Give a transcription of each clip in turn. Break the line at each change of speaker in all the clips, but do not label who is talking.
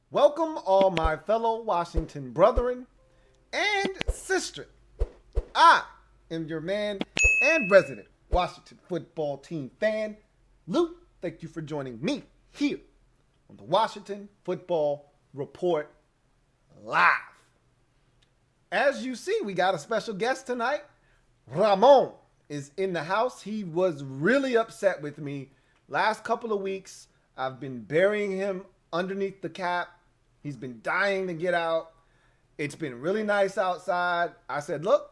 Welcome, all my fellow Washington brethren and sisters. I am your man and resident Washington football team fan, Lou. Thank you for joining me here on the Washington Football Report Live. As you see, we got a special guest tonight. Ramon is in the house. He was really upset with me. Last couple of weeks, I've been burying him underneath the cap. He's been dying to get out. It's been really nice outside. I said, look,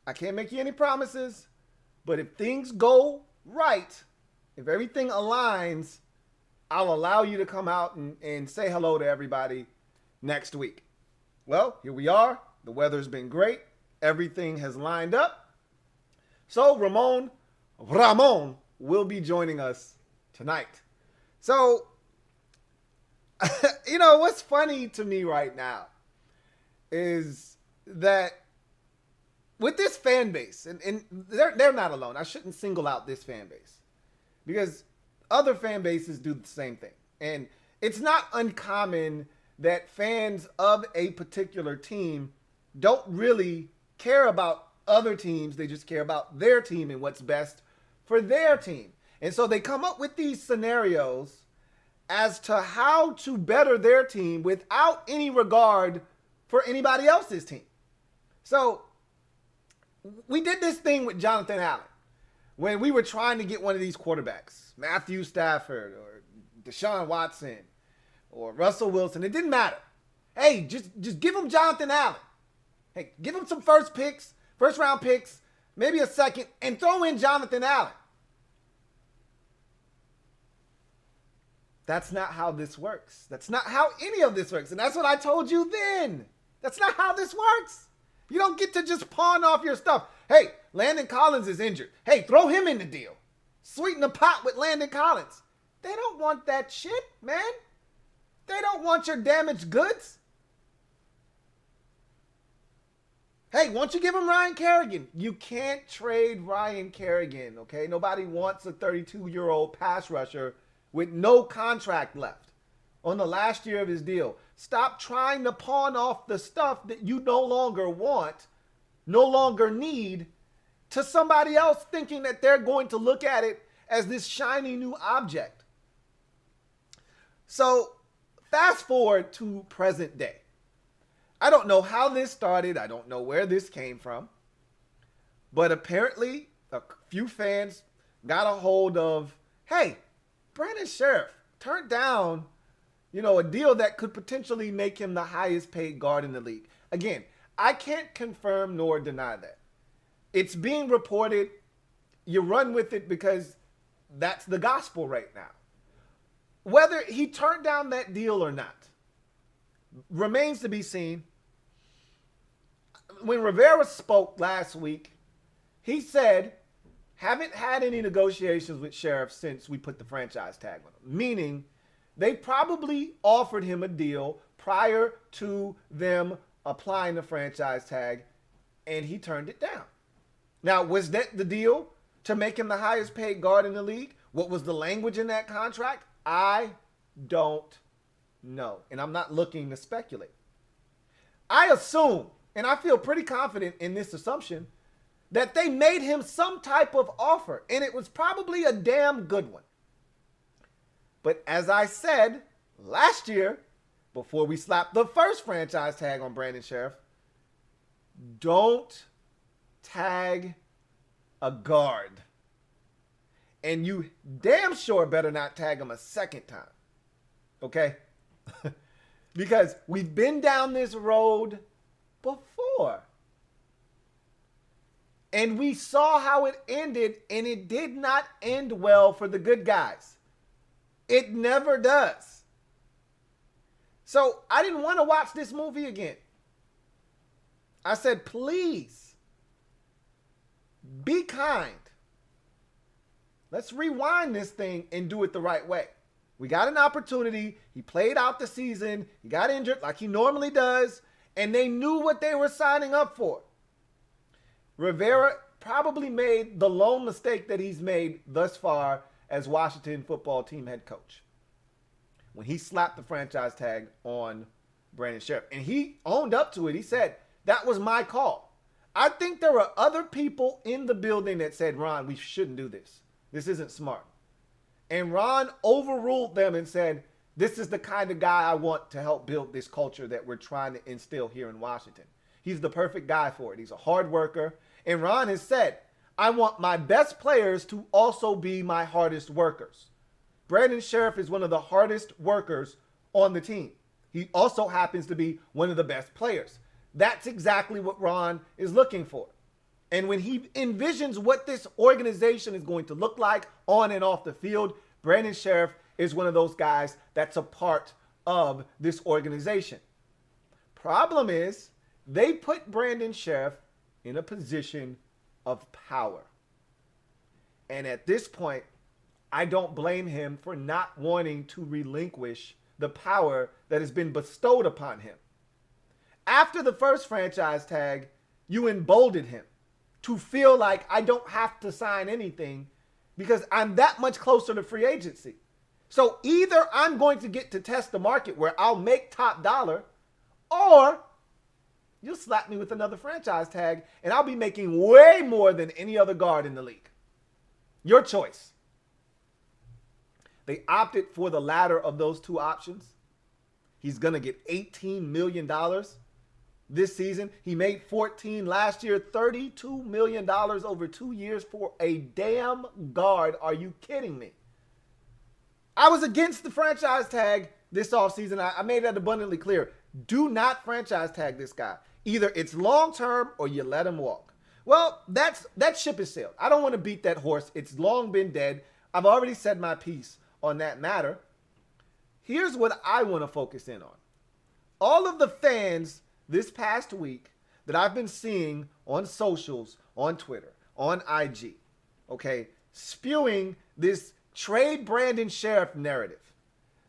I can't make you any promises, but if things go right, if everything aligns, I'll allow you to come out and say hello to everybody next week. Well, here we are. The weather's been great. Everything has lined up. So Ramon will be joining us tonight. So, you know, what's funny to me right now is that with this fan base, and they're not alone. I shouldn't single out this fan base because other fan bases do the same thing. And it's not uncommon that fans of a particular team don't really care about other teams. They just care about their team and what's best for their team. And so they come up with these scenarios as to how to better their team without any regard for anybody else's team. So we did this thing with Jonathan Allen when we were trying to get one of these quarterbacks, Matthew Stafford or Deshaun Watson or Russell Wilson. It didn't matter. Hey, just give him Jonathan Allen. Hey, give him some first round picks, maybe a second, and throw in Jonathan Allen. That's not how this works. That's not how any of this works. And that's what I told you then. That's not how this works. You don't get to just pawn off your stuff. Hey, Landon Collins is injured. Hey, throw him in the deal. Sweeten the pot with Landon Collins. They don't want that shit, man. They don't want your damaged goods. Hey, won't you give him Ryan Kerrigan? You can't trade Ryan Kerrigan, okay? Nobody wants a 32-year-old pass rusher with no contract left on the last year of his deal. Stop trying to pawn off the stuff that you no longer want, no longer need, to somebody else thinking that they're going to look at it as this shiny new object. So fast forward to present day. I don't know how this started. I don't know where this came from. But apparently a few fans got a hold of, hey, Brandon Scherff turned down, a deal that could potentially make him the highest paid guard in the league. Again, I can't confirm nor deny that. It's being reported. You run with it because that's the gospel right now. Whether he turned down that deal or not remains to be seen. When Rivera spoke last week, he said, haven't had any negotiations with Scherff since we put the franchise tag on him. Meaning, they probably offered him a deal prior to them applying the franchise tag, and he turned it down. Now, was that the deal to make him the highest paid guard in the league? What was the language in that contract? I don't know, and I'm not looking to speculate. I assume, and I feel pretty confident in this assumption, that they made him some type of offer, and it was probably a damn good one. But as I said last year, before we slapped the first franchise tag on Brandon Scherff, don't tag a guard. And you damn sure better not tag him a second time. Okay? Because we've been down this road before. And we saw how it ended, and it did not end well for the good guys. It never does. So I didn't want to watch this movie again. I said, please, be kind. Let's rewind this thing and do it the right way. We got an opportunity. He played out the season. He got injured like he normally does, and they knew what they were signing up for. Rivera probably made the lone mistake that he's made thus far as Washington football team head coach. when he slapped the franchise tag on Brandon Scherff. And he owned up to it. He said, that was my call. I think there were other people in the building that said, Ron, we shouldn't do this. This isn't smart. And Ron overruled them and said, this is the kind of guy I want to help build this culture that we're trying to instill here in Washington. He's the perfect guy for it. He's a hard worker. And Ron has said, I want my best players to also be my hardest workers. Brandon Scherff is one of the hardest workers on the team. He also happens to be one of the best players. That's exactly what Ron is looking for. And when he envisions what this organization is going to look like on and off the field, Brandon Scherff is one of those guys that's a part of this organization. Problem is, they put Brandon Scherff in a position of power. And at this point, I don't blame him for not wanting to relinquish the power that has been bestowed upon him. After the first franchise tag, you emboldened him to feel like I don't have to sign anything because I'm that much closer to free agency. So either I'm going to get to test the market where I'll make top dollar, or you'll slap me with another franchise tag and I'll be making way more than any other guard in the league. Your choice. They opted for the latter of those two options. He's going to get $18 million this season. He made 14 last year, $32 million over 2 years for a damn guard. Are you kidding me? I was against the franchise tag this offseason. I made that abundantly clear. Do not franchise tag this guy. Either it's long-term or you let him walk. Well, that ship is sailed. I don't want to beat that horse. It's long been dead. I've already said my piece on that matter. Here's what I want to focus in on. All of the fans this past week that I've been seeing on socials, on Twitter, on IG, okay, spewing this trade Brandon Scherff narrative.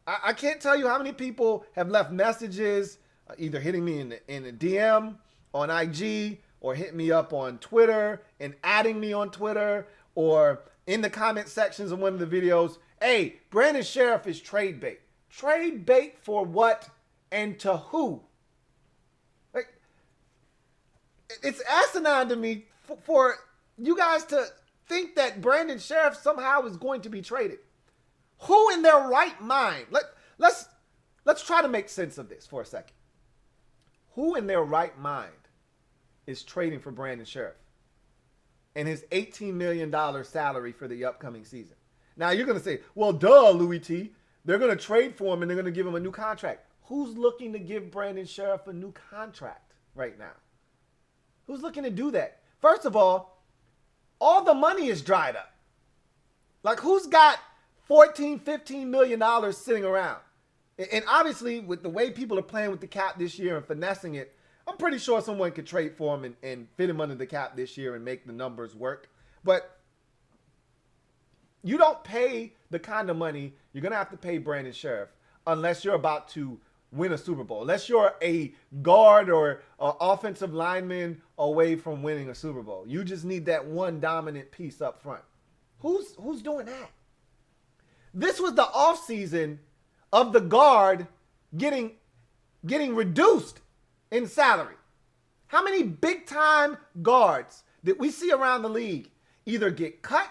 I can't tell you how many people have left messages, either hitting me in the DM on IG or hitting me up on Twitter and adding me on Twitter or in the comment sections of one of the videos. Hey, Brandon Scherff is trade bait. Trade bait for what and to who? Like, it's asinine to me for you guys to think that Brandon Scherff somehow is going to be traded. Who in their right mind? Let's try to make sense of this for a second. Who in their right mind is trading for Brandon Scherff and his $18 million salary for the upcoming season? Now you're going to say, well, duh, Louie T. They're going to trade for him and they're going to give him a new contract. Who's looking to give Brandon Scherff a new contract right now? Who's looking to do that? First of all the money is dried up. Like, who's got $14, $15 million sitting around? And obviously, with the way people are playing with the cap this year and finessing it, I'm pretty sure someone could trade for him and fit him under the cap this year and make the numbers work. But you don't pay the kind of money you're going to have to pay Brandon Scherff unless you're about to win a Super Bowl. Unless you're a guard or an offensive lineman away from winning a Super Bowl. You just need that one dominant piece up front. Who's doing that? This was the offseason of the guard getting reduced in salary. How many big-time guards that we see around the league either get cut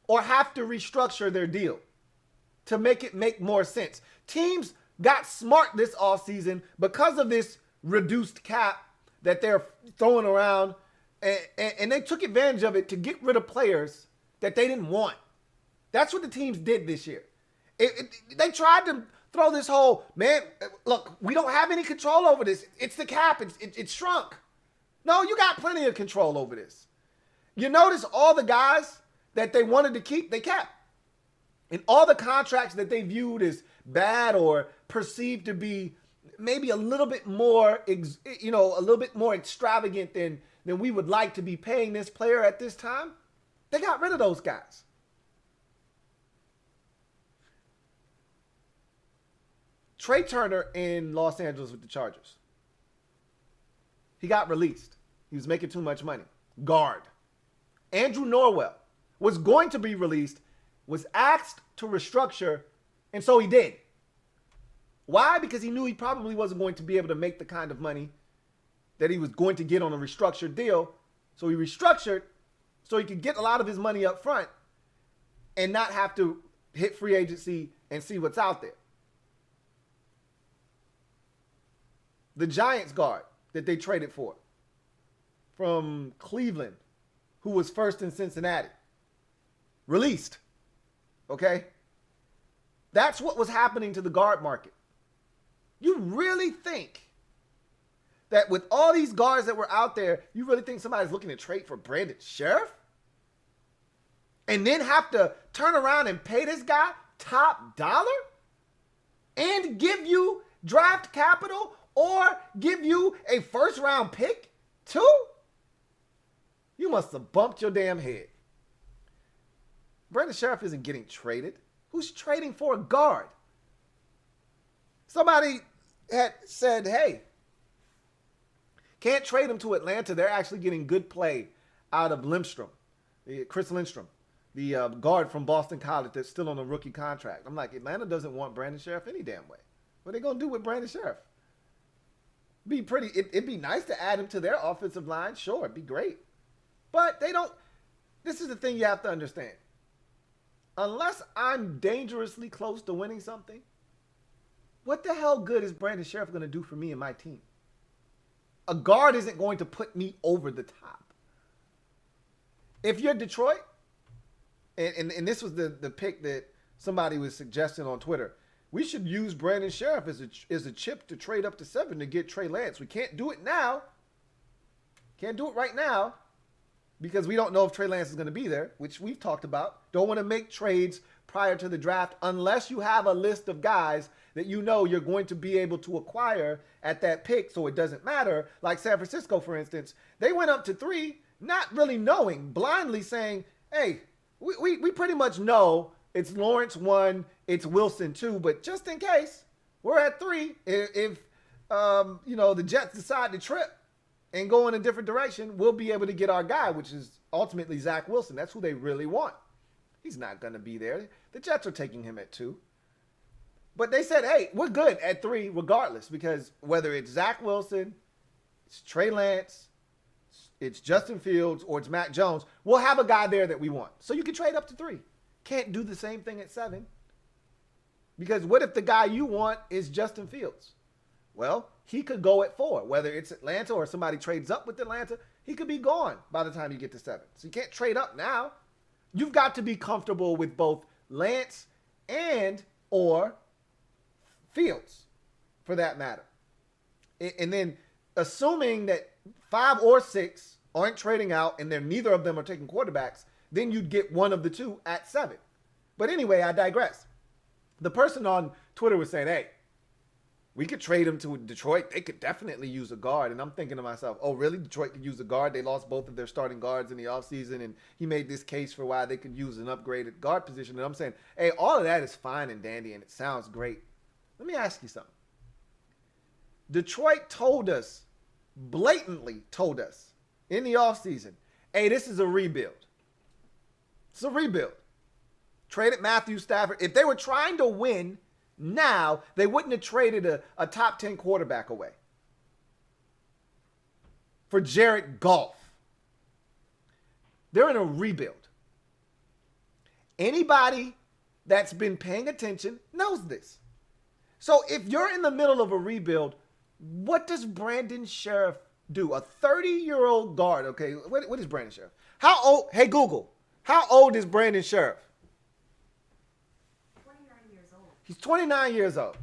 or have to restructure their deal to make it make more sense? Teams got smart this offseason because of this reduced cap that they're throwing around, and they took advantage of it to get rid of players that they didn't want. That's what the teams did this year. They tried to throw this whole, man, look, we don't have any control over this. It's the cap. It's shrunk. No, you got plenty of control over this. You notice all the guys that they wanted to keep, they kept. And all the contracts that they viewed as bad or perceived to be maybe a little bit more, a little bit more extravagant than we would like to be paying this player at this time, they got rid of those guys. Trey Turner in Los Angeles with the Chargers. He got released. He was making too much money. Guard. Andrew Norwell was going to be released, was asked to restructure, and so he did. Why? Because he knew he probably wasn't going to be able to make the kind of money that he was going to get on a restructured deal. So he restructured so he could get a lot of his money up front and not have to hit free agency and see what's out there. The Giants guard that they traded for from Cleveland, who was first in Cincinnati, released. Okay? That's what was happening to the guard market. You really think that with all these guards that were out there, you really think somebody's looking to trade for Brandon Scherff? And then have to turn around and pay this guy top dollar? And give you draft capital or give you a first round pick too? You must have bumped your damn head. Brandon Scherff isn't getting traded. Who's trading for a guard? Somebody had said, hey, can't trade him to Atlanta. They're actually getting good play out of Lindstrom, Chris Lindstrom, the guard from Boston College that's still on a rookie contract. I'm like, Atlanta doesn't want Brandon Scherff any damn way. What are they going to do with Brandon Scherff? It'd be nice to add him to their offensive line. Sure, it'd be great. But they don't. This is the thing you have to understand. Unless I'm dangerously close to winning something, what the hell good is Brandon Scherff going to do for me and my team? A guard isn't going to put me over the top. If you're Detroit, and this was the pick that somebody was suggesting on Twitter, we should use Brandon Scherff as a chip to trade up to 7 to get Trey Lance. We can't do it now. Can't do it right now because we don't know if Trey Lance is going to be there, which we've talked about. Don't want to make trades prior to the draft unless you have a list of guys that you know you're going to be able to acquire at that pick, so it doesn't matter. Like San Francisco, for instance, they went up to 3, not really knowing, blindly saying, hey, we pretty much know it's Lawrence 1, it's Wilson 2, but just in case, we're at 3. If the Jets decide to trip and go in a different direction, we'll be able to get our guy, which is ultimately Zach Wilson. That's who they really want. He's not going to be there. The Jets are taking him at 2. But they said, hey, we're good at 3 regardless, because whether it's Zach Wilson, it's Trey Lance, it's Justin Fields, or it's Mac Jones, we'll have a guy there that we want. So you can trade up to 3. Can't do the same thing at 7. Because what if the guy you want is Justin Fields? Well, he could go at 4. Whether it's Atlanta or somebody trades up with Atlanta, he could be gone by the time you get to 7. So you can't trade up now. You've got to be comfortable with both Lance and or Fields, for that matter. And then assuming that 5 or 6 aren't trading out and neither of them are taking quarterbacks, then you'd get one of the 2 at 7. But anyway, I digress. The person on Twitter was saying, hey, we could trade him to Detroit. They could definitely use a guard. And I'm thinking to myself, oh, really? Detroit could use a guard? They lost both of their starting guards in the offseason, and he made this case for why they could use an upgraded guard position. And I'm saying, hey, all of that is fine and dandy, and it sounds great. Let me ask you something. Detroit blatantly told us in the offseason, hey, this is a rebuild. It's a rebuild. Traded Matthew Stafford. If they were trying to win now, they wouldn't have traded a top 10 quarterback away for Jared Goff. They're in a rebuild. Anybody that's been paying attention knows this. So if you're in the middle of a rebuild, what does Brandon Scherff do? A 30-year-old guard. Okay, what is Brandon Scherff? How old? Hey, Google. How old is Brandon Scherff?
29 years old.
He's 29 years old.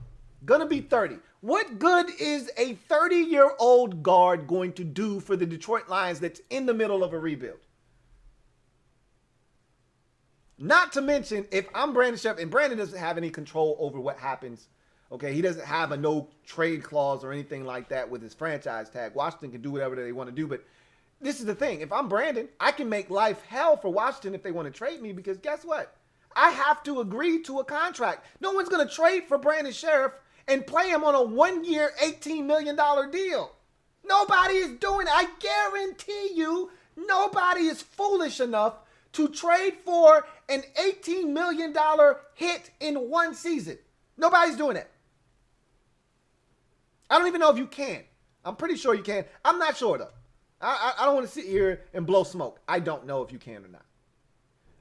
Gonna be 30. What good is a 30-year-old guard going to do for the Detroit Lions that's in the middle of a rebuild? Not to mention, if I'm Brandon Scherff, and Brandon doesn't have any control over what happens. Okay, he doesn't have a no trade clause or anything like that with his franchise tag. Washington can do whatever they want to do, but this is the thing. If I'm Brandon, I can make life hell for Washington if they want to trade me, because guess what? I have to agree to a contract. No one's going to trade for Brandon Scherff and play him on a 1-year, $18 million deal. Nobody is doing it. I guarantee you, nobody is foolish enough to trade for an $18 million hit in one season. Nobody's doing it. I don't even know if you can. I'm pretty sure you can. I'm not sure, though. I don't want to sit here and blow smoke. I don't know if you can or not.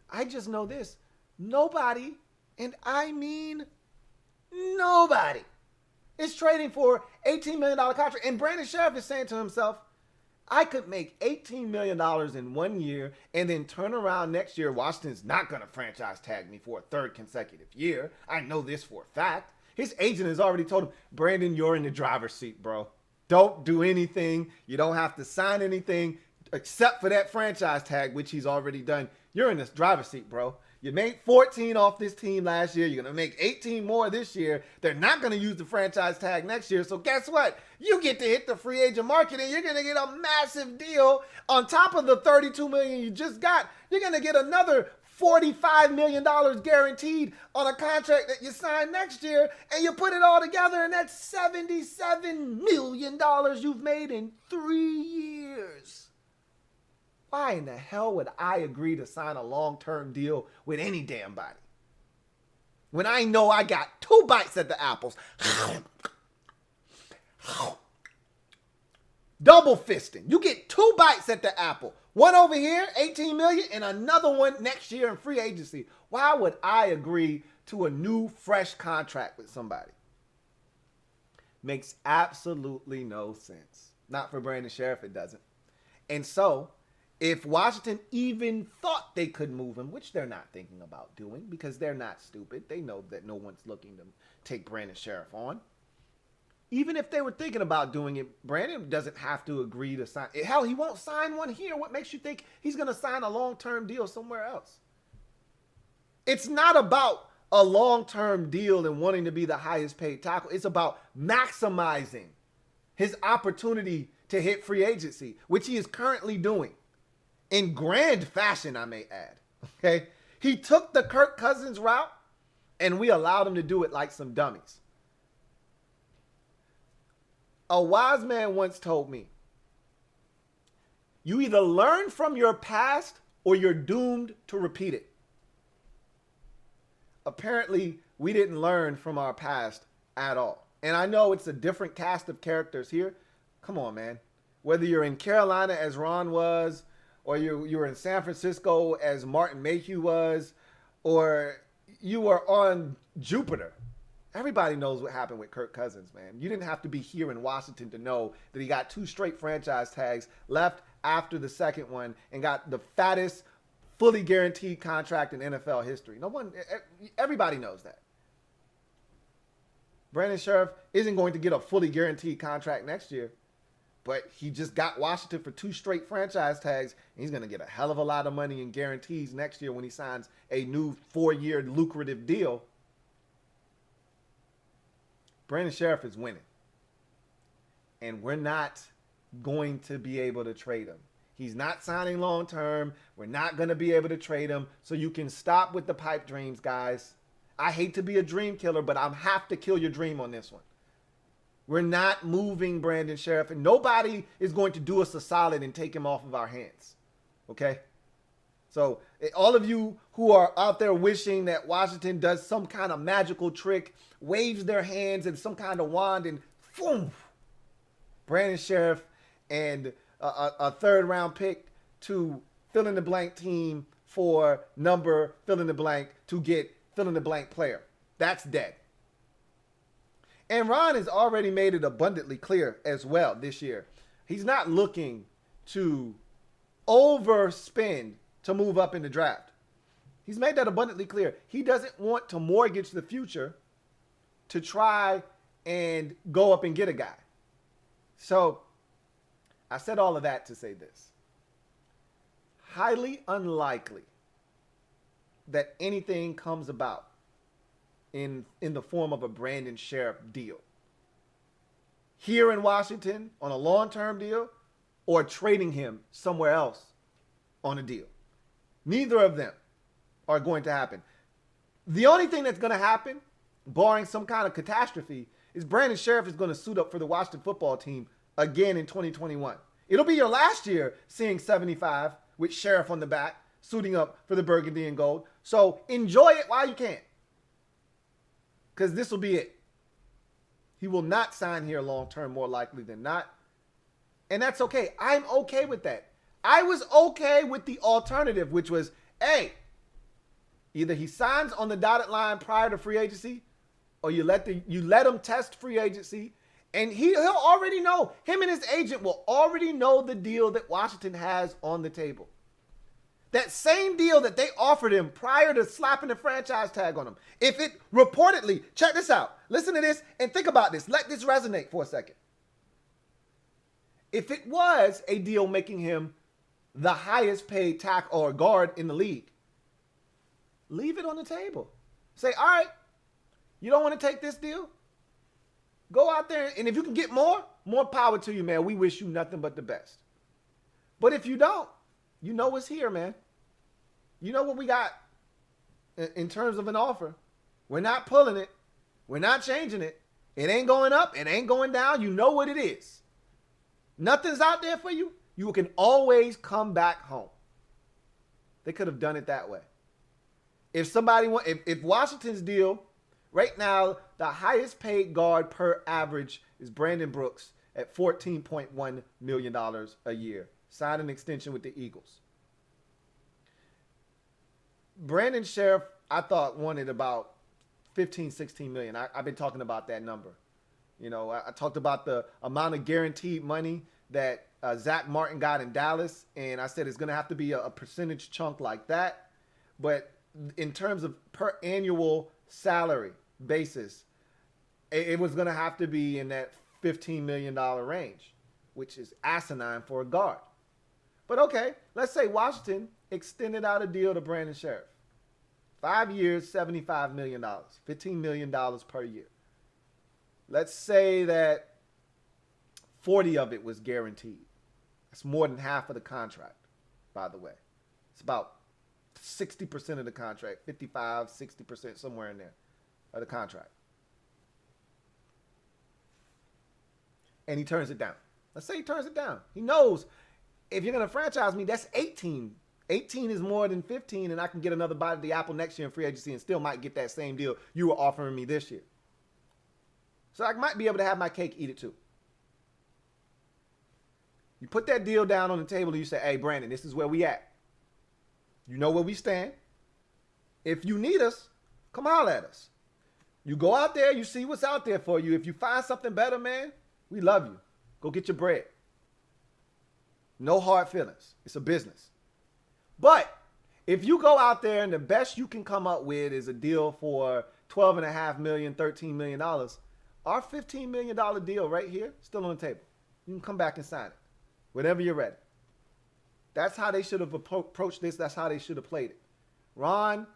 I just know this. Nobody, and I mean nobody, is trading for $18 million contract. And Brandon Scherff is saying to himself, I could make $18 million in 1 year and then turn around next year. Washington's not going to franchise tag me for a third consecutive year. I know this for a fact. His agent has already told him, Brandon, you're in the driver's seat, bro. Don't do anything. You don't have to sign anything except for that franchise tag, which he's already done. You're in this driver's seat, bro. You made 14 off this team last year. You're going to make 18 more this year. They're not going to use the franchise tag next year. So guess what? You get to hit the free agent market and you're going to get a massive deal on top of the $32 million you just got. You're going to get another $45 million guaranteed on a contract that you sign next year, and you put it all together, and that's $77 million you've made in 3 years. Why in the hell would I agree to sign a long-term deal with any damn body when I know I got 2 bites at the apples? Double fisting. You get 2 bites at the apple. One over here, $18 million, and another one next year in free agency. Why would I agree to a new, fresh contract with somebody? Makes absolutely no sense. Not for Brandon Scherff, it doesn't. And so, if Washington even thought they could move him, which they're not thinking about doing because they're not stupid. They know that no one's looking to take Brandon Scherff on. Even if they were thinking about doing it, Brandon doesn't have to agree to sign. Hell, he won't sign one here. What makes you think he's going to sign a long-term deal somewhere else? It's not about a long-term deal and wanting to be the highest paid tackle. It's about maximizing his opportunity to hit free agency, which he is currently doing in grand fashion, I may add. Okay? He took the Kirk Cousins route, and we allowed him to do it like some dummies. A wise man once told me, you either learn from your past or you're doomed to repeat it. Apparently, we didn't learn from our past at all. And I know it's a different cast of characters here. Come on, man. Whether you're in Carolina as Ron was, or you were in San Francisco as Martin Mayhew was, or you were on Jupiter. Everybody knows what happened with Kirk Cousins, man. You didn't have to be here in Washington to know that he got 2 straight franchise tags, left after the second one, and got the fattest, fully guaranteed contract in NFL history. Everybody knows that. Brandon Scherff isn't going to get a fully guaranteed contract next year, but he just got Washington for 2 straight franchise tags, and he's going to get a hell of a lot of money in guarantees next year when he signs a new 4-year lucrative deal. Brandon Scherff is winning. And we're not going to be able to trade him. He's not signing long term. We're not going to be able to trade him. So you can stop with the pipe dreams, guys. I hate to be a dream killer, but I have to kill your dream on this one. We're not moving Brandon Scherff, and nobody is going to do us a solid and take him off of our hands. Okay? So all of you who are out there wishing that Washington does some kind of magical trick, waves their hands in some kind of wand, and boom, Brandon Scherff and a 3rd round pick to fill in the blank team for number fill in the blank to get fill in the blank player. That's dead. And Ron has already made it abundantly clear as well this year. He's not looking to overspend to move up in the draft. He's made that abundantly clear. He doesn't want to mortgage the future to try and go up and get a guy. So I said all of that to say this. Highly unlikely that anything comes about in the form of a Brandon Scherff deal here in Washington on a long-term deal or trading him somewhere else on a deal. Neither of them are going to happen. The only thing that's going to happen, barring some kind of catastrophe, is Brandon Scherff is going to suit up for the Washington football team again in 2021. It'll be your last year seeing 75 with Scherff on the back, suiting up for the burgundy and gold. So enjoy it while you can, because this will be it. He will not sign here long term, more likely than not. And that's okay. I'm okay with that. I was okay with the alternative, which was, hey, either he signs on the dotted line prior to free agency, or you let him test free agency, and he'll already know. Him and his agent will already know the deal that Washington has on the table. That same deal that they offered him prior to slapping the franchise tag on him. If it reportedly, check this out. Listen to this and think about this. Let this resonate for a second. If it was a deal making him the highest paid tackle or guard in the league, leave it on the table. Say, all right, you don't want to take this deal? Go out there, and if you can get more power to you, man. We wish you nothing but the best. But if you don't, you know what's here, man. You know what we got in terms of an offer. We're not pulling it. We're not changing it. It ain't going up. It ain't going down. You know what it is. Nothing's out there for you. You can always come back home. They could have done it that way. If Washington's deal, right now, the highest paid guard per average is Brandon Brooks at $14.1 million a year. Signed an extension with the Eagles. Brandon Scherff, I thought, wanted about 15, 16 million. I've been talking about that number. You know, I talked about the amount of guaranteed money that Zach Martin got in Dallas, and I said it's going to have to be a percentage chunk like that. But in terms of per annual salary basis, it was going to have to be in that $15 million range, which is asinine for a guard. But okay, let's say Washington extended out a deal to Brandon Scherff. 5 years, $75 million, $15 million per year. Let's say that 40 of it was guaranteed. That's more than half of the contract, by the way. It's about 60% of the contract, 55, 60%, somewhere in there of the contract. And he turns it down. Let's say he turns it down. He knows if you're going to franchise me, that's 18. 18 is more than 15, and I can get another bite of the apple next year in free agency and still might get that same deal you were offering me this year. So I might be able to have my cake, eat it too. You put that deal down on the table and you say, hey, Brandon, this is where we at. You know where we stand. If you need us, come holler at us. You go out there, you see what's out there for you. If you find something better, man, we love you. Go get your bread. No hard feelings. It's a business. But if you go out there and the best you can come up with is a deal for $12.5 million, $13 million, our $15 million deal right here, still on the table. You can come back and sign it whenever you're ready. That's how they should have approached this. That's how they should have played it. Ron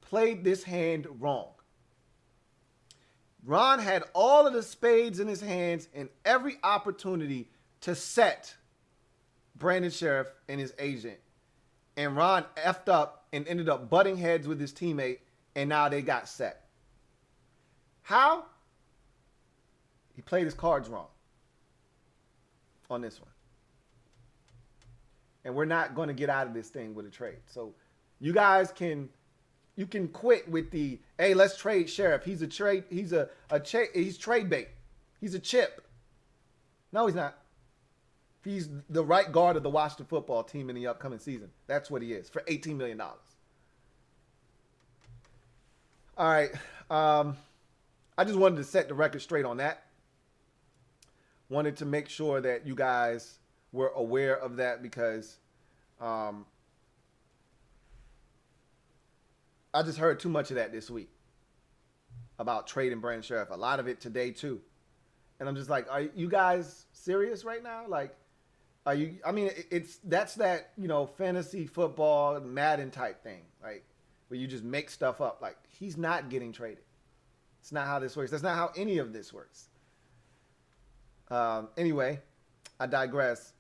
played this hand wrong. Ron had all of the spades in his hands and every opportunity to set Brandon Scherff and his agent. And Ron effed up and ended up butting heads with his teammate, and now they got set. How? He played his cards wrong on this one. And we're not going to get out of this thing with a trade. So you guys can quit with the, hey, let's trade Scherff. He's trade bait. He's a chip. No, he's not. He's the right guard of the Washington football team in the upcoming season. That's what he is for $18 million. All right. I just wanted to set the record straight on that. Wanted to make sure that you guys were aware of that because I just heard too much of that this week about trading Brandon Scherff. A lot of it today too. And I'm just like, are you guys serious right now? Like, are you, I mean, that's that, fantasy football, Madden type thing, like where you just make stuff up. Like, he's not getting traded. It's not how this works. That's not how any of this works. Anyway, I digress.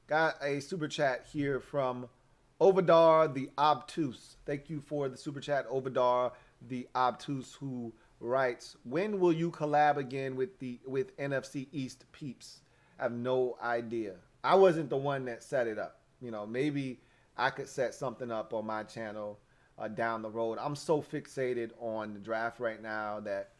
Got a super chat here from Ovadar the Obtuse. Thank you for the super chat, Ovadar the Obtuse, who writes, when will you collab again with NFC East peeps? I have no idea. I wasn't the one that set it up. Maybe I could set something up on my channel down the road. I'm so fixated on the draft right now that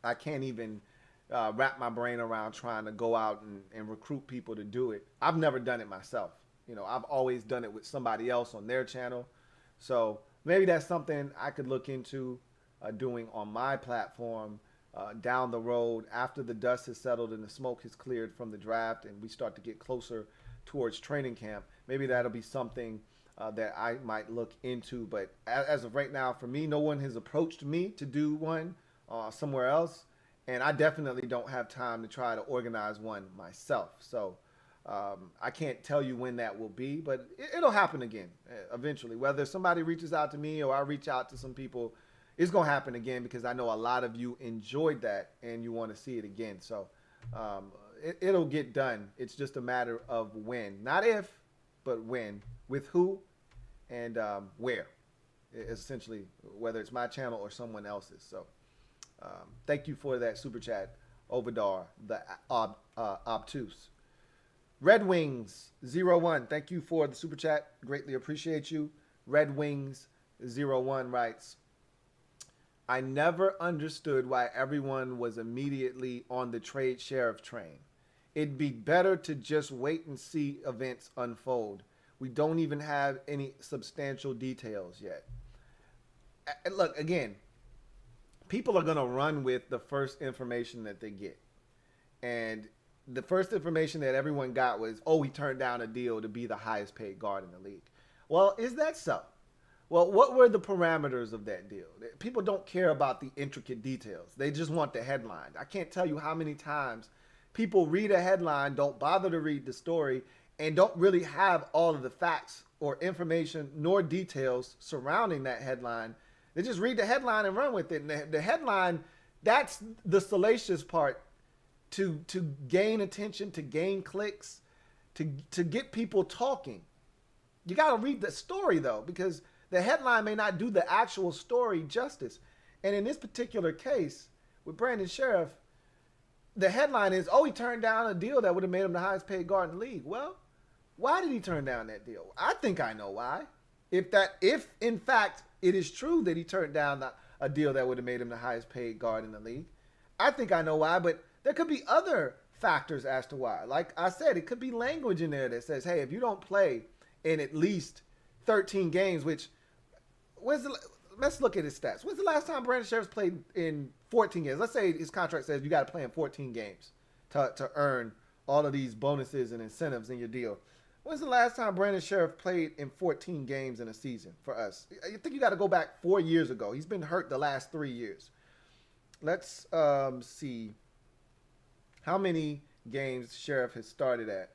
I can't even wrap my brain around trying to go out and recruit people to do it. I've never done it myself. I've always done it with somebody else on their channel. So maybe that's something I could look into doing on my platform down the road after the dust has settled and the smoke has cleared from the draft and we start to get closer towards training camp. Maybe that'll be something that I might look into. But as of right now, for me, no one has approached me to do one somewhere else. And I definitely don't have time to try to organize one myself. So I can't tell you when that will be, but it'll happen again eventually. Whether somebody reaches out to me or I reach out to some people, it's going to happen again because I know a lot of you enjoyed that and you want to see it again. So it'll get done. It's just a matter of when. Not if, but when. With who and where. Essentially, whether it's my channel or someone else's. So thank you for that super chat, Obadar, the obtuse. Red Wings 01, thank you for the super chat. Greatly appreciate you. Red Wings 01 writes, I never understood why everyone was immediately on the trade Scherff train. It'd be better to just wait and see events unfold. We don't even have any substantial details yet. And look, again, people are going to run with the first information that they get. And the first information that everyone got was, oh, he turned down a deal to be the highest paid guard in the league. Well, is that so? Well, what were the parameters of that deal? People don't care about the intricate details. They just want the headline. I can't tell you how many times people read a headline, don't bother to read the story, and don't really have all of the facts or information nor details surrounding that headline. They just read the headline and run with it. And the headline, that's the salacious part to gain attention, to gain clicks, to get people talking. You got to read the story, though, because the headline may not do the actual story justice. And in this particular case, with Brandon Scherff, the headline is, oh, he turned down a deal that would have made him the highest paid guard in the league. Well, why did he turn down that deal? I think I know why. If in fact it is true that he turned down a deal that would have made him the highest paid guard in the league, I think I know why, but there could be other factors as to why. Like I said, it could be language in there that says, hey, if you don't play in at least 13 games, which, let's look at his stats. When's the last time Brandon Scherff played in 14 games? Let's say his contract says you got to play in 14 games to earn all of these bonuses and incentives in your deal. When's the last time Brandon Scherff played in 14 games in a season for us? I think you got to go back 4 years ago. He's been hurt the last 3 years. Let's see how many games Scherff has started at.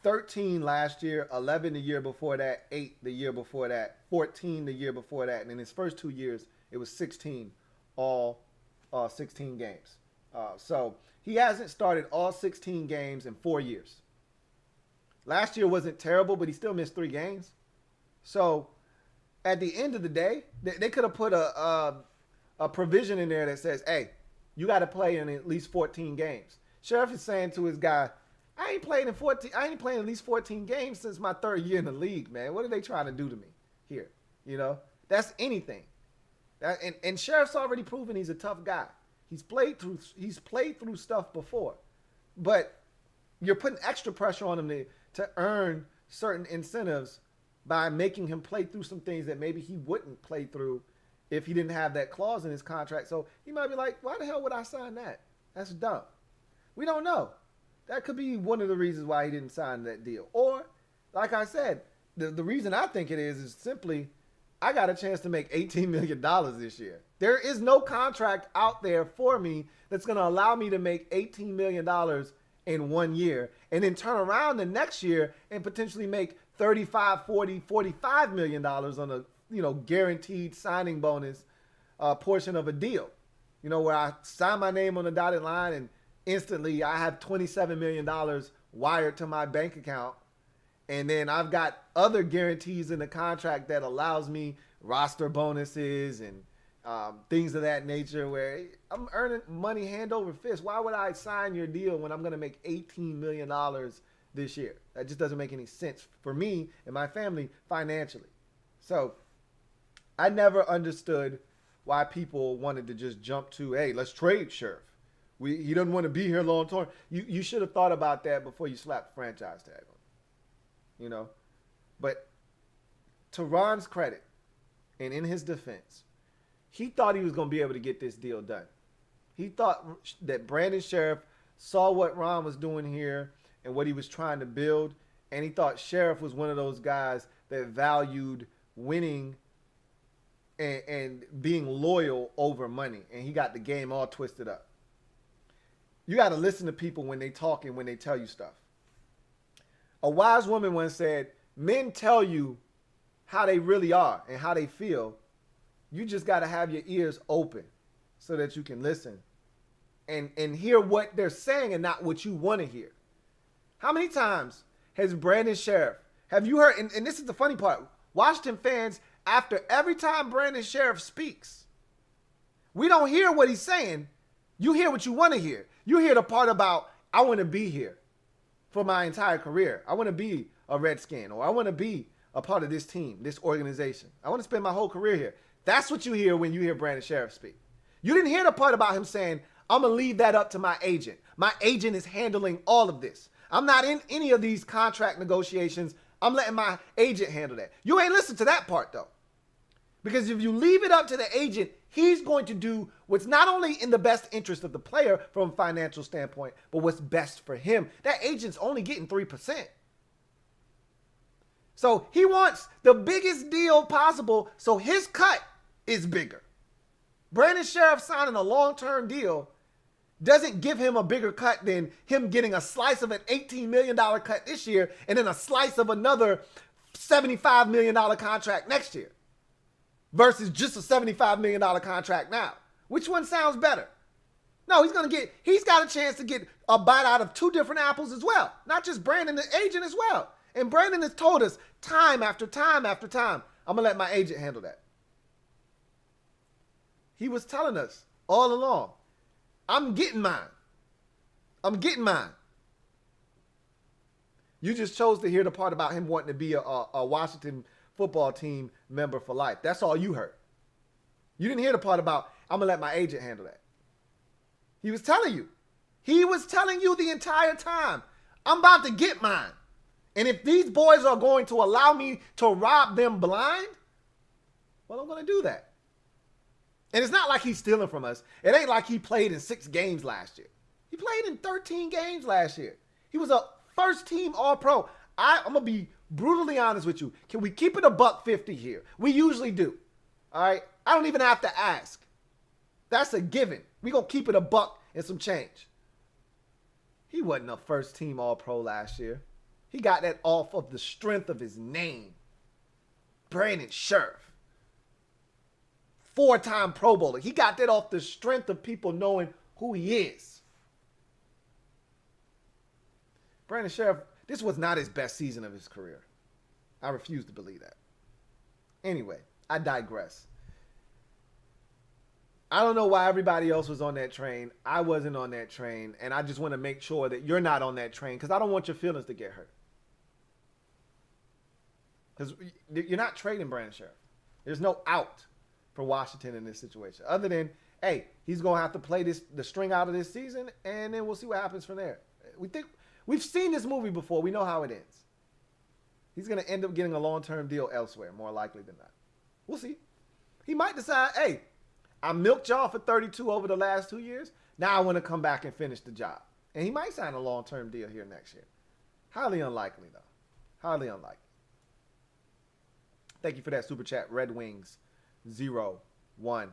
13 last year, 11 the year before that, 8 the year before that, 14 the year before that, and in his first 2 years, it was 16, all 16 games. So he hasn't started all 16 games in 4 years. Last year wasn't terrible, but he still missed 3 games. So at the end of the day, they could have put a provision in there that says, hey, you got to play in at least 14 games. Scherff is saying to his guy, I ain't playing at least 14 games since my 3rd year in the league, man. What are they trying to do to me here? That's anything. And Scherff's already proven he's a tough guy. He's played through stuff before, but you're putting extra pressure on him to earn certain incentives by making him play through some things that maybe he wouldn't play through if he didn't have that clause in his contract. So he might be like, why the hell would I sign that? That's dumb. We don't know. That could be one of the reasons why he didn't sign that deal. Or, like I said, the reason I think it is simply I got a chance to make $18 million this year. There is no contract out there for me that's going to allow me to make $18 million in 1 year and then turn around the next year and potentially make $35, $40, $45 million on a guaranteed signing bonus portion of a deal. Where I sign my name on the dotted line and instantly I have $27 million wired to my bank account. And then I've got other guarantees in the contract that allows me roster bonuses and things of that nature where I'm earning money hand over fist. Why would I sign your deal when I'm going to make $18 million this year? That just doesn't make any sense for me and my family financially. So I never understood why people wanted to just jump to, hey, let's trade Scherff. He doesn't want to be here long term. You should have thought about that before you slapped the franchise tag on. You know? But to Ron's credit, and in his defense, he thought he was going to be able to get this deal done. He thought that Brandon Scherff saw what Ron was doing here and what he was trying to build, and he thought Scherff was one of those guys that valued winning and being loyal over money, and he got the game all twisted up. You got to listen to people when they talk and when they tell you stuff. A wise woman once said, men tell you how they really are and how they feel. You just got to have your ears open so that you can listen and hear what they're saying and not what you want to hear. How many times has Brandon Scherff, have you heard, and this is the funny part, Washington fans, after every time Brandon Scherff speaks, we don't hear what he's saying. You hear what you want to hear. You hear the part about, I want to be here for my entire career. I want to be a Redskin, or I want to be a part of this team, this organization. I want to spend my whole career here. That's what you hear when you hear Brandon Scherff speak. You didn't hear the part about him saying, I'm going to leave that up to my agent. My agent is handling all of this. I'm not in any of these contract negotiations. I'm letting my agent handle that. You ain't listened to that part, though. Because if you leave it up to the agent, he's going to do what's not only in the best interest of the player from a financial standpoint, but what's best for him. That agent's only getting 3%. So he wants the biggest deal possible, so his cut is bigger. Brandon Scherff signing a long-term deal doesn't give him a bigger cut than him getting a slice of an $18 million cut this year and then a slice of another $75 million contract next year versus just a $75 million contract now. Which one sounds better? No, he's got a chance to get a bite out of two different apples as well. Not just Brandon, the agent as well. And Brandon has told us time after time after time, I'm going to let my agent handle that. He was telling us all along, I'm getting mine. I'm getting mine. You just chose to hear the part about him wanting to be a Washington football team member for life. That's all you heard. You didn't hear the part about, I'm going to let my agent handle that. He was telling you. He was telling you the entire time, I'm about to get mine. And if these boys are going to allow me to rob them blind, well, I'm going to do that. And it's not like he's stealing from us. It ain't like he played in 6 games last year. He played in 13 games last year. He was a first-team All-Pro. I'm going to be brutally honest with you. Can we keep it $150 here? We usually do. All right? I don't even have to ask. That's a given. We're going to keep it $1 and some change. He wasn't a first-team All-Pro last year. He got that off of the strength of his name. Brandon Scherff. 4-time Pro Bowler. He got that off the strength of people knowing who he is. Brandon Scherff, this was not his best season of his career. I refuse to believe that. Anyway, I digress. I don't know why everybody else was on that train. I wasn't on that train, and I just want to make sure that you're not on that train because I don't want your feelings to get hurt. Because you're not trading Brandon Scherff. There's no out for Washington in this situation. Other than, hey, he's going to have to play the string out of this season, and then we'll see what happens from there. We've seen this movie before. We know how it ends. He's going to end up getting a long-term deal elsewhere, more likely than not. We'll see. He might decide, hey, I milked y'all for 32 over the last 2 years. Now I want to come back and finish the job. And he might sign a long-term deal here next year. Highly unlikely, though. Highly unlikely. Thank you for that super chat, Red Wings 01.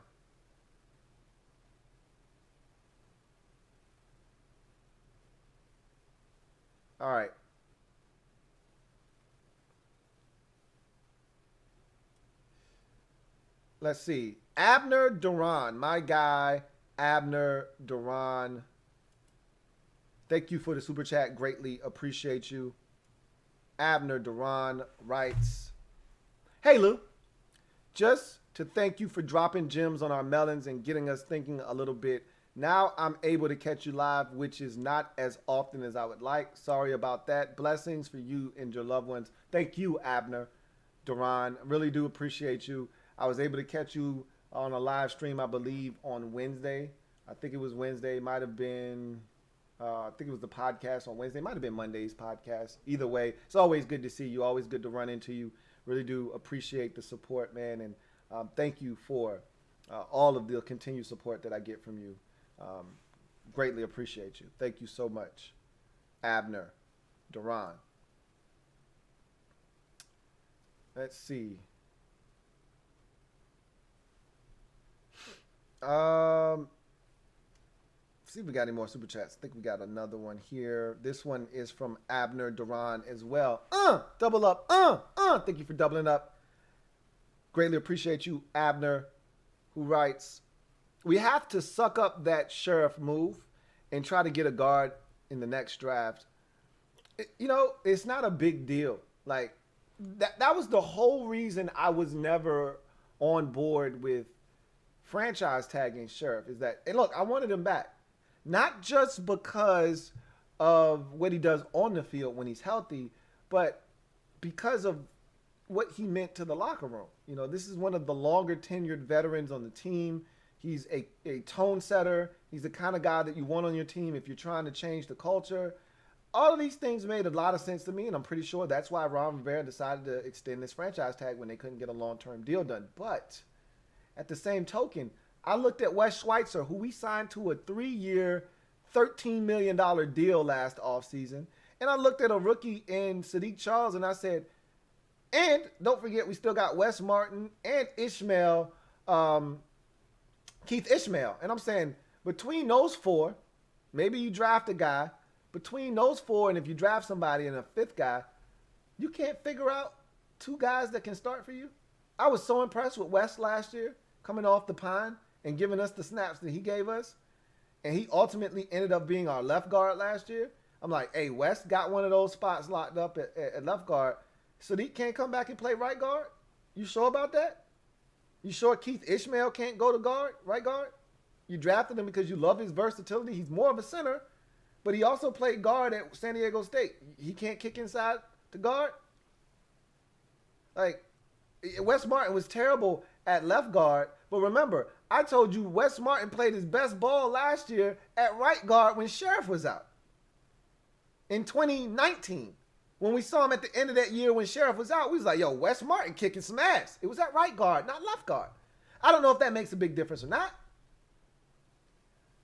All right. Let's see. Abner Duran, my guy, Abner Duran. Thank you for the super chat. Greatly appreciate you. Abner Duran writes, hey, Lou. Just to thank you for dropping gems on our melons and getting us thinking a little bit. Now I'm able to catch you live, which is not as often as I would like. Sorry about that. Blessings for you and your loved ones. Thank you, Abner Duran. Really do appreciate you. I was able to catch you on a live stream, I believe, on Wednesday. I think it was Wednesday. It might have been, I think it was the podcast on Wednesday. It might have been Monday's podcast. Either way, it's always good to see you. Always good to run into you. Really do appreciate the support, man. And thank you for all of the continued support that I get from you. Greatly appreciate you. Thank you so much. Abner, Duran. Let's see. See if we got any more super chats. I think we got another one here. This one is from Abner Duran as well. Double up. Thank you for doubling up. Greatly appreciate you, Abner, who writes, we have to suck up that Scherff move and try to get a guard in the next draft. It's not a big deal. Like, that was the whole reason I was never on board with franchise tagging Scherff, is that, and look, I wanted him back. Not just because of what he does on the field when he's healthy, but because of what he meant to the locker room. This is one of the longer tenured veterans on the team. He's a tone setter. He's the kind of guy that you want on your team if you're trying to change the culture. All of these things made a lot of sense to me, and I'm pretty sure that's why Ron Rivera decided to extend this franchise tag when they couldn't get a long-term deal done. But at the same token, I looked at Wes Schweitzer, who we signed to a 3-year, $13 million deal last offseason, and I looked at a rookie in Sadiq Charles, and I said, and don't forget, we still got Wes Martin and Keith Ishmael. And I'm saying, between those four, maybe you draft a guy, between those four, and if you draft somebody and a fifth guy, you can't figure out 2 guys that can start for you. I was so impressed with Wes last year, coming off the pine and giving us the snaps that he gave us. And he ultimately ended up being our left guard last year. I'm like, hey, Wes got one of those spots locked up at left guard. Sadiq can't come back and play right guard? You sure about that? You sure Keith Ishmael can't go to guard, right guard? You drafted him because you love his versatility. He's more of a center, but he also played guard at San Diego State. He can't kick inside to guard? Like, Wes Martin was terrible at left guard, but remember, I told you Wes Martin played his best ball last year at right guard when Scherff was out. In 2019, when we saw him at the end of that year when Scherff was out, we was like, yo, Wes Martin kicking some ass. It was at right guard, not left guard. I don't know if that makes a big difference or not,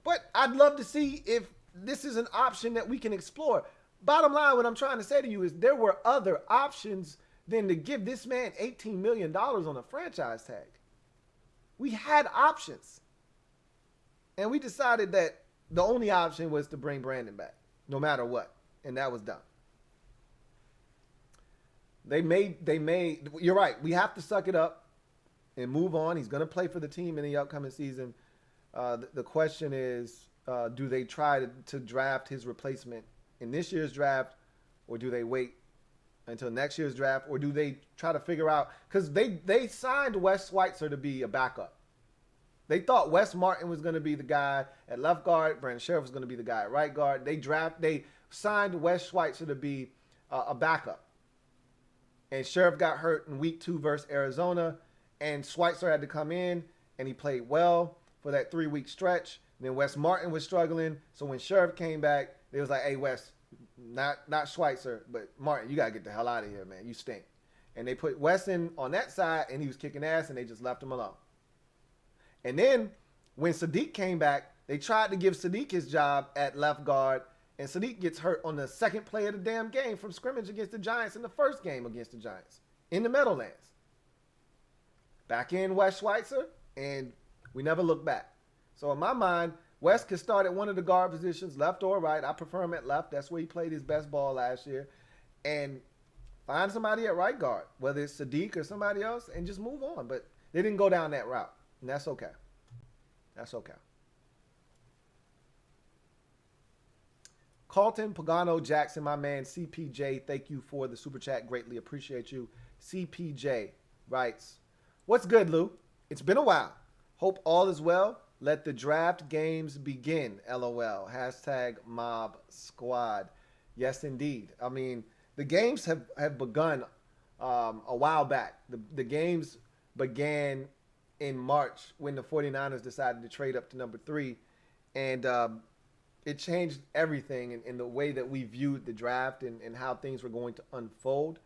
but I'd love to see if this is an option that we can explore. Bottom line, what I'm trying to say to you is there were other options than to give this man $18 million on a franchise tag. We had options. And we decided that the only option was to bring Brandon back, no matter what. And that was done. They made, you're right, we have to suck it up and move on. He's going to play for the team in the upcoming season. The question is, do they try to draft his replacement in this year's draft, or do they wait until next year's draft, or do they try to figure out, because they signed Wes Schweitzer to be a backup. They thought Wes Martin was going to be the guy at left guard, Brandon Scherff was going to be the guy at right guard. They signed Wes Schweitzer to be a backup. And Scherff got hurt in week 2 versus Arizona, and Schweitzer had to come in, and he played well for that 3-week stretch. And then Wes Martin was struggling, so when Scherff came back, they was like, hey, Wes, not Schweitzer, but Martin, you got to get the hell out of here, man. You stink. And they put Wes in on that side, and he was kicking ass, and they just left him alone. And then when Sadiq came back, they tried to give Sadiq his job at left guard, and Sadiq gets hurt on the second play of the damn game from scrimmage against the Giants in the first game against the Giants in the Meadowlands. Back in Wes Schweitzer, and we never looked back. So in my mind, Wes could start at one of the guard positions, left or right. I prefer him at left. That's where he played his best ball last year. And find somebody at right guard, whether it's Sadiq or somebody else, and just move on. But they didn't go down that route, and that's okay. That's okay. Carlton Pagano Jackson, my man CPJ, thank you for the super chat. Greatly appreciate you. CPJ writes, what's good, Lou? It's been a while. Hope all is well. Let the draft games begin. LOL. Hashtag mob squad. Yes, indeed. I mean, the games have begun a while back. The games began in March when the 49ers decided to trade up to number 3. And it changed everything in the way that we viewed the draft and how things were going to unfold.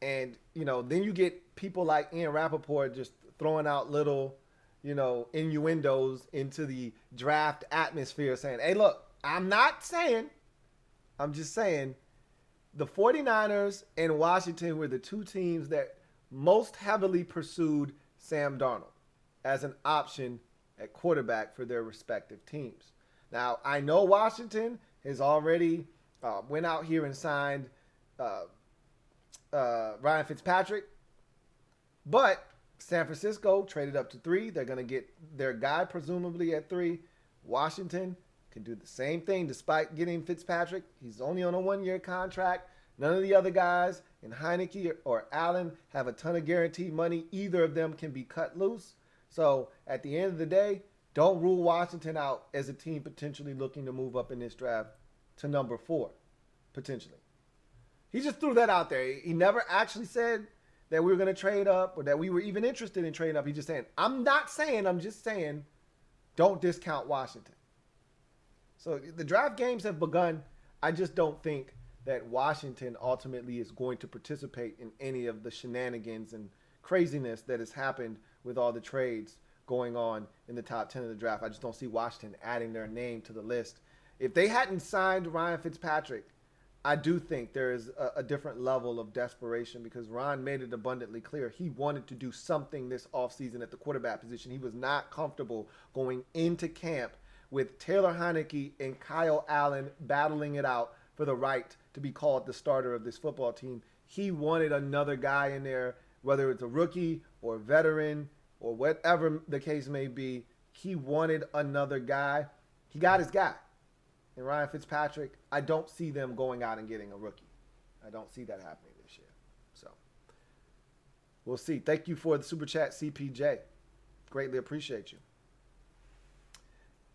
And, then you get people like Ian Rappaport just throwing out little, innuendos into the draft atmosphere saying, hey, look, I'm just saying the 49ers and Washington were the two teams that most heavily pursued Sam Darnold as an option at quarterback for their respective teams. Now, I know Washington has already went out here and signed Ryan Fitzpatrick, but San Francisco traded up to 3. They're going to get their guy presumably at 3. Washington can do the same thing despite getting Fitzpatrick. He's only on a 1-year contract. None of the other guys in Heineke or Allen have a ton of guaranteed money. Either of them can be cut loose. So at the end of the day, don't rule Washington out as a team potentially looking to move up in this draft to number 4, potentially. He just threw that out there. He never actually said that we were going to trade up or that we were even interested in trading up. He's just saying, I'm just saying, don't discount Washington. So the draft games have begun. I just don't think that Washington ultimately is going to participate in any of the shenanigans and craziness that has happened with all the trades going on in the top 10 of the draft. I just don't see Washington adding their name to the list. If they hadn't signed Ryan Fitzpatrick, I do think there is a different level of desperation because Ron made it abundantly clear he wanted to do something this offseason at the quarterback position. He was not comfortable going into camp with Taylor Heineke and Kyle Allen battling it out for the right to be called the starter of this football team. He wanted another guy in there, whether it's a rookie or a veteran or whatever the case may be. He wanted another guy. He got his guy. And Ryan Fitzpatrick, I don't see them going out and getting a rookie. I don't see that happening this year. So, we'll see. Thank you for the super chat, CPJ. Greatly appreciate you.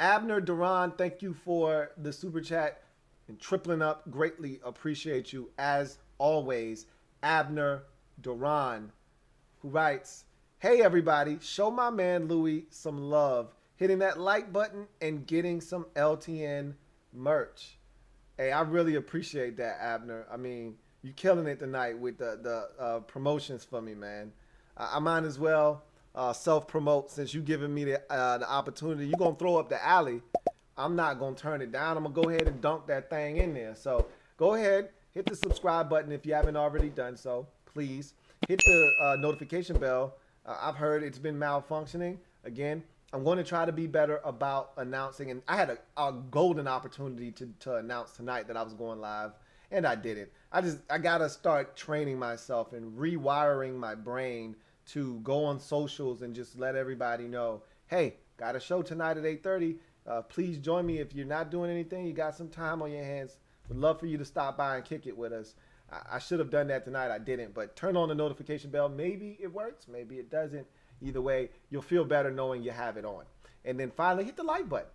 Abner Duran, thank you for the super chat and tripling up. Greatly appreciate you as always. Abner Duran, who writes, hey everybody, show my man Louie some love. Hitting that like button and getting some LTN merch. Hey, I really appreciate that, Abner. I mean, you're killing it tonight with the promotions for me, man. I might as well self-promote since you're giving me the opportunity. You're going to throw up the alley. I'm not going to turn it down. I'm going to go ahead and dunk that thing in there. So go ahead, hit the subscribe button if you haven't already done so. Please hit the notification bell. I've heard it's been malfunctioning. Again, I'm going to try to be better about announcing. And I had a golden opportunity to announce tonight that I was going live, and I didn't. I got to start training myself and rewiring my brain to go on socials and just let everybody know, hey, got a show tonight at 8:30. Please join me if you're not doing anything. You got some time on your hands. Would love for you to stop by and kick it with us. I should have done that tonight. I didn't. But turn on the notification bell. Maybe it works. Maybe it doesn't. Either way, you'll feel better knowing you have it on. And then finally, hit the like button.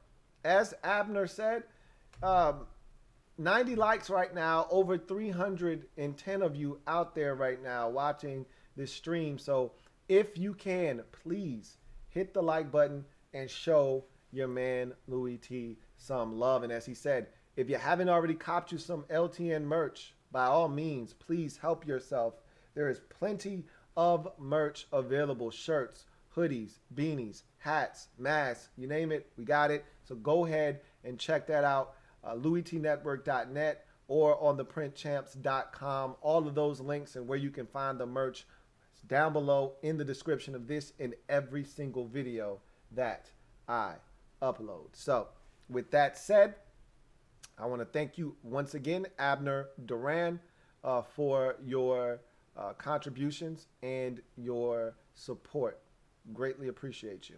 As Abner said, 90 likes right now. Over 310 of you out there right now watching this stream. So if you can, please hit the like button and show your man Louie T some love. And as he said, if you haven't already copped you some LTN merch, by all means, please help yourself. There is plenty of merch available. Shirts, hoodies, beanies, hats, masks, you name it, we got it. So go ahead and check that out. LouieTeeNetwork.net or on theprintchamps.com. All of those links and where you can find the merch is down below in the description of this and every single video that I upload. So with that said, I want to thank you once again, Abner Duran, for your contributions and your support. Greatly appreciate you.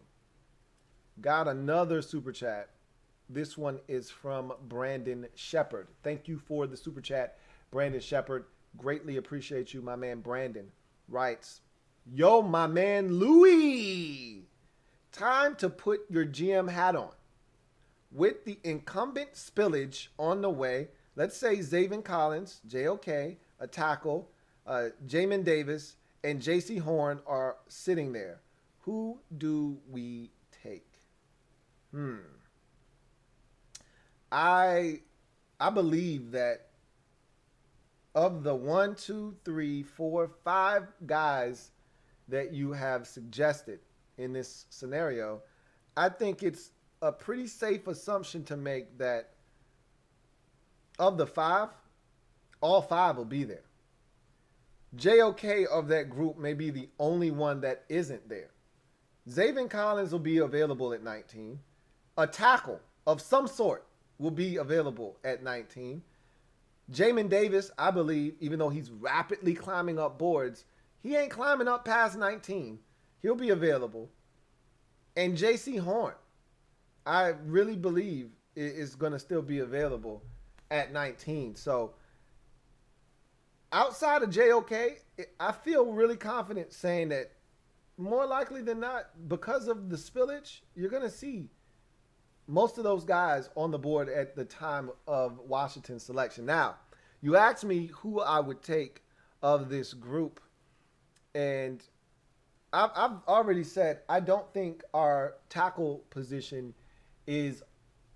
Got another super chat. This one is from Brandon Shepard. Thank you for the super chat, Brandon Shepard. Greatly appreciate you. My man Brandon writes, yo, my man Louie, time to put your GM hat on. With the incumbent spillage on the way, let's say Zaven Collins, JOK, a tackle, Jamin Davis, and J.C. Horn are sitting there. Who do we take? I I believe that of the one, two, three, four, five guys that you have suggested in this scenario, I think it's a pretty safe assumption to make that of the five, all five will be there. JOK of that group may be the only one that isn't there. Zaven Collins will be available at 19. A tackle of some sort will be available at 19. Jamin Davis, I believe, even though he's rapidly climbing up boards, he ain't climbing up past 19. He'll be available. And J.C. Horn, I really believe is going to still be available at 19. So outside of JOK, I feel really confident saying that more likely than not, because of the spillage, you're going to see most of those guys on the board at the time of Washington's selection. Now, you asked me who I would take of this group, and I've already said I don't think our tackle position is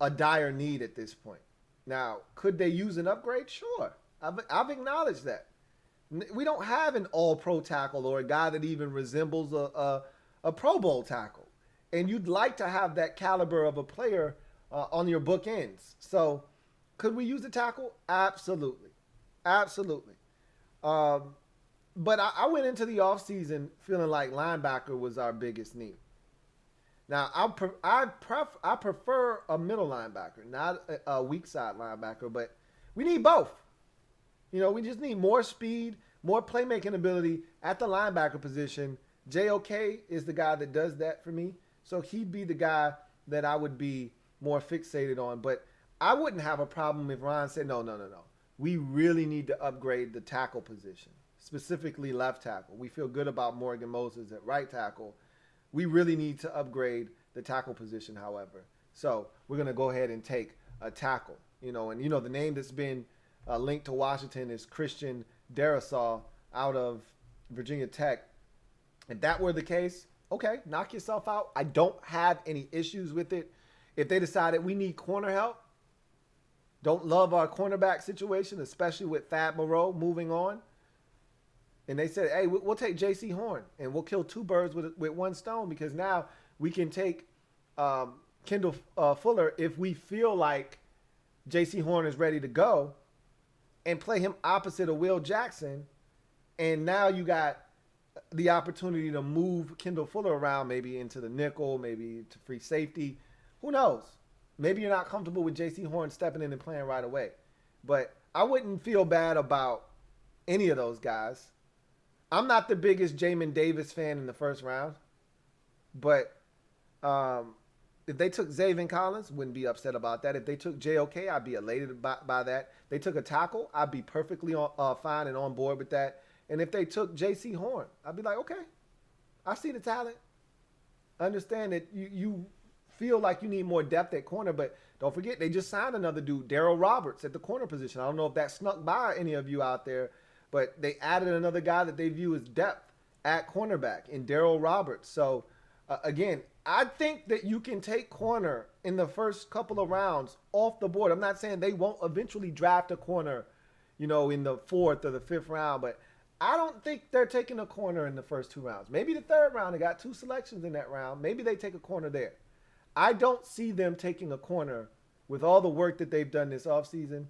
a dire need at this point. Now, could they use an upgrade? Sure. I've acknowledged that. We don't have an all-pro tackle or a guy that even resembles a Pro Bowl tackle. And you'd like to have that caliber of a player on your bookends. So could we use a tackle? Absolutely. Absolutely. But I went into the offseason feeling like linebacker was our biggest need. Now, I prefer a middle linebacker, not a weak side linebacker, but we need both. You know, we just need more speed, more playmaking ability at the linebacker position. JOK is the guy that does that for me. So he'd be the guy that I would be more fixated on. But I wouldn't have a problem if Ron said, no. We really need to upgrade the tackle position, specifically left tackle. We feel good about Morgan Moses at right tackle. We really need to upgrade the tackle position, however. So we're going to go ahead and take a tackle. The name that's been linked to Washington is Christian Darrisaw out of Virginia Tech. If that were the case, okay, knock yourself out. I don't have any issues with it. If they decided we need corner help, don't love our cornerback situation, especially with Fab Moreau moving on, and they said, hey, we'll take J.C. Horn, and we'll kill two birds with one stone, because now we can take Kendall Fuller if we feel like J.C. Horn is ready to go, and play him opposite of Will Jackson, and now you got the opportunity to move Kendall Fuller around, maybe into the nickel, maybe to free safety. Who knows? Maybe you're not comfortable with J.C. Horn stepping in and playing right away. But I wouldn't feel bad about any of those guys. I'm not the biggest Jamin Davis fan in the first round. But if they took Zaven Collins, wouldn't be upset about that. If they took JOK, I'd be elated by that. They took a tackle, I'd be perfectly fine and on board with that. And if they took J.C. Horn, I'd be like, okay, I see the talent. I understand that you feel like you need more depth at corner, but don't forget, they just signed another dude, Darryl Roberts, at the corner position. I don't know if that snuck by any of you out there, but they added another guy that they view as depth at cornerback in Darryl Roberts. So, again, I think that you can take corner in the first couple of rounds off the board. I'm not saying they won't eventually draft a corner, in the fourth or the fifth round, but I don't think they're taking a corner in the first two rounds. Maybe the third round, they got two selections in that round. Maybe they take a corner there. I don't see them taking a corner with all the work that they've done this offseason,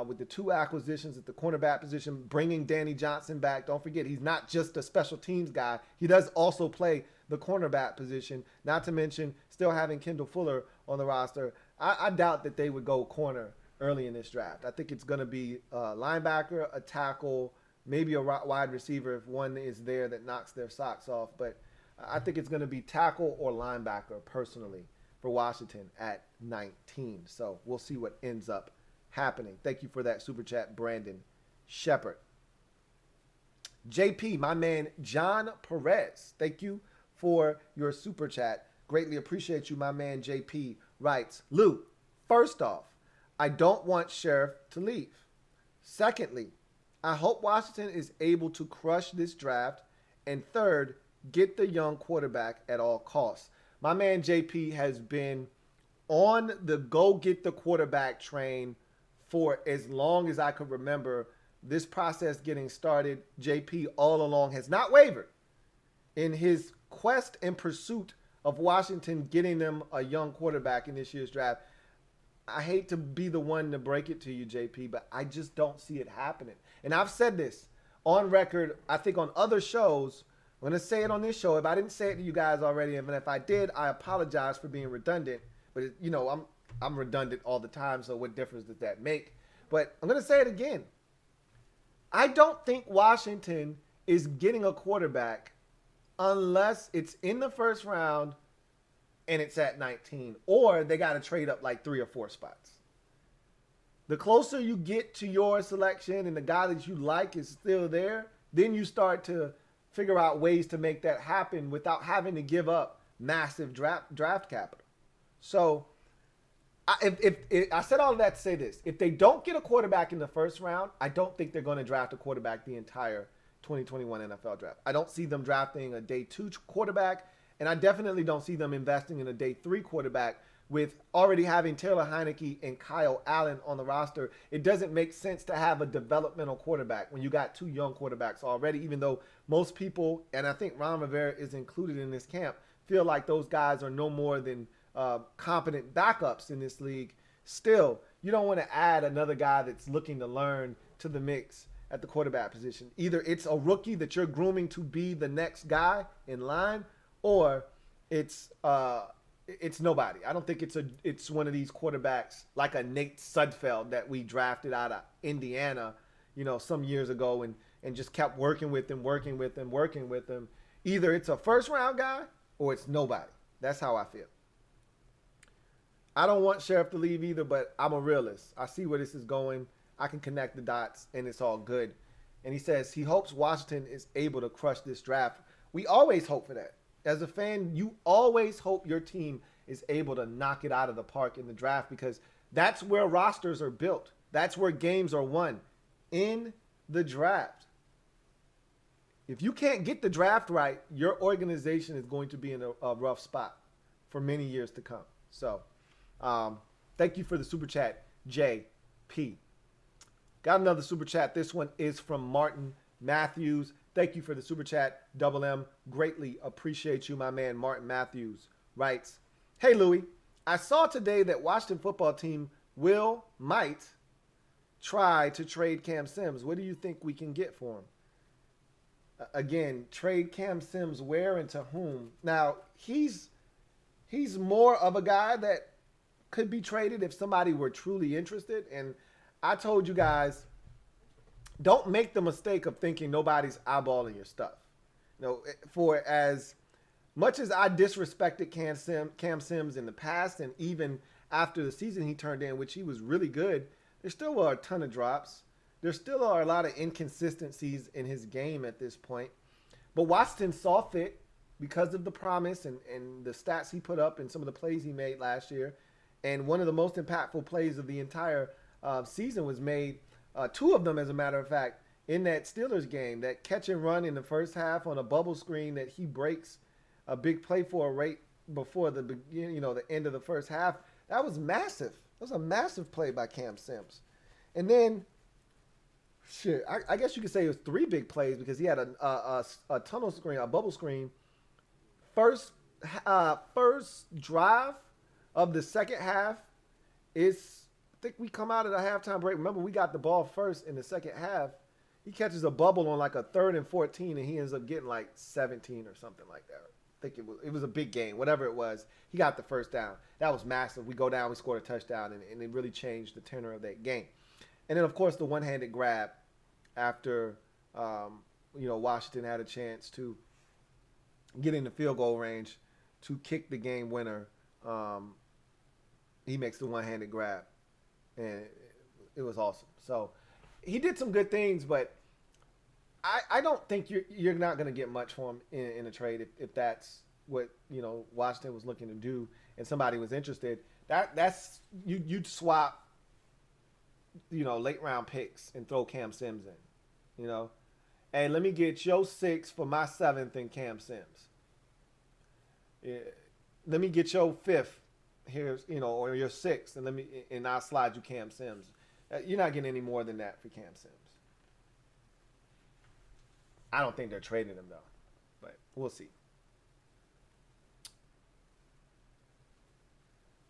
with the two acquisitions at the cornerback position, bringing Danny Johnson back. Don't forget, he's not just a special teams guy. He does also play the cornerback position, not to mention still having Kendall Fuller on the roster. I doubt that they would go corner early in this draft. I think it's going to be a linebacker, a tackle, maybe a wide receiver if one is there that knocks their socks off. But I think it's going to be tackle or linebacker personally for Washington at 19. So we'll see what ends up happening. Thank you for that super chat, Brandon Shepard. JP, my man John Perez, thank you for your super chat. Greatly appreciate you, my man JP writes, Lou, first off, I don't want Scherff to leave. Secondly, I hope Washington is able to crush this draft. And third, get the young quarterback at all costs. My man JP has been on the go get the quarterback train for as long as I could remember. This process getting started, JP all along has not wavered in his quest and pursuit of Washington getting them a young quarterback in this year's draft. I hate to be the one to break it to you, JP, but I just don't see it happening. And I've said this on record, I think on other shows. I'm going to say it on this show. If I didn't say it to you guys already, and if I did, I apologize for being redundant. But, I'm redundant all the time, so what difference does that make? But I'm going to say it again. I don't think Washington is getting a quarterback unless it's in the first round and it's at 19, or they got to trade up like 3 or 4 spots. The closer you get to your selection and the guy that you like is still there, then you start to figure out ways to make that happen without having to give up massive draft capital. So if I said all of that to say this. If they don't get a quarterback in the first round, I don't think they're going to draft a quarterback the entire 2021 NFL draft. I don't see them drafting a day 2 quarterback, and I definitely don't see them investing in a day 3 quarterback with already having Taylor Heineke and Kyle Allen on the roster. It doesn't make sense to have a developmental quarterback when you got 2 young quarterbacks already, even though most people, and I think Ron Rivera is included in this camp, feel like those guys are no more than competent backups in this league. Still, you don't want to add another guy that's looking to learn to the mix at the quarterback position. Either it's a rookie that you're grooming to be the next guy in line, or it's nobody. I don't think it's one of these quarterbacks like a Nate Sudfeld that we drafted out of Indiana, some years ago and just kept working with him. Either it's a first round guy or it's nobody. That's how I feel. I don't want Scherff to leave either, but I'm a realist. I see where this is going. I can connect the dots, and it's all good. And he says he hopes Washington is able to crush this draft. We always hope for that. As a fan, you always hope your team is able to knock it out of the park in the draft, because that's where rosters are built. That's where games are won, in the draft. If you can't get the draft right, your organization is going to be in a rough spot for many years to come. So, thank you for the super chat, JP. Got another super chat. This one is from Martin Matthews. Thank you for the super chat, Double M. Greatly appreciate you, my man. Martin Matthews writes, "Hey, Louie, I saw today that Washington football team might try to trade Cam Sims. What do you think we can get for him?" Again, trade Cam Sims where and to whom? Now, he's more of a guy that could be traded if somebody were truly interested. And I told you guys, don't make the mistake of thinking nobody's eyeballing your stuff. For as much as I disrespected Cam Sims in the past, and even after the season he turned in, which he was really good, there still were a ton of drops. There still are a lot of inconsistencies in his game at this point. But Washington saw fit because of the promise and the stats he put up and some of the plays he made last year. And one of the most impactful plays of the entire season was made, 2 of them, as a matter of fact, in that Steelers game. That catch and run in the first half on a bubble screen that he breaks a big play for right before the beginning, the end of the first half. That was massive. That was a massive play by Cam Sims. And then, I guess you could say it was 3 big plays, because he had a tunnel screen, a bubble screen. First drive of the second half is, I think we come out at a halftime break. Remember, we got the ball first in the second half. He catches a bubble on like a 3rd and 14, and he ends up getting like 17 or something like that. I think it was a big game, whatever it was. He got the first down. That was massive. We go down, we scored a touchdown, and it really changed the tenor of that game. And then, of course, the one-handed grab after, Washington had a chance to get in the field goal range to kick the game winner. He makes the one-handed grab, and it was awesome. So he did some good things, but I don't think you're not going to get much for him in a trade if that's what Washington was looking to do and somebody was interested. That's you'd swap late round picks and throw Cam Sims in, Hey, let me get your 6 for my 7th in Cam Sims. Yeah. Let me get your 5th here, or your 6th, and I'll slide you Cam Sims. You're not getting any more than that for Cam Sims. I don't think they're trading him though, but we'll see.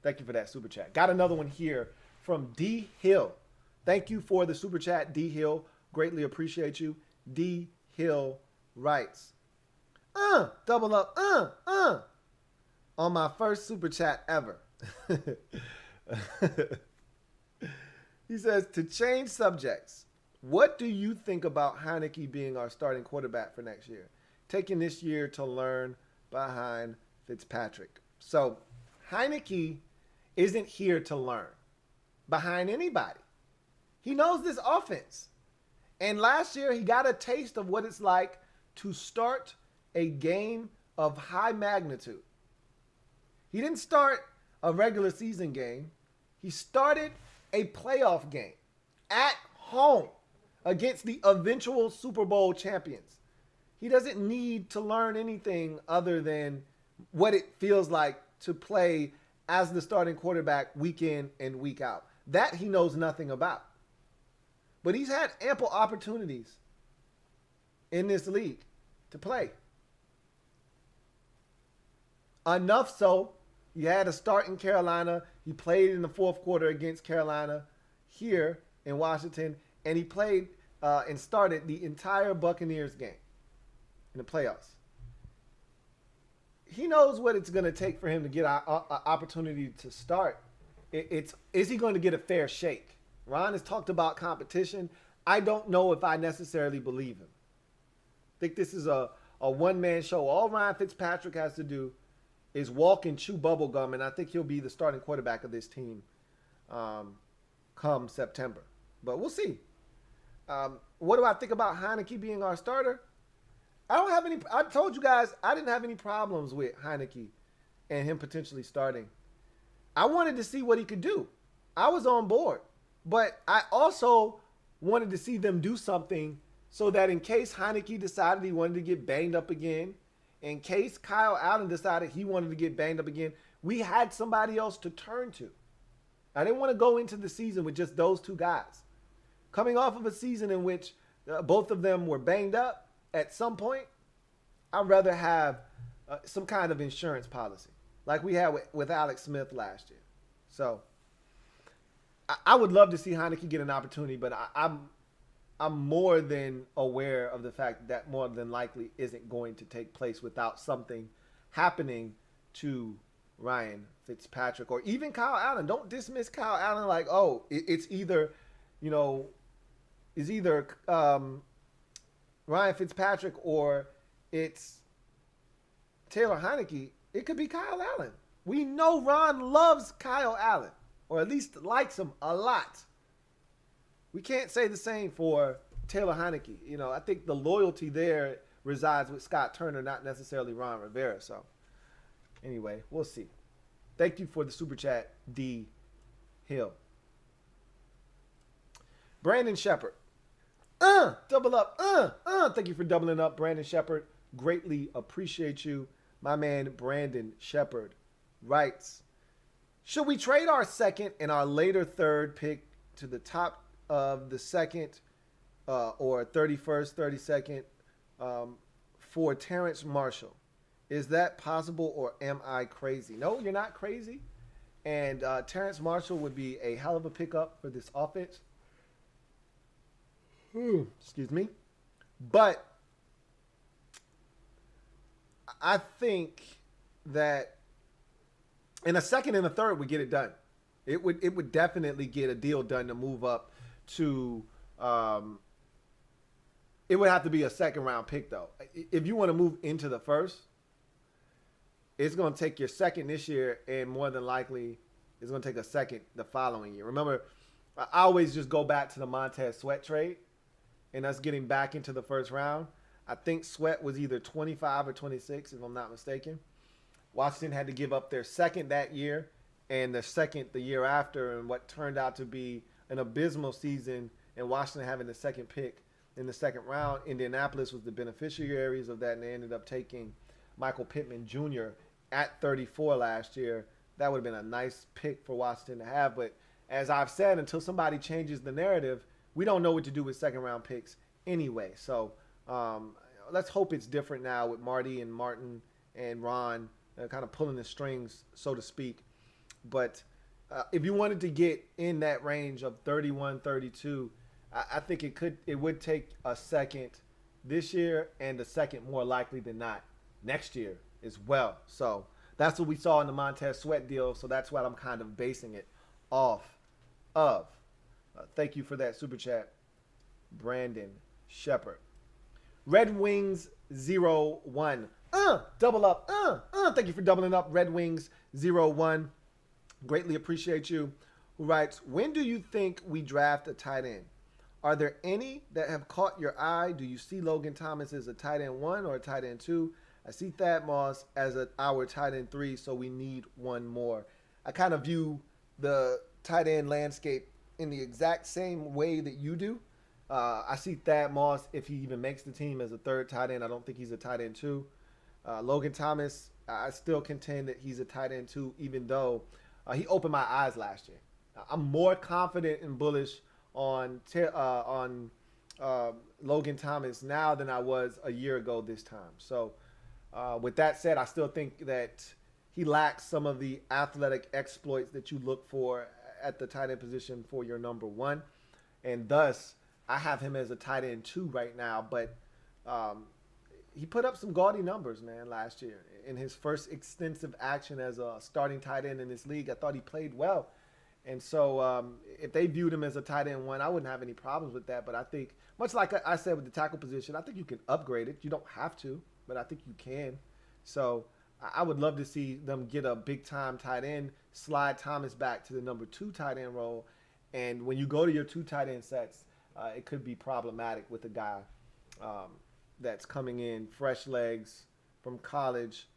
Thank you for that super chat. Got another one here from D Hill. Thank you for the super chat, D Hill. Greatly appreciate you. D Hill writes, double up, on my first super chat ever. He says, to change subjects, what do you think about Heineke being our starting quarterback for next year? Taking this year to learn behind Fitzpatrick. So Heineke isn't here to learn behind anybody. He knows this offense. And last year he got a taste of what it's like to start a game of high magnitude. He didn't start a regular season game. He started a playoff game at home against the eventual Super Bowl champions. He doesn't need to learn anything other than what it feels like to play as the starting quarterback week in and week out. That he knows nothing about. But he's had ample opportunities in this league to play. Enough so, he had a start in Carolina. He played in the fourth quarter against Carolina here in Washington. And he played and started the entire Buccaneers game in the playoffs. He knows what it's going to take for him to get an opportunity to start. Is he going to get a fair shake? Ron has talked about competition. I don't know if I necessarily believe him. I think this is a one-man show. All Ryan Fitzpatrick has to do is walk and chew bubble gum, and I think he'll be the starting quarterback of this team come September. But we'll see. What do I think about Heineke being our starter? I told you guys I didn't have any problems with Heineke and him potentially starting. I wanted to see what he could do. I was on board. But I also wanted to see them do something so that in case Heineke decided he wanted to get banged up again, in case Kyle Allen decided he wanted to get banged up again, we had somebody else to turn to. I didn't want to go into the season with just those two guys. Coming off of a season in which both of them were banged up at some point, I'd rather have some kind of insurance policy like we had with Alex Smith last year. So I would love to see Heineke get an opportunity, but I'm more than aware of the fact that more than likely isn't going to take place without something happening to Ryan Fitzpatrick or even Kyle Allen. Don't dismiss Kyle Allen like, oh, it's either Ryan Fitzpatrick or it's Taylor Heineke. It could be Kyle Allen. We know Ron loves Kyle Allen, or at least likes him a lot. We can't say the same for Taylor Heineke. I think the loyalty there resides with Scott Turner, not necessarily Ron Rivera. So, anyway, we'll see. Thank you for the super chat, D. Hill. Brandon Shepard. Double up. Thank you for doubling up, Brandon Shepard. Greatly appreciate you. My man, Brandon Shepard, writes, should we trade our second and our later third pick to the top of the second or 31st, 32nd for Terrence Marshall? Is that possible or am I crazy? No, you're not crazy. And Terrence Marshall would be a hell of a pickup for this offense. Excuse me. But I think that in a second and a third would get it done. It would definitely get a deal done to move up to it would have to be a second round pick though. If you want to move into the first, it's going to take your second this year and more than likely it's going to take a second the following year. Remember, I always just go back to the Montez Sweat trade and us getting back into the first round. I think Sweat was either 25 or 26 if I'm not mistaken. Washington had to give up their second that year and the second the year after, and what turned out to be an abysmal season and Washington having the second pick in the second round. Indianapolis was the beneficiaries of that, and they ended up taking Michael Pittman Jr. at 34 last year. That would have been a nice pick for Washington to have. But as I've said, until somebody changes the narrative, we don't know what to do with second round picks anyway. So let's hope it's different now with Marty and Martin and Ron kind of pulling the strings, so to speak. But if you wanted to get in that range of 31, 32, I think it would take a second this year and a second more likely than not next year as well. So that's what we saw in the Montez Sweat deal. So that's what I'm kind of basing it off of. Thank you for that super chat, Brandon Scherff. Red Wings 01. Double up. Thank you for doubling up, Red Wings 01. Greatly appreciate you. Who writes, when do you think we draft a tight end? Are there any that have caught your eye? Do you see Logan Thomas as a tight end 1 or a tight end 2? I see Thad Moss as our tight end 3, so we need one more. I kind of view the tight end landscape in the exact same way that you do. I see Thad Moss, if he even makes the team, as a third tight end. I don't think he's a tight end 2. Logan Thomas, I still contend that he's a tight end 2, even though he opened my eyes last year. I'm more confident and bullish on Logan Thomas now than I was a year ago this time. So with that said, I still think that he lacks some of the athletic exploits that you look for at the tight end position for your number 1. And thus, I have him as a tight end 2 right now. But he put up some gaudy numbers, man, last year. In his first extensive action as a starting tight end in this league, I thought he played well. And so if they viewed him as a tight end 1, I wouldn't have any problems with that. But I think, much like I said with the tackle position, I think you can upgrade it. You don't have to, but I think you can. So I would love to see them get a big-time tight end, slide Thomas back to the number 2 tight end role. And when you go to your 2 tight end sets, it could be problematic with a guy that's coming in fresh legs from college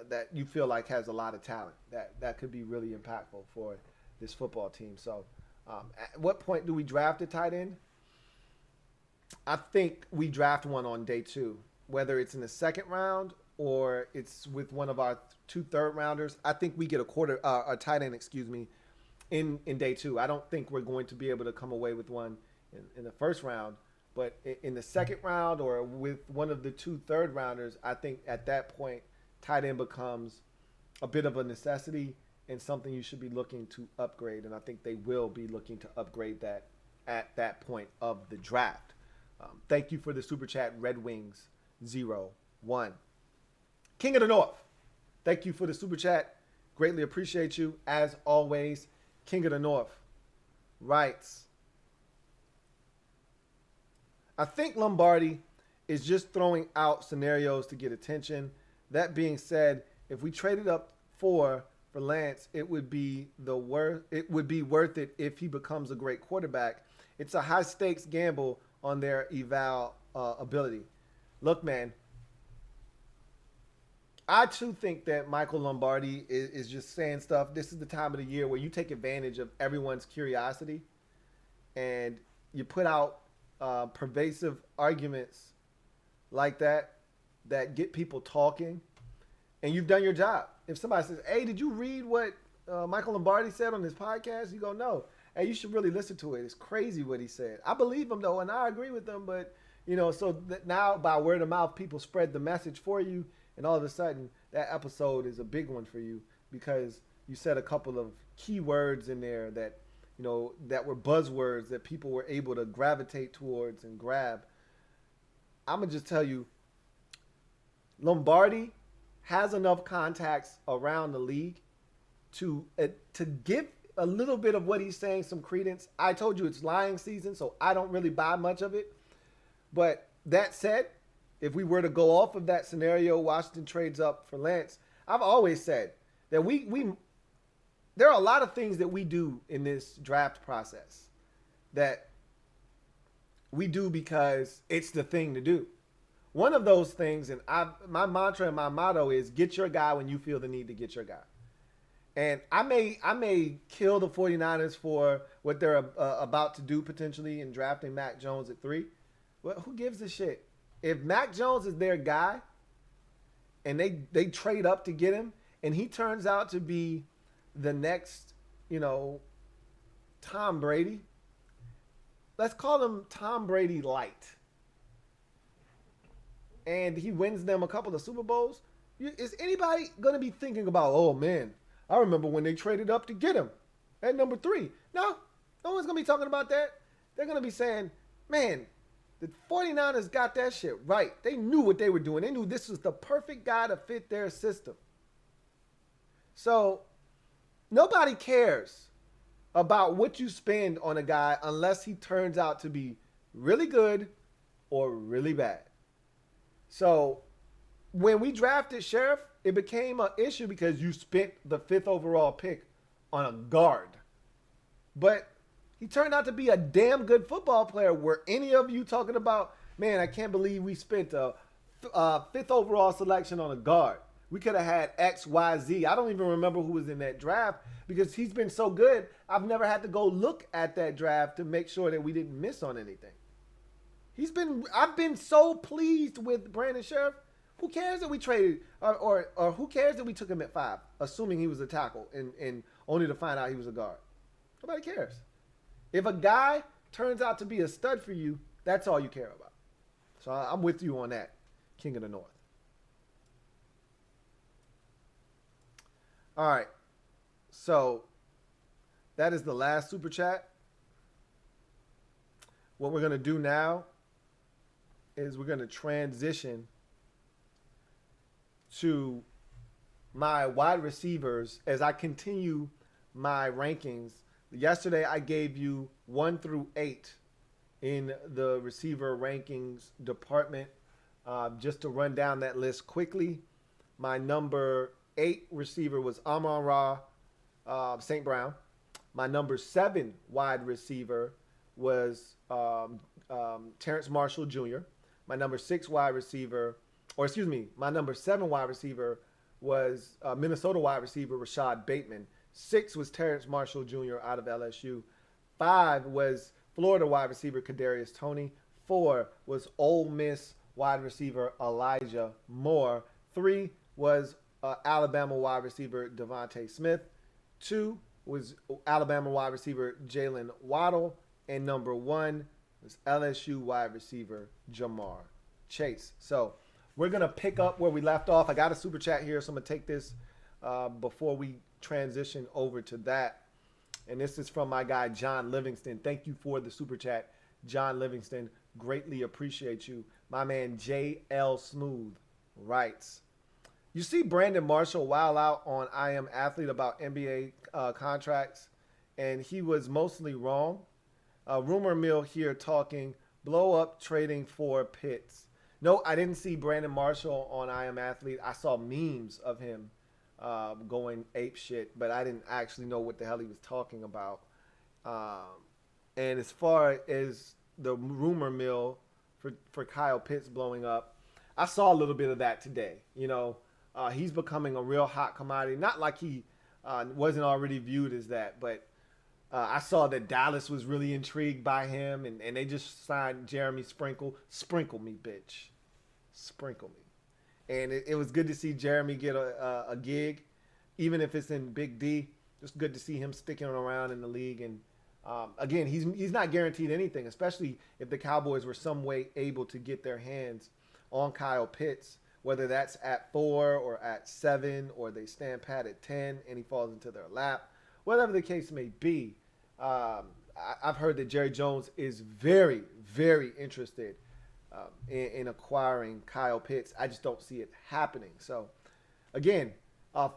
that you feel like has a lot of talent. That could be really impactful for this football team. So at what point do we draft a tight end? I think we draft one on day 2, whether it's in the second round or it's with one of our 2 third-rounders. I think we get a tight end, in day 2. I don't think we're going to be able to come away with one in the first round. But in the second round or with one of the 2 third-rounders, I think at that point, tight end becomes a bit of a necessity and something you should be looking to upgrade. And I think they will be looking to upgrade that at that point of the draft. Thank you for the super chat, Red Wings 01. King of the North, thank you for the super chat. Greatly appreciate you. As always, King of the North writes, I think Lombardi is just throwing out scenarios to get attention. That being said, if we traded up 4 for Lance, it would be worth it if he becomes a great quarterback. It's a high stakes gamble on their eval ability. Look, man, I too think that Michael Lombardi is just saying stuff. This is the time of the year where you take advantage of everyone's curiosity and you put out pervasive arguments like that get people talking, and you've done your job. If somebody says, hey, did you read what Michael Lombardi said on his podcast? You go, no. Hey, you should really listen to it. It's crazy what he said. I believe him, though, and I agree with him. But, so that now by word of mouth, people spread the message for you, and all of a sudden, that episode is a big one for you because you said a couple of key words in there that, that were buzzwords that people were able to gravitate towards and grab. I'm going to just tell you, Lombardi has enough contacts around the league to give a little bit of what he's saying some credence. I told you it's lying season, so I don't really buy much of it. But that said, if we were to go off of that scenario, Washington trades up for Lance, I've always said that there are a lot of things that we do in this draft process that we do because it's the thing to do. One of those things, and my mantra and my motto is get your guy when you feel the need to get your guy. And I may kill the 49ers for what they're about to do potentially in drafting Mac Jones at 3. Well, who gives a shit? If Mac Jones is their guy and they trade up to get him and he turns out to be the next, Tom Brady, let's call him Tom Brady light, and he wins them a couple of Super Bowls, is anybody going to be thinking about, oh man, I remember when they traded up to get him at number 3? No one's going to be talking about that. They're going to be saying, man, the 49ers got that shit right. They knew what they were doing. They knew this was the perfect guy to fit their system. So nobody cares about what you spend on a guy unless he turns out to be really good or really bad. So when we drafted Scherff, it became an issue because you spent the 5th overall pick on a guard. But he turned out to be a damn good football player. Were any of you talking about, man, I can't believe we spent a 5th overall selection on a guard? We could have had X, Y, Z. I don't even remember who was in that draft because he's been so good. I've never had to go look at that draft to make sure that we didn't miss on anything. I've been so pleased with Brandon Scherff. Who cares that we traded or who cares that we took him at 5, assuming he was a tackle and only to find out he was a guard? Nobody cares. If a guy turns out to be a stud for you, that's all you care about. So I'm with you on that, King of the North. All right. So that is the last super chat. What we're going to do now is we're going to transition to my wide receivers as I continue my rankings. Yesterday, I gave you 1 through 8 in the receiver rankings department. Just to run down that list quickly, my number 8 receiver was Amon-Ra St. Brown. My number 7 wide receiver was Terrence Marshall Jr. My number 6 wide receiver, my number 7 wide receiver was Minnesota wide receiver Rashad Bateman. 6 was Terrence Marshall Jr. out of LSU. 5 was Florida wide receiver Kadarius Toney. 4 was Ole Miss wide receiver Elijah Moore. 3 was Alabama wide receiver Devontae Smith. 2 was Alabama wide receiver Jalen Waddle. And number 1 was LSU wide receiver Jamar Chase. So we're going to pick up where we left off. I got a super chat here, so I'm going to take this before we transition over to that. And this is from my guy, John Livingston. Thank you for the super chat, John Livingston. Greatly appreciate you. My man, JL Smooth writes, you see Brandon Marshall wild out on I Am Athlete about NBA contracts, and he was mostly wrong. Rumor mill here talking blow up trading for Pitts. No, I didn't see Brandon Marshall on I Am Athlete. I saw memes of him going ape shit, but I didn't actually know what the hell he was talking about. And as far as the rumor mill for Kyle Pitts blowing up, I saw a little bit of that today. He's becoming a real hot commodity. Not like he wasn't already viewed as that, but I saw that Dallas was really intrigued by him, and they just signed Jeremy Sprinkle. Sprinkle me, bitch. Sprinkle me. And it was good to see Jeremy get a gig, even if it's in Big D. Just good to see him sticking around in the league. And again, he's not guaranteed anything, especially if the Cowboys were some way able to get their hands on Kyle Pitts, whether that's at 4 or at 7, or they stand pat at 10 and he falls into their lap. Whatever the case may be, I've heard that Jerry Jones is very, very interested in acquiring Kyle Pitts. I just don't see it happening. So, again,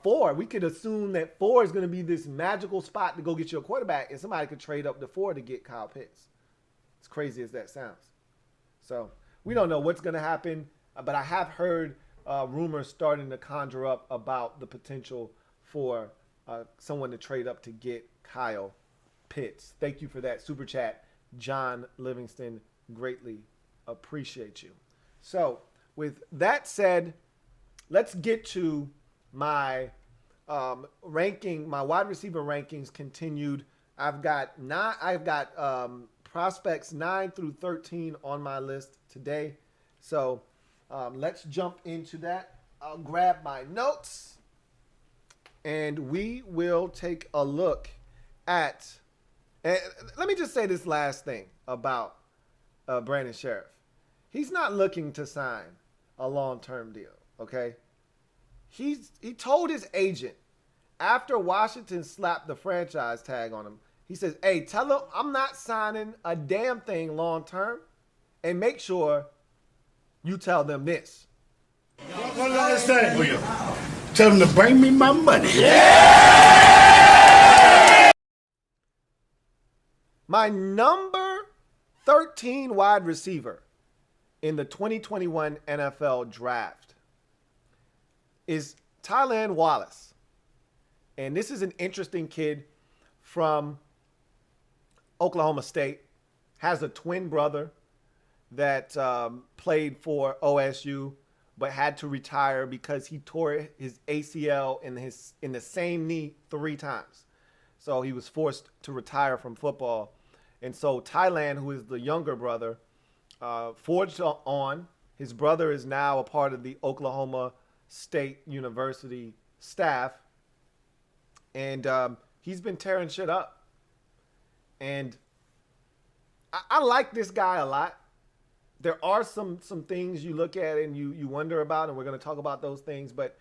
4, we could assume that 4 is going to be this magical spot to go get you a quarterback, and somebody could trade up to 4 to get Kyle Pitts. As crazy as that sounds. So, we don't know what's going to happen, but I have heard rumors starting to conjure up about the potential for someone to trade up to get Kyle Pitts. Thank you for that super chat, John Livingston. Greatly appreciate you. So, with that said, let's get to my ranking. My wide receiver rankings continued. I've got prospects 9 through 13 on my list today. So let's jump into that. I'll grab my notes and we will take a look at. And let me just say this last thing about Brandon Scherff. He's not looking to sign a long-term deal, okay? He told his agent after Washington slapped the franchise tag on him, he says, hey, tell him I'm not signing a damn thing long-term, and make sure you tell them this.
What did I say for you? Tell them to bring me my money. Yeah!
My number 13 wide receiver in the 2021 NFL draft is Tylan Wallace. And this is an interesting kid from Oklahoma State. Has a twin brother that played for OSU but had to retire because he tore his ACL in the same knee 3 times. So he was forced to retire from football. And so Tylan, who is the younger brother, forged on. His brother is now a part of the Oklahoma State University staff. And he's been tearing shit up. And I like this guy a lot. There are some things you look at and you wonder about, and we're going to talk about those things. But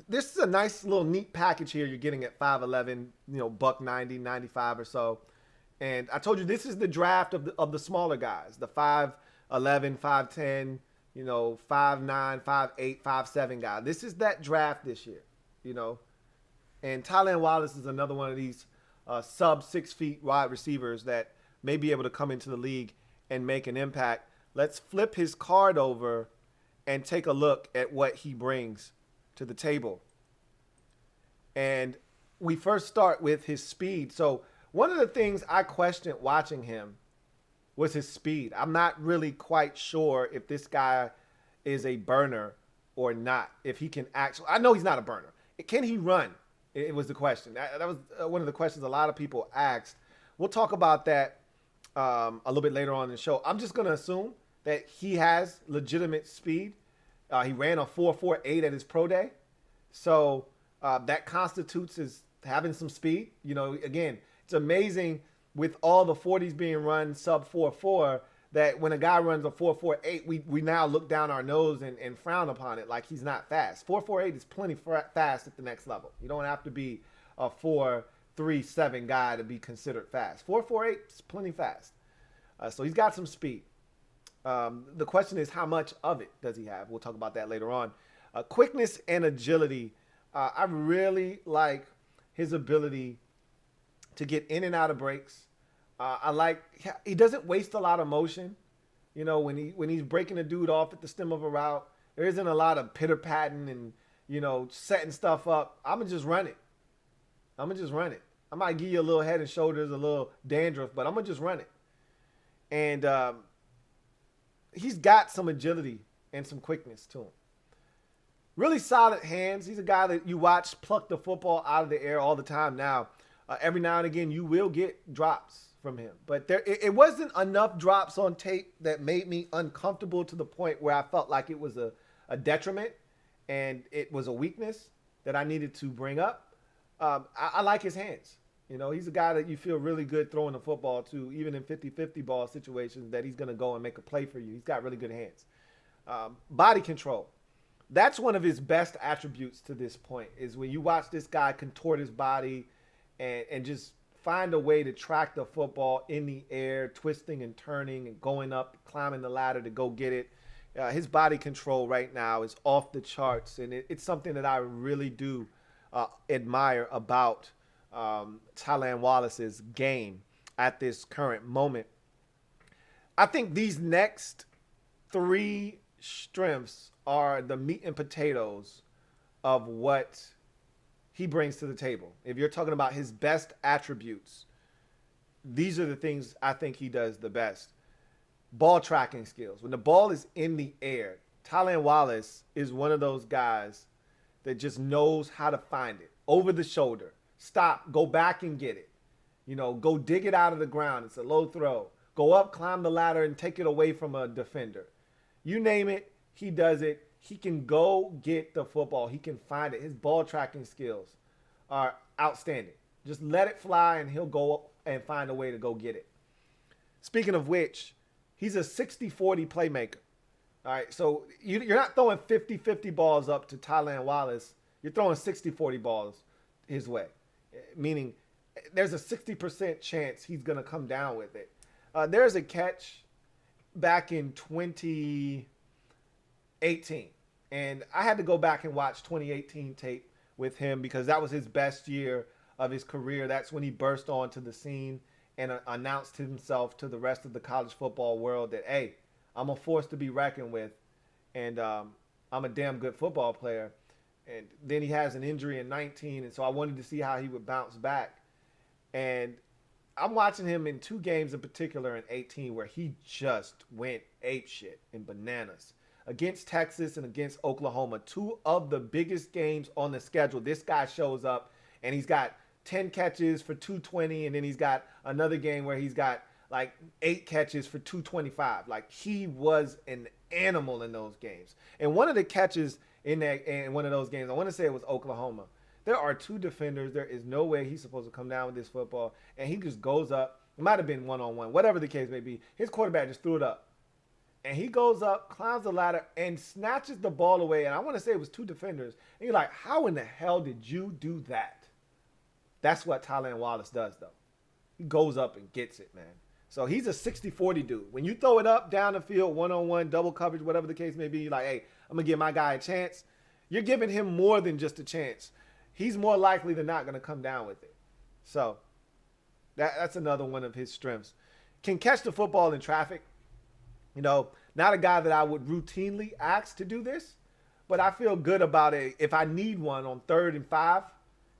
this is a nice little neat package here you're getting at 5'11", $190, 95 or so. And I told you this is the draft of the smaller guys, the 5'11", 5'10", 5'9", 5'8", 5'7" guy. This is that draft this year, And Tylan Wallace is another one of these sub 6 feet wide receivers that may be able to come into the league and make an impact. Let's flip his card over and take a look at what he brings to the table. And we first start with his speed. So one of the things I questioned watching him was his speed. I'm not really quite sure if this guy is a burner or not. If he can actually, I know he's not a burner. Can he run? It was the question. That was one of the questions a lot of people asked. We'll talk about that a little bit later on in the show. I'm just going to assume that he has legitimate speed. He ran a 4.48 at his pro day. So that constitutes his having some speed. Again, it's amazing with all the 40s being run sub 4.4 that when a guy runs a 4.48, we now look down our nose and frown upon it like he's not fast. 4.48 is plenty fast at the next level. You don't have to be a 4.37 guy to be considered fast. 4.48 is plenty fast. So he's got some speed. The question is, how much of it does he have? We'll talk about that later on. Quickness and agility. I really like his ability to get in and out of breaks. He doesn't waste a lot of motion. When he's breaking a dude off at the stem of a route, there isn't a lot of pitter-patting and, setting stuff up. I'm going to just run it. I might give you a little head and shoulders, a little dandruff, but I'm going to just run it. And he's got some agility and some quickness to him. Really solid hands. He's a guy that you watch pluck the football out of the air all the time now. Every now and again, you will get drops from him. But it wasn't enough drops on tape that made me uncomfortable to the point where I felt like it was a detriment and it was a weakness that I needed to bring up. I like his hands. He's a guy that you feel really good throwing the football to, even in 50-50 ball situations, that he's going to go and make a play for you. He's got really good hands. Body control. That's one of his best attributes to this point, is when you watch this guy contort his body and just find a way to track the football in the air, twisting and turning and going up, climbing the ladder to go get it. His body control right now is off the charts, and it's something that I really do admire about Tylan Wallace's game at this current moment. I think these next 3 strengths are the meat and potatoes of what he brings to the table. If you're talking about his best attributes, these are the things I think he does the best. Ball tracking skills. When the ball is in the air, Tylan Wallace is one of those guys that just knows how to find it. Over the shoulder. Stop. Go back and get it. Go dig it out of the ground. It's a low throw. Go up, climb the ladder, and take it away from a defender. You name it, he does it. He can go get the football. He can find it. His ball tracking skills are outstanding. Just let it fly, and he'll go and find a way to go get it. Speaking of which, he's a 60-40 playmaker. All right, so you're not throwing 50-50 balls up to Tylan Wallace. You're throwing 60-40 balls his way, meaning there's a 60% chance he's going to come down with it. There's a catch back in 2018, and I had to go back and watch 2018 tape with him because that was his best year of his career. That's when he burst onto the scene and announced himself to the rest of the college football world that, hey, I'm a force to be reckoned with, and I'm a damn good football player. And then he has an injury in 19, and so I wanted to see how he would bounce back. And I'm watching him in 2 games in particular in 18 where he just went apeshit and bananas. Against Texas and against Oklahoma, 2 of the biggest games on the schedule. This guy shows up, and he's got 10 catches for 220, and then he's got another game where he's got like 8 catches for 225. Like, he was an animal in those games. And one of the catches in one of those games, I want to say it was Oklahoma. There are 2 defenders. There is no way he's supposed to come down with this football. And he just goes up. It might have been one-on-one, whatever the case may be. His quarterback just threw it up. And he goes up, climbs the ladder, and snatches the ball away. And I want to say it was 2 defenders. And you're like, how in the hell did you do that? That's what Tylan Wallace does, though. He goes up and gets it, man. So he's a 60-40 dude. When you throw it up, down the field, one-on-one, double coverage, whatever the case may be, you're like, hey, I'm going to give my guy a chance. You're giving him more than just a chance. He's more likely than not going to come down with it. So that's another one of his strengths. Can catch the football in traffic. Not a guy that I would routinely ask to do this, but I feel good about it. If I need one on 3rd and 5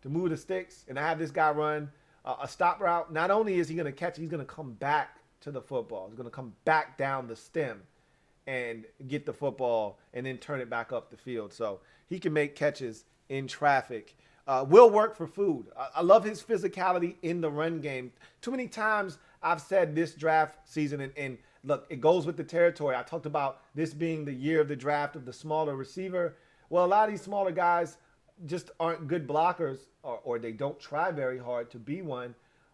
to move the sticks and I have this guy run a stop route, not only is he going to catch it, he's going to come back to the football. He's going to come back down the stem and get the football and then turn it back up the field. So he can make catches in traffic. Will work for food. I love his physicality in the run game. Too many times I've said this draft season, and look, it goes with the territory. I talked about this being the year of the draft of the smaller receiver. Well, a lot of these smaller guys just aren't good blockers, or they don't try very hard to be one,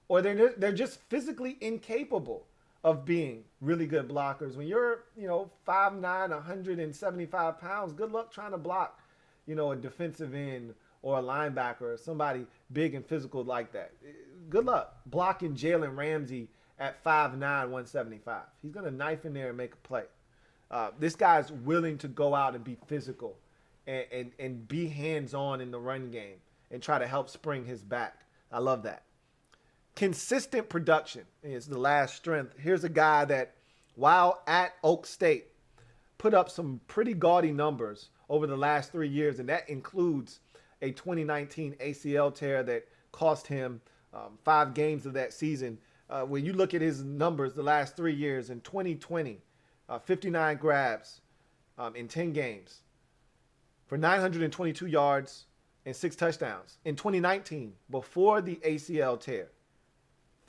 or they're just physically incapable of being really good blockers. When you're 5'9", 175 pounds, good luck trying to block a defensive end or a linebacker or somebody big and physical like that. Good luck blocking Jalen Ramsey at 5'9", 175. He's going to knife in there and make a play. This guy's willing to go out and be physical and be hands-on in the run game and try to help spring his back. I love that. Consistent production is the last strength. Here's a guy that, while at Oak State, put up some pretty gaudy numbers over the last 3 years, and that includes a 2019 ACL tear that cost him 5 games of that season. When you look at his numbers the last 3 years, in 2020, 59 grabs in 10 games for 922 yards and 6 touchdowns. In 2019, before the ACL tear,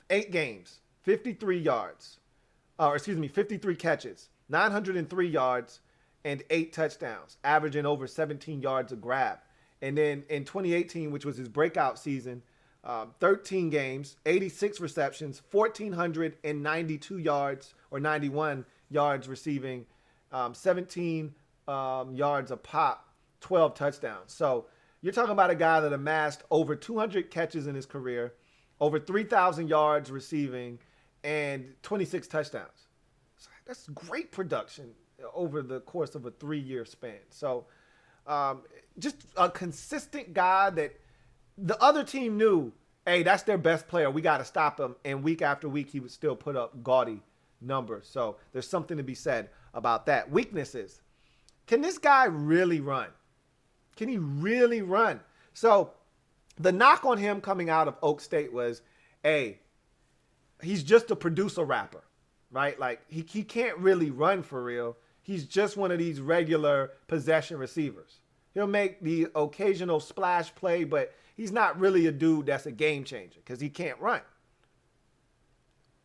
8 games, 53 catches, 903 yards, and 8 touchdowns, averaging over 17 yards a grab. And then in 2018, which was his breakout season, 13 games, 86 receptions, 1,492 yards or 91 yards receiving, 17 yards a pop, 12 touchdowns. So you're talking about a guy that amassed over 200 catches in his career, over 3,000 yards receiving, and 26 touchdowns. So that's great production over the course of a 3-year span. So just a consistent guy that the other team knew, hey, that's their best player. We got to stop him. And week after week, he would still put up gaudy numbers. So there's something to be said about that. Weaknesses. Can this guy really run? Can he really run? So the knock on him coming out of Oak State was, hey, he's just a producer rapper, right? Like he can't really run for real. He's just one of these regular possession receivers. He'll make the occasional splash play, but he's not really a dude that's a game changer because he can't run.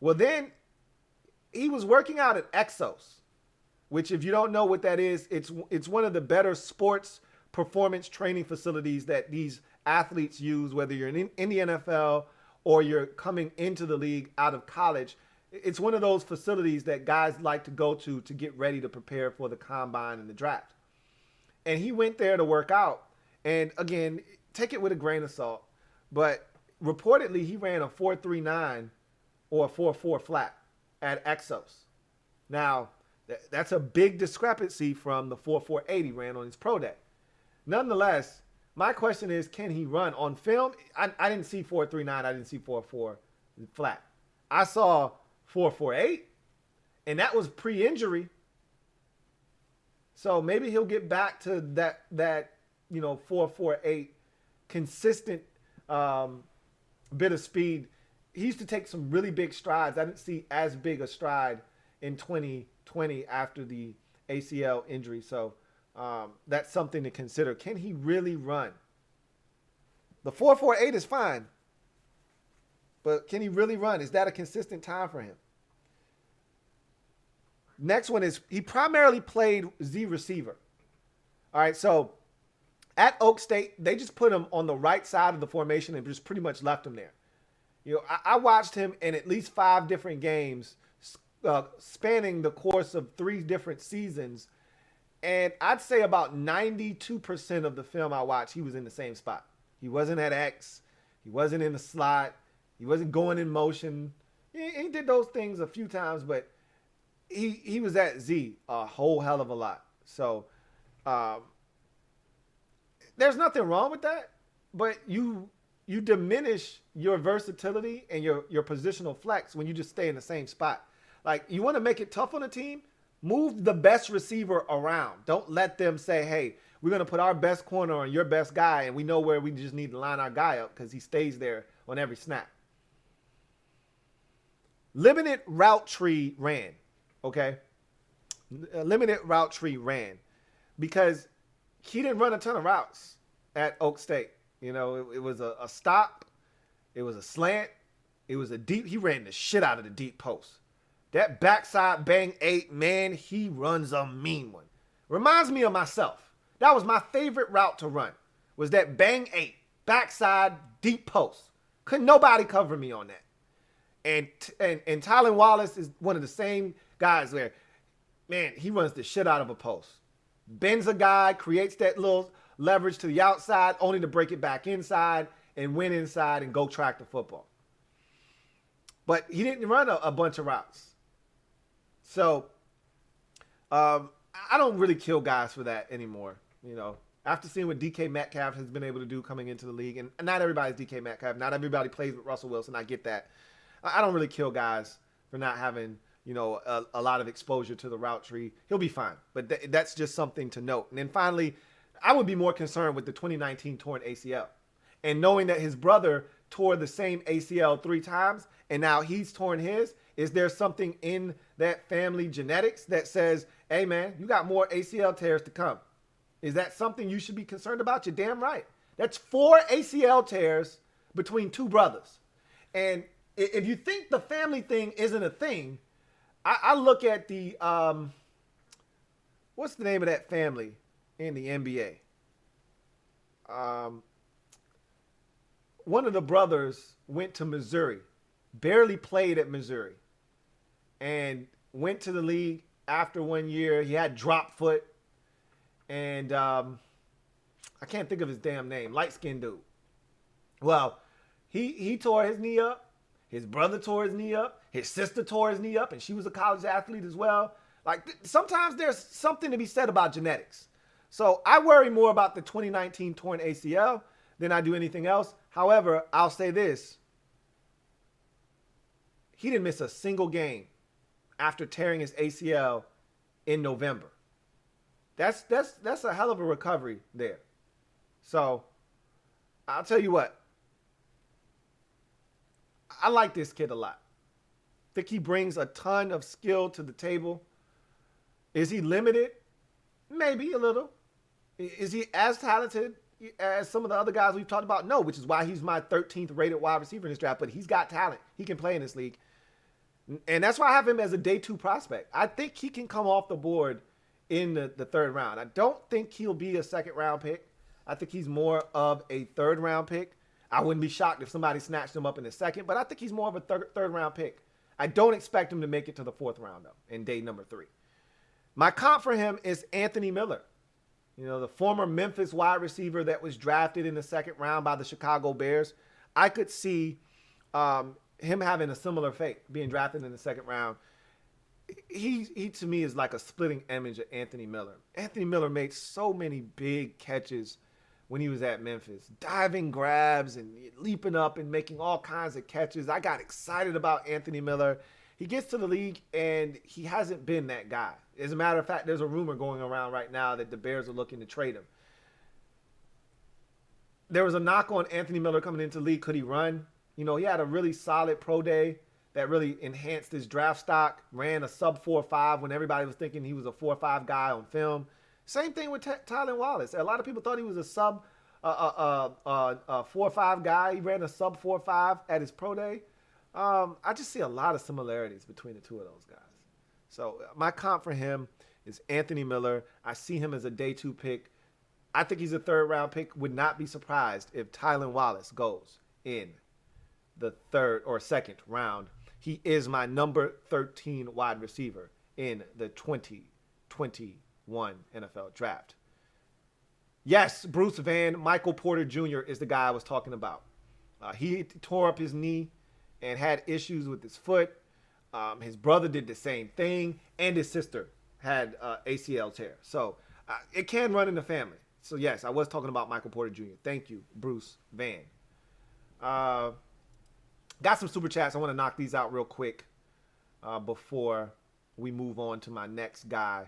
Well, then he was working out at Exos, which, if you don't know what that is, it's one of the better sports performance training facilities that these athletes use, whether you're in the NFL or you're coming into the league out of college. It's one of those facilities that guys like to go to get ready to prepare for the combine and the draft. And he went there to work out. And again, take it with a grain of salt, but reportedly he ran a 4.39 or a 4.4 flat at Exos. Now, that's a big discrepancy from the 4.48 he ran on his pro day. Nonetheless, my question is, can he run on film? I didn't see 4.39. I didn't see 4.4 flat. I saw 4.48, and that was pre-injury. So maybe he'll get back to that 4.48 consistent bit of speed. He used to take some really big strides. I didn't see as big a stride in 2020 after the ACL injury. So that's something to consider. Can he really run? The 4.48 is fine, but can he really run? Is that a consistent time for him? Next one is, he primarily played Z receiver. All right, so at Oak State, they just put him on the right side of the formation and just pretty much left him there. You know, I watched him in at least 5 different games spanning the course of 3 different seasons, and I'd say about 92% of the film I watched, he was in the same spot. He wasn't at X. He wasn't in the slot. He wasn't going in motion. He did those things a few times, but he was at Z a whole hell of a lot. So there's nothing wrong with that, but you diminish your versatility and your positional flex when you just stay in the same spot. Like, you want to make it tough on a team, move the best receiver around. Don't let them say, hey, we're going to put our best corner on your best guy, and we know where we just need to line our guy up because he stays there on every snap. Limited route tree ran, okay? Limited route tree ran because he didn't run a ton of routes at Oak State. You know, it was a stop. It was a slant. It was a deep. He ran the shit out of the deep post. That backside bang 8, man, he runs a mean one. Reminds me of myself. That was my favorite route to run, was that bang 8, backside, deep post. Couldn't nobody cover me on that. And Tylen Wallace is one of the same guys where, man, he runs the shit out of a post. Bends a guy, creates that little leverage to the outside, only to break it back inside and win inside and go track the football. But he didn't run a bunch of routes. So I don't really kill guys for that anymore. You know, after seeing what DK Metcalf has been able to do coming into the league, and not everybody's DK Metcalf, not everybody plays with Russell Wilson. I get that. I don't really kill guys for not having, you know, a lot of exposure to the route tree. He'll be fine, but that's just something to note. And then finally, I would be more concerned with the 2019 torn ACL, and knowing that his brother tore the same ACL 3 times, and now he's torn his. Is there something in that family genetics that says, hey, man, you got more ACL tears to come? Is that something you should be concerned about? You're damn right. That's 4 ACL tears between 2 brothers. And if you think the family thing isn't a thing, I look at the, what's the name of that family in the NBA? One of the brothers went to Missouri, barely played at Missouri, and went to the league after 1 year. He had drop foot, and I can't think of his damn name, light-skinned dude. Well, he tore his knee up. His brother tore his knee up. His sister tore his knee up, and she was a college athlete as well. Like, sometimes there's something to be said about genetics. So I worry more about the 2019 torn ACL than I do anything else. However, I'll say this. He didn't miss a single game after tearing his ACL in November. That's a hell of a recovery there. So I'll tell you what. I like this kid a lot. I think he brings a ton of skill to the table. Is he limited? Maybe a little. Is he as talented as some of the other guys we've talked about? No, which is why he's my 13th rated wide receiver in this draft. But he's got talent. He can play in this league. And that's why I have him as a day 2 prospect. I think he can come off the board in the 3rd round. I don't think he'll be a 2nd round pick. I think he's more of a 3rd round pick. I wouldn't be shocked if somebody snatched him up in the 2nd, but I think he's more of a 3rd round pick. I don't expect him to make it to the 4th round, though, in day number 3. My comp for him is Anthony Miller. You know, the former Memphis wide receiver that was drafted in the 2nd round by the Chicago Bears. I could see him having a similar fate, being drafted in the 2nd round. He to me is like a splitting image of Anthony Miller. Anthony Miller made so many big catches when he was at Memphis, diving grabs and leaping up and making all kinds of catches. I got excited about Anthony Miller. He gets to the league and he hasn't been that guy. As a matter of fact, there's a rumor going around right now that the Bears are looking to trade him. There was a knock on Anthony Miller coming into the league. Could he run? You know, he had a really solid pro day that really enhanced his draft stock, ran a sub 4.5 when everybody was thinking he was a 4.5 guy on film. Same thing with Tylan Wallace. A lot of people thought he was a sub 4.5 guy. He ran a sub 4.5 at his pro day. I just see a lot of similarities between the two of those guys. So my comp for him is Anthony Miller. I see him as a day 2 pick. I think he's a 3rd round pick. Would not be surprised if Tylan Wallace goes in the 3rd or 2nd round. He is my number 13 wide receiver in the 2021 NFL draft. Yes, Bruce Van, Michael Porter Jr. is the guy I was talking about. He tore up his knee and had issues with his foot. His brother did the same thing, and his sister had ACL tear. So it can run in the family. So yes, I was talking about Michael Porter Jr. Thank you, Bruce Van. Got some super chats. I want to knock these out real quick before we move on to my next guy.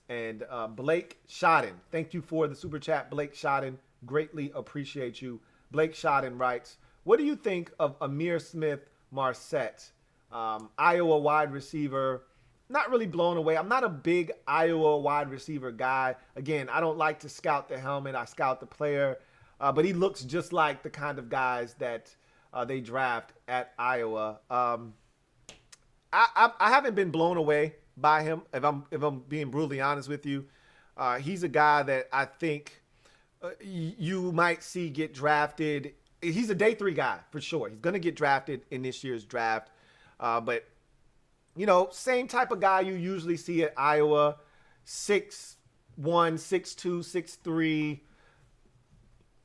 And Blake Shodden, thank you for the super chat, Blake Shodden. Greatly appreciate you. Blake Shodden writes, what do you think of Amir Smith-Marset, Iowa wide receiver? Not really blown away. I'm not a big Iowa wide receiver guy. Again, I don't like to scout the helmet. I scout the player. But he looks just like the kind of guys that they draft at Iowa. I haven't been blown away by him, if I'm being brutally honest with you. He's a guy that I think you might see get drafted. He's a day 3 guy for sure. He's going to get drafted in this year's draft. But, you know, same type of guy you usually see at Iowa, 6'1", 6'2", 6'3",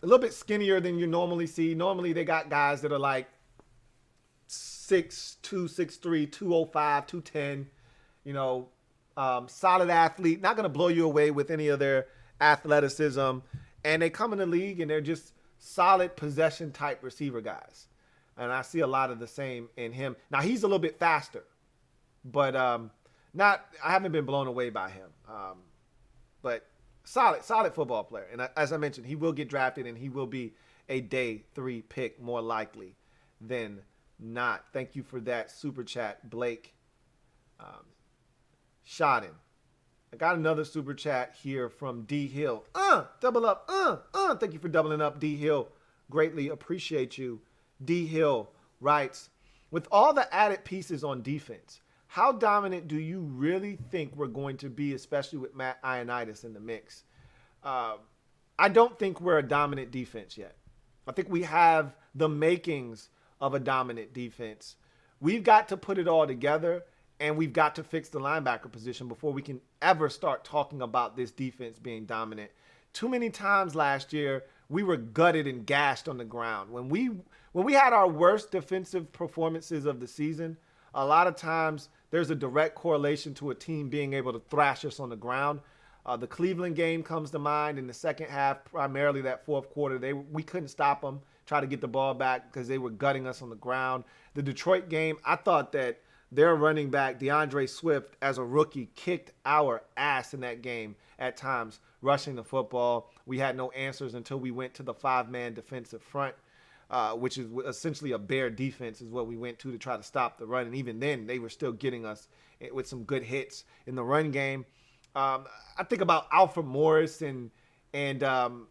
a little bit skinnier than you normally see. Normally they got guys that are like 6'2", 6'3", 205, 210, you know, solid athlete, not going to blow you away with any of their athleticism. And they come in the league and they're just solid possession type receiver guys. And I see a lot of the same in him. Now he's a little bit faster, but I haven't been blown away by him. But solid football player. And as I mentioned, he will get drafted and he will be a day 3 pick more likely than not. Thank you for that super chat, Blake Shodden. I got another super chat here from D Hill. Double up. Thank you for doubling up, D Hill. Greatly appreciate you. D Hill writes, with all the added pieces on defense, how dominant do you really think we're going to be, especially with Matt Ioannidis in the mix? I don't think we're a dominant defense yet. I think we have the makings of a dominant defense. We've got to put it all together, and we've got to fix the linebacker position before we can ever start talking about this defense being dominant. Too many times last year, we were gutted and gashed on the ground. When we had our worst defensive performances of the season, a lot of times there's a direct correlation to a team being able to thrash us on the ground. The Cleveland game comes to mind in the second half, primarily that 4th quarter. We couldn't stop them, try to get the ball back because they were gutting us on the ground. The Detroit game, I thought that their running back, DeAndre Swift, as a rookie, kicked our ass in that game at times, rushing the football. We had no answers until we went to the 5-man defensive front, which is essentially a bare defense is what we went to try to stop the run. And even then, they were still getting us with some good hits in the run game. I think about Alfred Morris and Wayne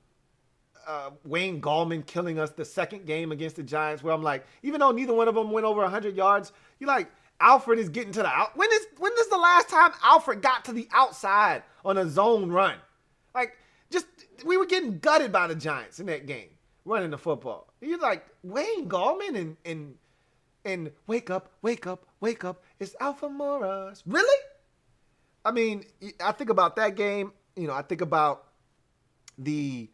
Gallman killing us the second game against the Giants, where I'm like, even though neither one of them went over 100 yards, you're like, Alfred is getting to the out. When is the last time Alfred got to the outside on a zone run? Like, just we were getting gutted by the Giants in that game, running the football. You're like Wayne Gallman and wake up, wake up, wake up. It's Alpha Morris. Really? I mean, I think about that game. I think about the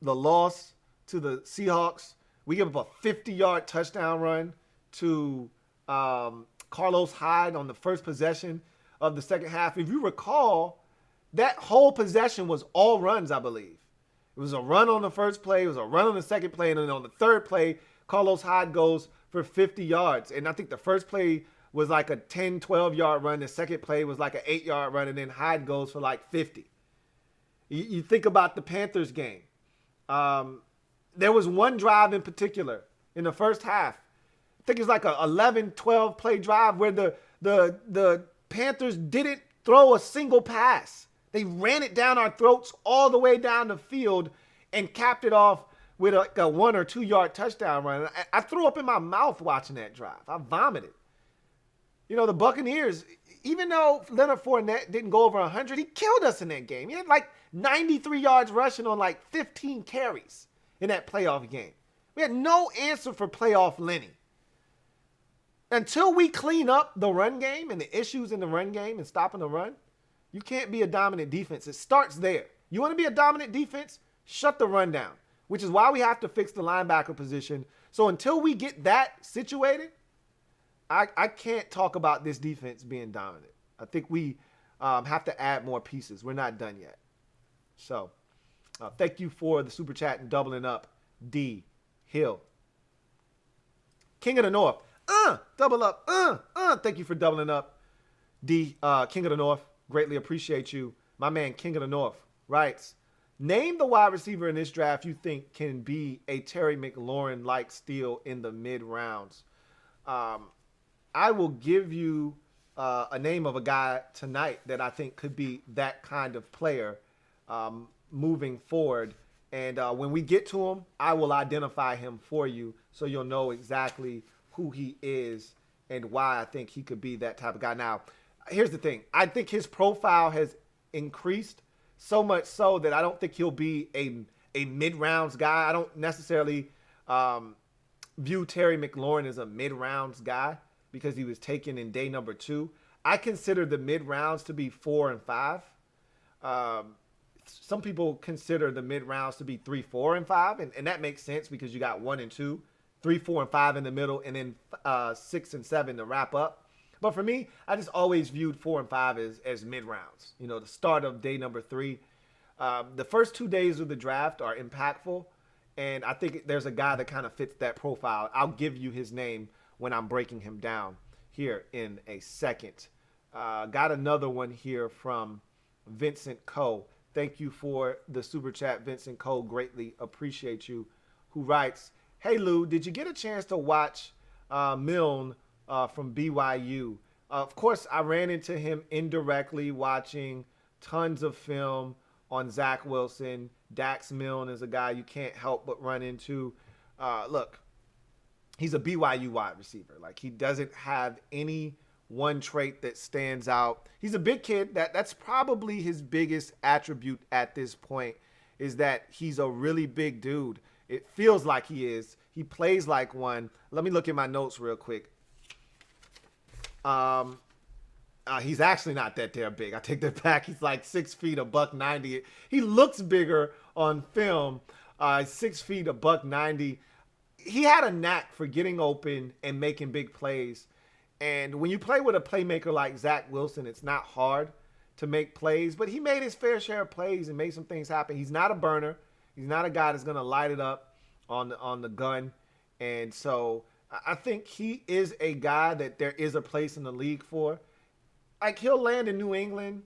loss to the Seahawks. We give up a 50-yard touchdown run to Carlos Hyde on the first possession of the second half. If you recall, that whole possession was all runs, I believe. It was a run on the first play, it was a run on the second play, and then on the third play, Carlos Hyde goes for 50 yards. And I think the first play was like a 10, 12-yard run. The second play was like an 8-yard run, and then Hyde goes for like 50. You think about the Panthers game. There was one drive in particular in the first half. I think it's like a 11, 12 play drive where the Panthers didn't throw a single pass. They ran it down our throats all the way down the field and capped it off with like a 1 or 2 yard touchdown run. I threw up in my mouth watching that drive. I vomited. The Buccaneers, even though Leonard Fournette didn't go over 100, he killed us in that game. He had like 93 yards rushing on like 15 carries in that playoff game. We had no answer for playoff Lenny. Until we clean up the run game and the issues in the run game and stopping the run, you can't be a dominant defense. It starts there. You want to be a dominant defense? Shut the run down, which is why we have to fix the linebacker position. So until we get that situated, I can't talk about this defense being dominant. I think we have to add more pieces. We're not done yet. So thank you for the super chat and doubling up, D. Hill. King of the North. Double up. Thank you for doubling up, D. King of the North. Greatly appreciate you. My man, King of the North, writes, name the wide receiver in this draft you think can be a Terry McLaurin-like steal in the mid-rounds. I will give you a name of a guy tonight that I think could be that kind of player moving forward. And when we get to him, I will identify him for you so you'll know exactly who he is and why I think he could be that type of guy. Now, here's the thing. I think his profile has increased so much so that I don't think he'll be a mid-rounds guy. I don't necessarily view Terry McLaurin as a mid-rounds guy because he was taken in day number 2. I consider the mid-rounds to be 4 and 5. Some people consider the mid-rounds to be 3, 4, and 5, and that makes sense because you got 1 and 2, 3, 4, and 5 in the middle, and then 6 and 7 to wrap up. But for me, I just always viewed 4 and 5 as mid-rounds. The start of day number 3. The first 2 days of the draft are impactful, and I think there's a guy that kind of fits that profile. I'll give you his name when I'm breaking him down here in a second. Got another one here from Vincent Coe. Thank you for the super chat, Vincent Coe. Greatly appreciate you. Who writes, hey, Lou, did you get a chance to watch Milne from BYU? Of course, I ran into him indirectly watching tons of film on Zach Wilson. Dax Milne is a guy you can't help but run into. Look, he's a BYU wide receiver. Like, he doesn't have any one trait that stands out. He's a big kid. That's probably his biggest attribute at this point, is that he's a really big dude. It feels like he is. He plays like one. Let me look at my notes real quick. He's actually not that damn big. I take that back. He's like 6 feet, $190. He looks bigger on film. 6 feet, $190. He had a knack for getting open and making big plays. And when you play with a playmaker like Zach Wilson, it's not hard to make plays. But he made his fair share of plays and made some things happen. He's not a burner. He's not a guy that's going to light it up on the gun. And so I think he is a guy that there is a place in the league for. Like, he'll land in New England,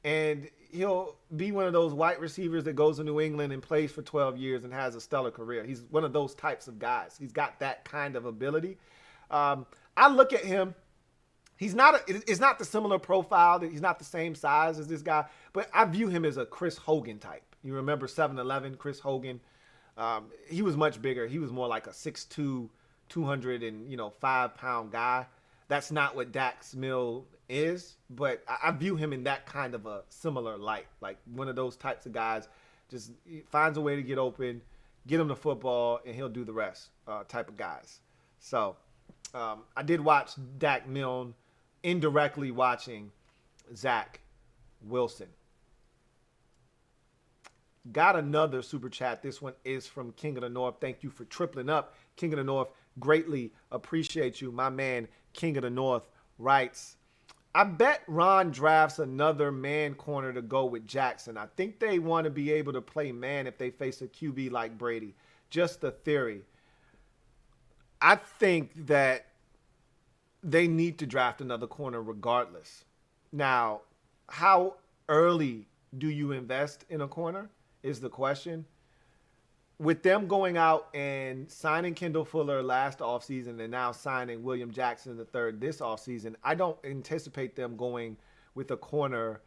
and he'll be one of those white receivers that goes to New England and plays for 12 years and has a stellar career. He's one of those types of guys. He's got that kind of ability. I look at him. It's not the similar profile. He's not the same size as this guy, but I view him as a Chris Hogan type. You remember 7'11", Chris Hogan? He was much bigger. He was more like a 6'2", 205-pound guy. That's not what Dax Mill is, but I view him in that kind of a similar light. Like one of those types of guys, just finds a way to get open, get him the football, and he'll do the rest type of guys. So I did watch Dak Milne, indirectly watching Zach Wilson. Got another super chat. This one is from King of the North. Thank you for tripling up. King of the North, greatly appreciate you. My man, King of the North, writes, I bet Ron drafts another man corner to go with Jackson. I think they want to be able to play man if they face a QB like Brady. Just a theory. I think that they need to draft another corner regardless. Now, how early do you invest in a corner is the question. With them going out and signing Kendall Fuller last offseason and now signing William Jackson III this offseason, I don't anticipate them going with a corner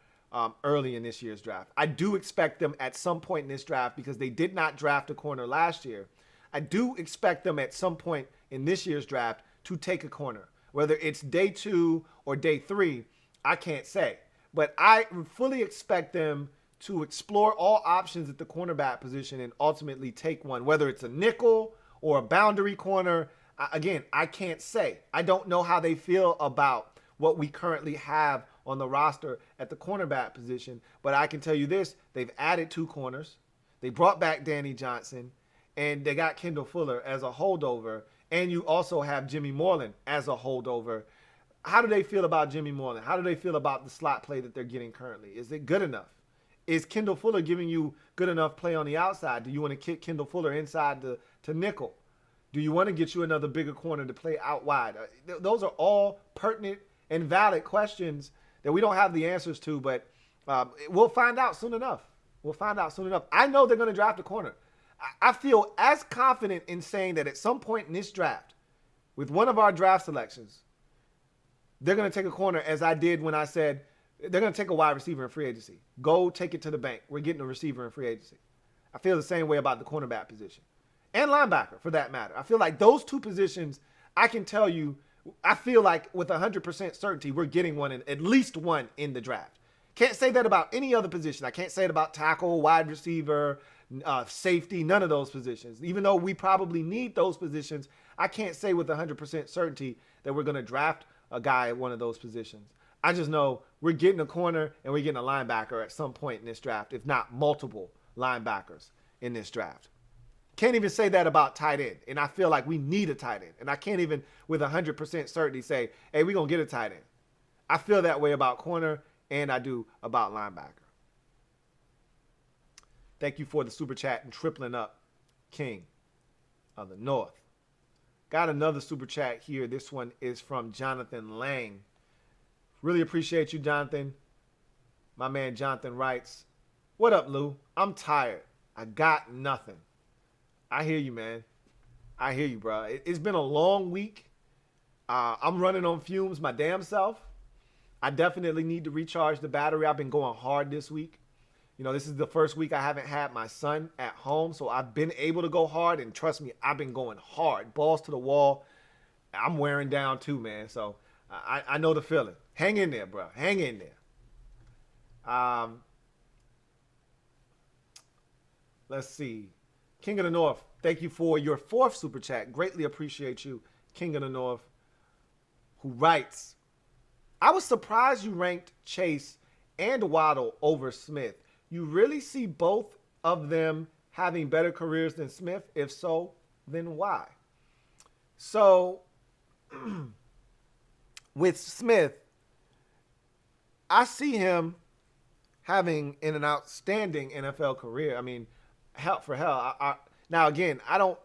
early in this year's draft. I do expect them at some point in this draft, because they did not draft a corner last year, I do expect them at some point in this year's draft to take a corner. Whether it's day 2 or day 3, I can't say. But I fully expect them to explore all options at the cornerback position and ultimately take one, whether it's a nickel or a boundary corner. Again, I can't say. I don't know how they feel about what we currently have on the roster at the cornerback position, but I can tell you this, they've added 2 corners. They brought back Danny Johnson, and they got Kendall Fuller as a holdover, and you also have Jimmy Moreland as a holdover. How do they feel about Jimmy Moreland? How do they feel about the slot play that they're getting currently? Is it good enough? Is Kendall Fuller giving you good enough play on the outside? Do you want to kick Kendall Fuller inside to nickel? Do you want to get you another bigger corner to play out wide? Those are all pertinent and valid questions that we don't have the answers to, but we'll find out soon enough. I know they're going to draft a corner. I feel as confident in saying that at some point in this draft, with one of our draft selections, they're going to take a corner, as I did when I said they're going to take a wide receiver in free agency. Go take it to the bank. We're getting a receiver in free agency. I feel the same way about the cornerback position and linebacker for that matter. I feel like those 2 positions, I can tell you, I feel like with 100% certainty, we're getting one, at least one in the draft. Can't say that about any other position. I can't say it about tackle, wide receiver, safety, none of those positions. Even though we probably need those positions, I can't say with 100% certainty that we're going to draft a guy at one of those positions. I just know we're getting a corner and we're getting a linebacker at some point in this draft, if not multiple linebackers in this draft. Can't even say that about tight end. And I feel like we need a tight end. And I can't even with 100% certainty say, hey, we're going to get a tight end. I feel that way about corner, and I do about linebacker. Thank you for the super chat and tripling up, King of the North. Got another super chat here. This one is from Jonathan Lang. Really appreciate you, Jonathan. My man Jonathan writes, what up, Lou? I'm tired. I got nothing. I hear you, man. I hear you, bro. It's been a long week. I'm running on fumes my damn self. I definitely need to recharge the battery. I've been going hard this week. This is the first week I haven't had my son at home, so I've been able to go hard, and trust me, I've been going hard. Balls to the wall. I'm wearing down too, man, so I know the feeling. Hang in there, bro. Hang in there. Let's see. King of the North, thank you for your 4th super chat. Greatly appreciate you, King of the North, who writes, I was surprised you ranked Chase and Waddle over Smith. You really see both of them having better careers than Smith? If so, then why? So, with Smith, I see him having an outstanding NFL career. I mean, hell for hell. Now again, I don't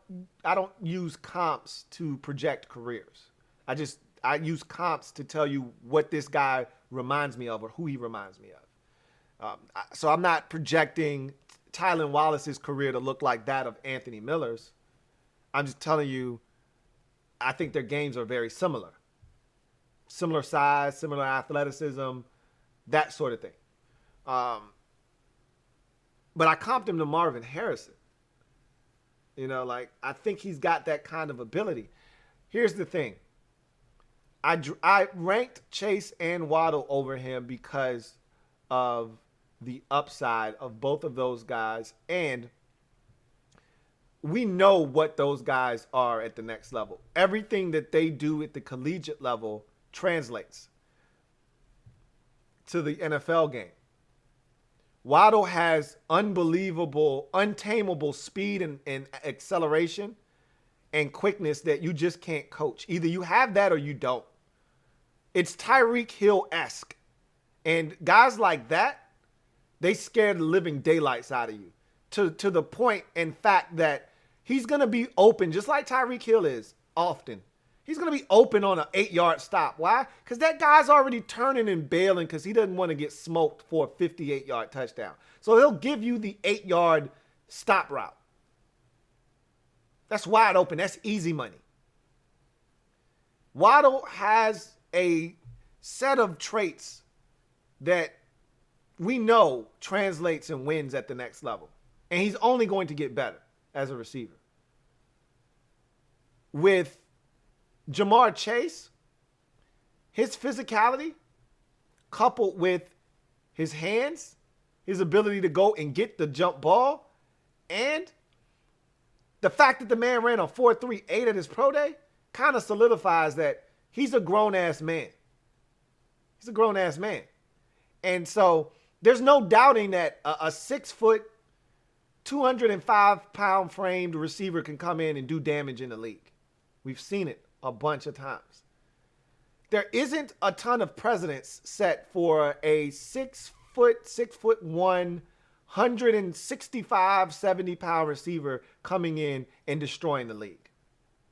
use comps to project careers. I use comps to tell you what this guy reminds me of or who he reminds me of. So I'm not projecting Tylan Wallace's career to look like that of Anthony Miller's. I'm just telling you, I think their games are very similar. Similar size, similar athleticism, that sort of thing. But I comped him to Marvin Harrison. I think he's got that kind of ability. Here's the thing. I ranked Chase and Waddle over him because of the upside of both of those guys, and we know what those guys are at the next level. Everything that they do at the collegiate level translates to the NFL game. Waddle has unbelievable, untamable speed and acceleration and quickness that you just can't coach. Either you have that or you don't. It's Tyreek Hill-esque. And guys like that, they scare the living daylights out of you to the point, in fact, that he's going to be open, just like Tyreek Hill is often. He's going to be open on an 8-yard stop. Why? Because that guy's already turning and bailing because he doesn't want to get smoked for a 58-yard touchdown. So he'll give you the 8-yard stop route. That's wide open. That's easy money. Waddle has a set of traits that we know translates and wins at the next level. And he's only going to get better as a receiver. With Jamar Chase, his physicality coupled with his hands, his ability to go and get the jump ball, and the fact that the man ran a 4.38 at his pro day kind of solidifies that he's a grown-ass man. He's a grown-ass man. And so there's no doubting that a 6 foot, 205-pound framed receiver can come in and do damage in the league. We've seen it a bunch of times. There isn't a ton of precedents set for a 6 foot, 6'1", 165, 70-pound receiver coming in and destroying the league.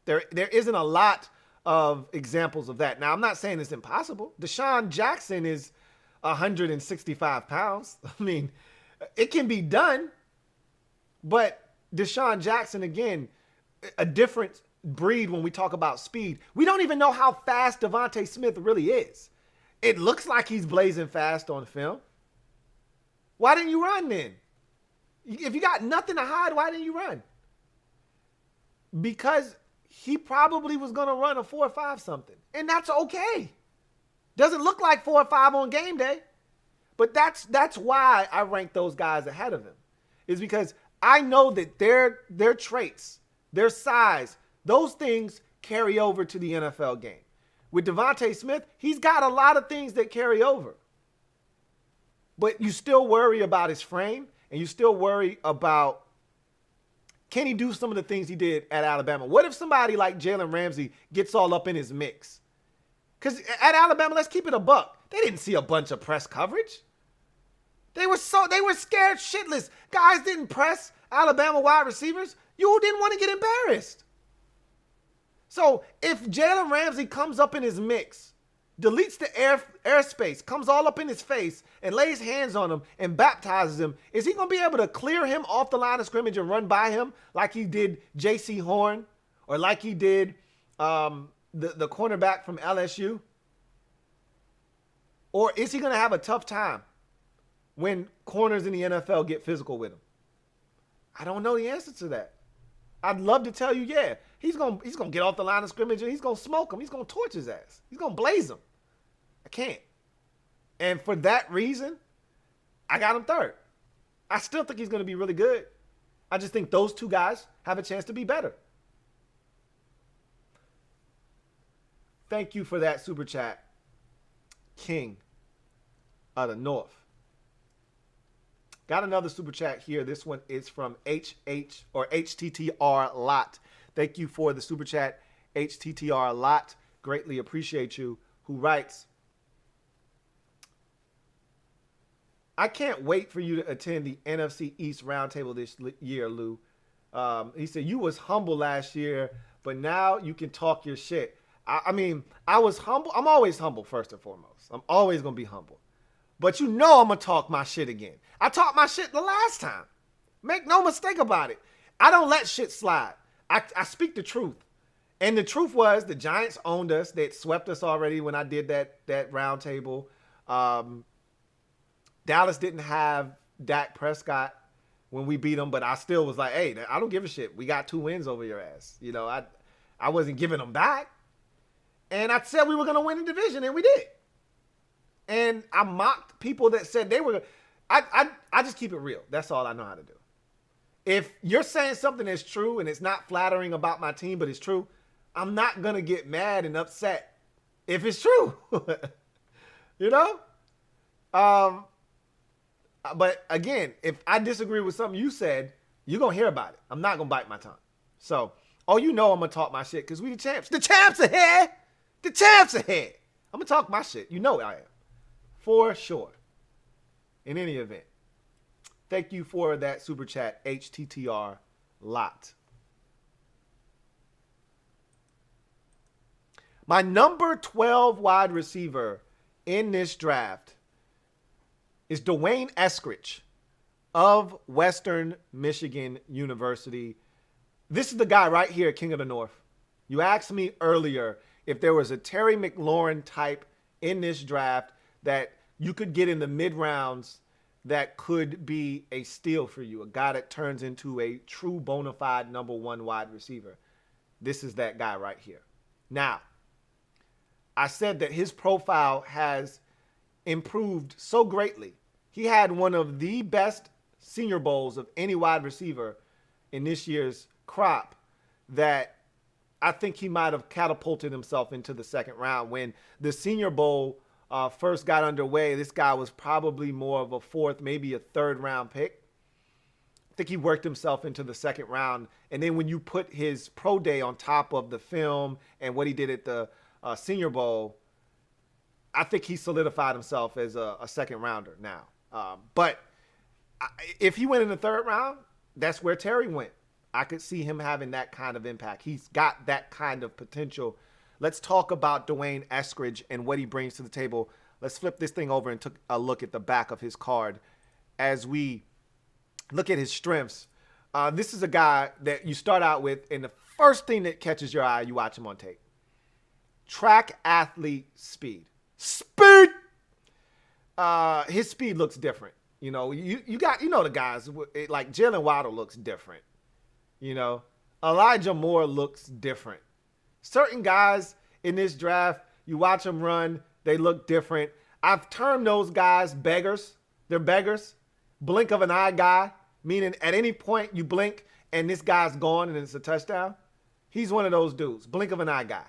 There isn't a lot of examples of that. Now, I'm not saying it's impossible. Deshaun Jackson is 165 pounds. I mean, it can be done. But Deshaun Jackson, again, a different breed when we talk about speed. We don't even know how fast Devontae Smith really is. It looks like he's blazing fast on film. Why didn't you run then? If you got nothing to hide, why didn't you run? Because he probably was going to run a 4.5 something. And that's okay. Doesn't look like 4.5 on game day. But that's why I rank those guys ahead of him. Is because I know that their traits, their size, those things carry over to the NFL game. With Devontae Smith, he's got a lot of things that carry over. But you still worry about his frame, and you still worry about, can he do some of the things he did at Alabama? What if somebody like Jalen Ramsey gets all up in his mix? Because at Alabama, let's keep it a buck. They didn't see a bunch of press coverage. They were scared shitless. Guys didn't press Alabama wide receivers. You didn't want to get embarrassed. So if Jalen Ramsey comes up in his mix, deletes the airspace, comes all up in his face, and lays hands on him and baptizes him, is he going to be able to clear him off the line of scrimmage and run by him like he did J.C. Horn or like he did the cornerback from LSU? Or is he going to have a tough time when corners in the NFL get physical with him? I don't know the answer to that. I'd love to tell you, yeah, he's gonna get off the line of scrimmage and he's gonna smoke him. He's gonna torch his ass. He's gonna blaze him. I can't. And for that reason, I got him third. I still think he's gonna be really good. I just think those two guys have a chance to be better. Thank you for that super chat, King of the North. Got another super chat here. This one is from HTTR Lot. Thank you for the super chat, HTTR Lot. Greatly appreciate you. Who writes, I can't wait for you to attend the NFC East Roundtable this year, Lou. He said, you was humble last year, but now you can talk your shit. I mean, I was humble. I'm always humble, first and foremost. I'm always going to be humble. But you know I'm going to talk my shit again. I talked my shit the last time. Make no mistake about it. I don't let shit slide. I speak the truth. And the truth was the Giants owned us. They swept us already when I did that round table. Dallas didn't have Dak Prescott when we beat them, but I still was like, hey, I don't give a shit. We got 2 wins over your ass. You know, I wasn't giving them back. And I said we were going to win the division, and we did. And I mocked people that said they were. I just keep it real. That's all I know how to do. If you're saying something that's true and it's not flattering about my team, but it's true, I'm not going to get mad and upset if it's true. You know? But again, if I disagree with something you said, you're going to hear about it. I'm not going to bite my tongue. So, I'm going to talk my shit because we the champs. The champs are here. The champs are here. I'm going to talk my shit. You know I am. For sure. In any event. Thank you for that super chat, HTTR lot. My number 12 wide receiver in this draft is D'Wayne Eskridge of Western Michigan University. This is the guy right here, King of the North. You asked me earlier if there was a Terry McLaurin type in this draft that you could get in the mid-rounds that could be a steal for you, a guy that turns into a true bona fide number one wide receiver. This is that guy right here. Now, I said that his profile has improved so greatly. He had one of the best Senior Bowls of any wide receiver in this year's crop that I think he might have catapulted himself into the second round. When the Senior Bowl first got underway, this guy was probably more of a fourth, maybe a third round pick. I think he worked himself into the second round. And then when you put his pro day on top of the film and what he did at the Senior Bowl, I think he solidified himself as a second rounder now. But if he went in the third round, that's where Terry went. I could see him having that kind of impact. He's got that kind of potential. Let's talk about D'Wayne Eskridge and what he brings to the table. Let's flip this thing over and take a look at the back of his card as we look at his strengths. This is a guy that you start out with, and the first thing that catches your eye, you watch him on tape. Track athlete speed. Speed! His speed looks different. You know, you got the guys, like Jalen Waddle looks different. You know, Elijah Moore looks different. Certain guys in this draft, you watch them run, they look different. I've termed those guys beggars. They're beggars. Blink of an eye guy, meaning at any point you blink and this guy's gone and it's a touchdown. He's one of those dudes, blink of an eye guy.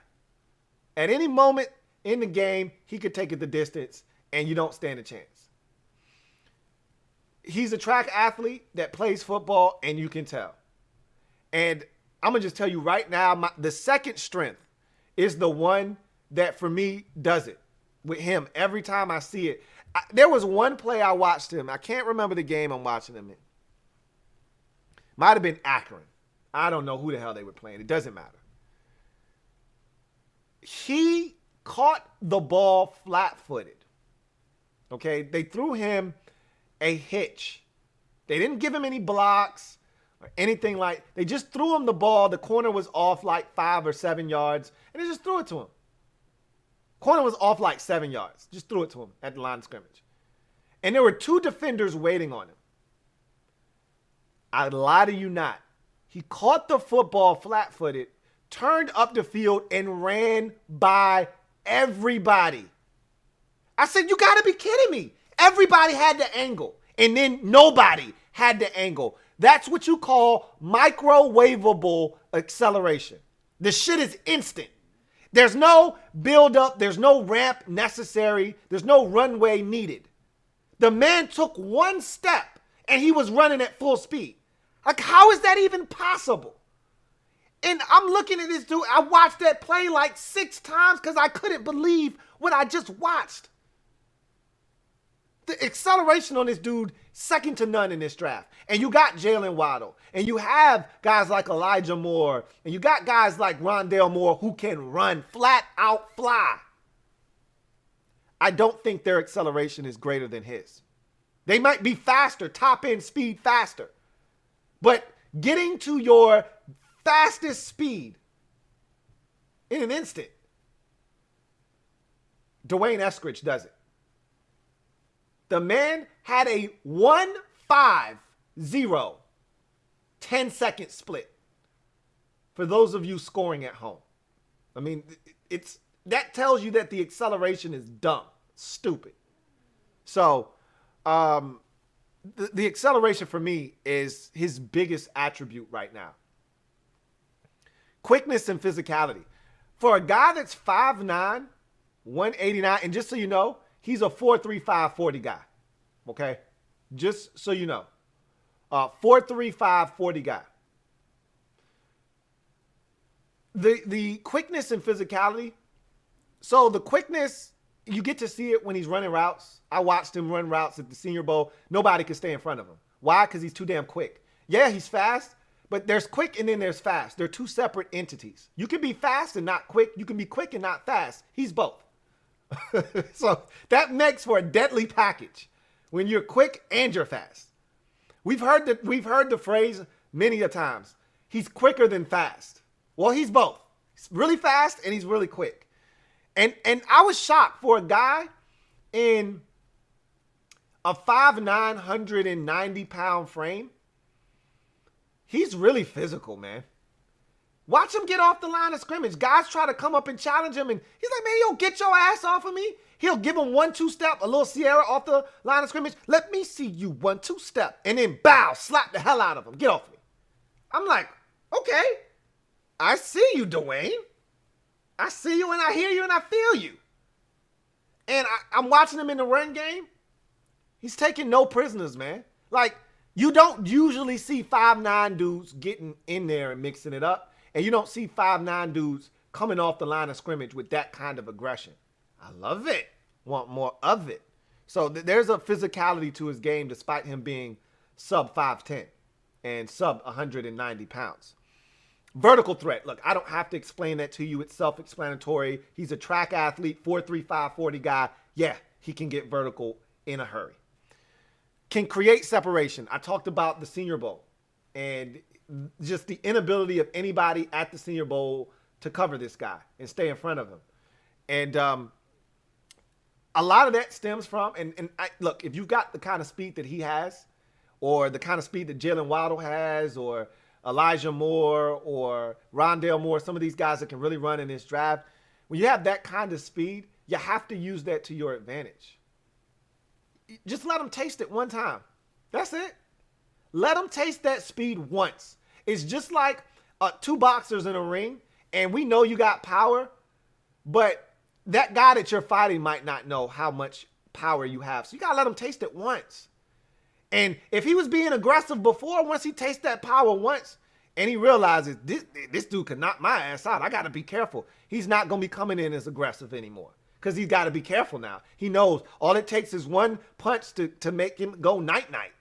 At any moment in the game, he could take it the distance and you don't stand a chance. He's a track athlete that plays football and you can tell. And I'm going to just tell you right now, the second strength is the one that for me does it with him every time I see it. There was one play I watched him. I can't remember the game I'm watching him in. Might have been Akron. I don't know who the hell they were playing. It doesn't matter. He caught the ball flat-footed. Okay? They threw him a hitch. They didn't give him any blocks or anything like. They just threw him the ball. The corner was off like 5 or 7 yards, and they just threw it to him. Corner was off like 7 yards. Just threw it to him at the line of scrimmage. And there were 2 defenders waiting on him. I lie to you not. He caught the football flat-footed, turned up the field, and ran by everybody. I said, you got to be kidding me. Everybody had the angle, and then nobody had the angle. That's what you call microwavable acceleration. The shit is instant. There's no build-up. There's no ramp necessary. There's no runway needed. The man took one step, and he was running at full speed. Like, how is that even possible? And I'm looking at this dude. I watched that play like 6 times because I couldn't believe what I just watched. The acceleration on this dude, second to none in this draft. And you got Jalen Waddle. And you have guys like Elijah Moore. And you got guys like Rondale Moore who can run, flat out fly. I don't think their acceleration is greater than his. They might be faster, top end speed faster. But getting to your fastest speed in an instant, D'Wayne Eskridge does it. The man had a 1-5-0 10-second split for those of you scoring at home. I mean, that tells you that the acceleration is dumb, stupid. So, the acceleration for me is his biggest attribute right now. Quickness and physicality. For a guy that's 5'9", 189, and just so you know, he's a 4.35 40 guy. Okay? Just so you know. 4.35 40 guy. The quickness and physicality. So the quickness, you get to see it when he's running routes. I watched him run routes at the Senior Bowl. Nobody could stay in front of him. Why? Because he's too damn quick. Yeah, he's fast, but there's quick and then there's fast. They're two separate entities. You can be fast and not quick. You can be quick and not fast. He's both. So that makes for a deadly package when you're quick and you're fast. We've heard the phrase many a times. He's quicker than fast. Well, he's both. He's really fast and he's really quick. And I was shocked for a guy in a 5'9", 190-pound frame. He's really physical, man. Watch him get off the line of scrimmage. Guys try to come up and challenge him, and he's like, man, yo, get your ass off of me. He'll give him 1-2 step, a little Sierra off the line of scrimmage. Let me see you 1-2 step, and then bow, slap the hell out of him. Get off me. I'm like, okay, I see you, Dwayne. I see you, and I hear you, and I feel you. And I'm watching him in the run game. He's taking no prisoners, man. Like, you don't usually see 5'9" dudes getting in there and mixing it up. And you don't see 5'9" dudes coming off the line of scrimmage with that kind of aggression. I love it. Want more of it. So there's a physicality to his game despite him being sub 5'10" and sub 190 pounds. Vertical threat. Look, I don't have to explain that to you. It's self-explanatory. He's a track athlete, 4.35 40 guy. Yeah, he can get vertical in a hurry. Can create separation. I talked about the Senior Bowl and just the inability of anybody at the Senior Bowl to cover this guy and stay in front of him. And a lot of that stems from, look, if you've got the kind of speed that he has, or the kind of speed that Jalen Waddle has, or Elijah Moore, or Rondale Moore, some of these guys that can really run in this draft, when you have that kind of speed, you have to use that to your advantage. Just let them taste it one time. That's it. Let them taste that speed once. It's just like two boxers in a ring, and we know you got power, but that guy that you're fighting might not know how much power you have. So you got to let him taste it once. And if he was being aggressive before, once he tastes that power once, and he realizes this dude could knock my ass out, I got to be careful. He's not going to be coming in as aggressive anymore because he's got to be careful now. He knows all it takes is one punch to make him go night-night.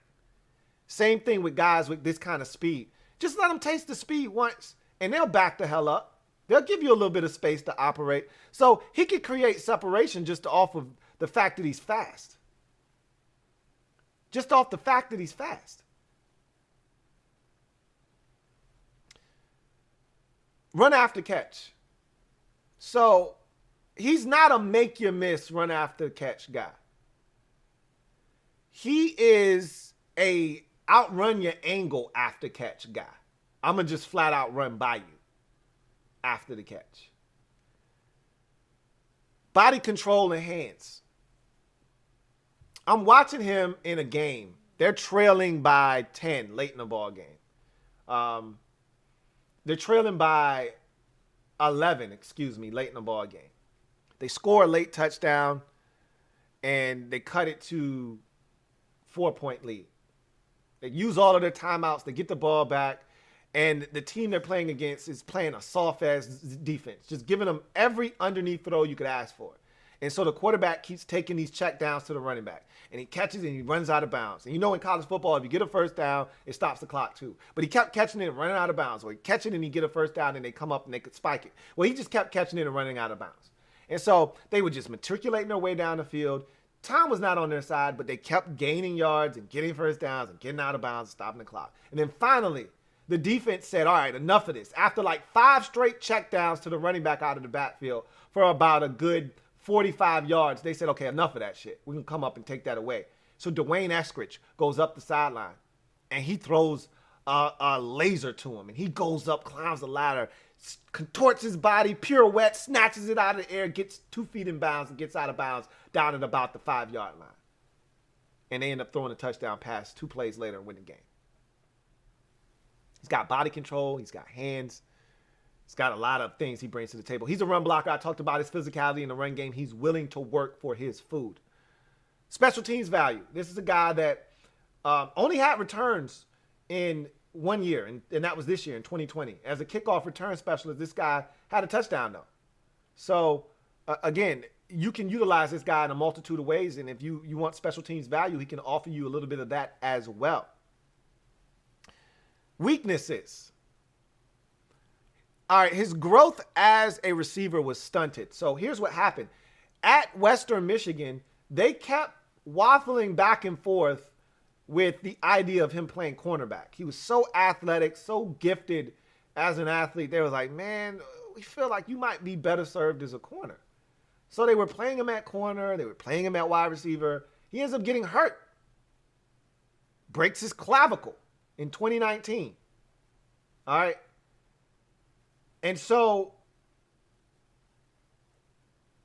Same thing with guys with this kind of speed. Just let them taste the speed once, and they'll back the hell up. They'll give you a little bit of space to operate. So he could create separation just off of the fact that he's fast. Just off the fact that he's fast. Run after catch. So he's not a make you miss run after catch guy. He is a outrun your angle after catch guy. I'm going to just flat out run by you after the catch. Body control and hands. I'm watching him in a game. They're trailing by 10 late in the ball game. They're trailing by 11, late in the ball game. They score a late touchdown, and they cut it to 4-point lead. They use all of their timeouts. They get the ball back, and the team they're playing against is playing a soft-ass defense, just giving them every underneath throw you could ask for. And so the quarterback keeps taking these check downs to the running back. And he catches it and he runs out of bounds. And you know in college football, if you get a first down, it stops the clock too. But he kept catching it and running out of bounds. Or he catch it and he get a first down and they come up and they could spike it. Well, he just kept catching it and running out of bounds. And so they were just matriculating their way down the field. Time was not on their side, but they kept gaining yards and getting first downs and getting out of bounds and stopping the clock. And then finally, the defense said, all right, enough of this. After like 5 straight check downs to the running back out of the backfield for about a good 45 yards, they said, okay, enough of that shit. We can come up and take that away. So Dwayne Eskridge goes up the sideline, and he throws a laser to him, and he goes up, climbs the ladder, contorts his body, pirouette, snatches it out of the air, gets 2 feet in bounds, and gets out of bounds down at about the 5-yard line. And they end up throwing a touchdown pass 2 plays later and win the game. He's got body control. He's got hands. He's got a lot of things he brings to the table. He's a run blocker. I talked about his physicality in the run game. He's willing to work for his food. Special teams value. This is a guy that only had returns in 1 year, and that was this year in 2020. As a kickoff return specialist, this guy had a touchdown, though. So, again, you can utilize this guy in a multitude of ways, and if you want special teams value, he can offer you a little bit of that as well. Weaknesses. All right, his growth as a receiver was stunted. So here's what happened. At Western Michigan, they kept waffling back and forth with the idea of him playing cornerback. He was so athletic, so gifted as an athlete. They were like, man, we feel like you might be better served as a corner. So they were playing him at corner. They were playing him at wide receiver. He ends up getting hurt. Breaks his clavicle in 2019. All right. And so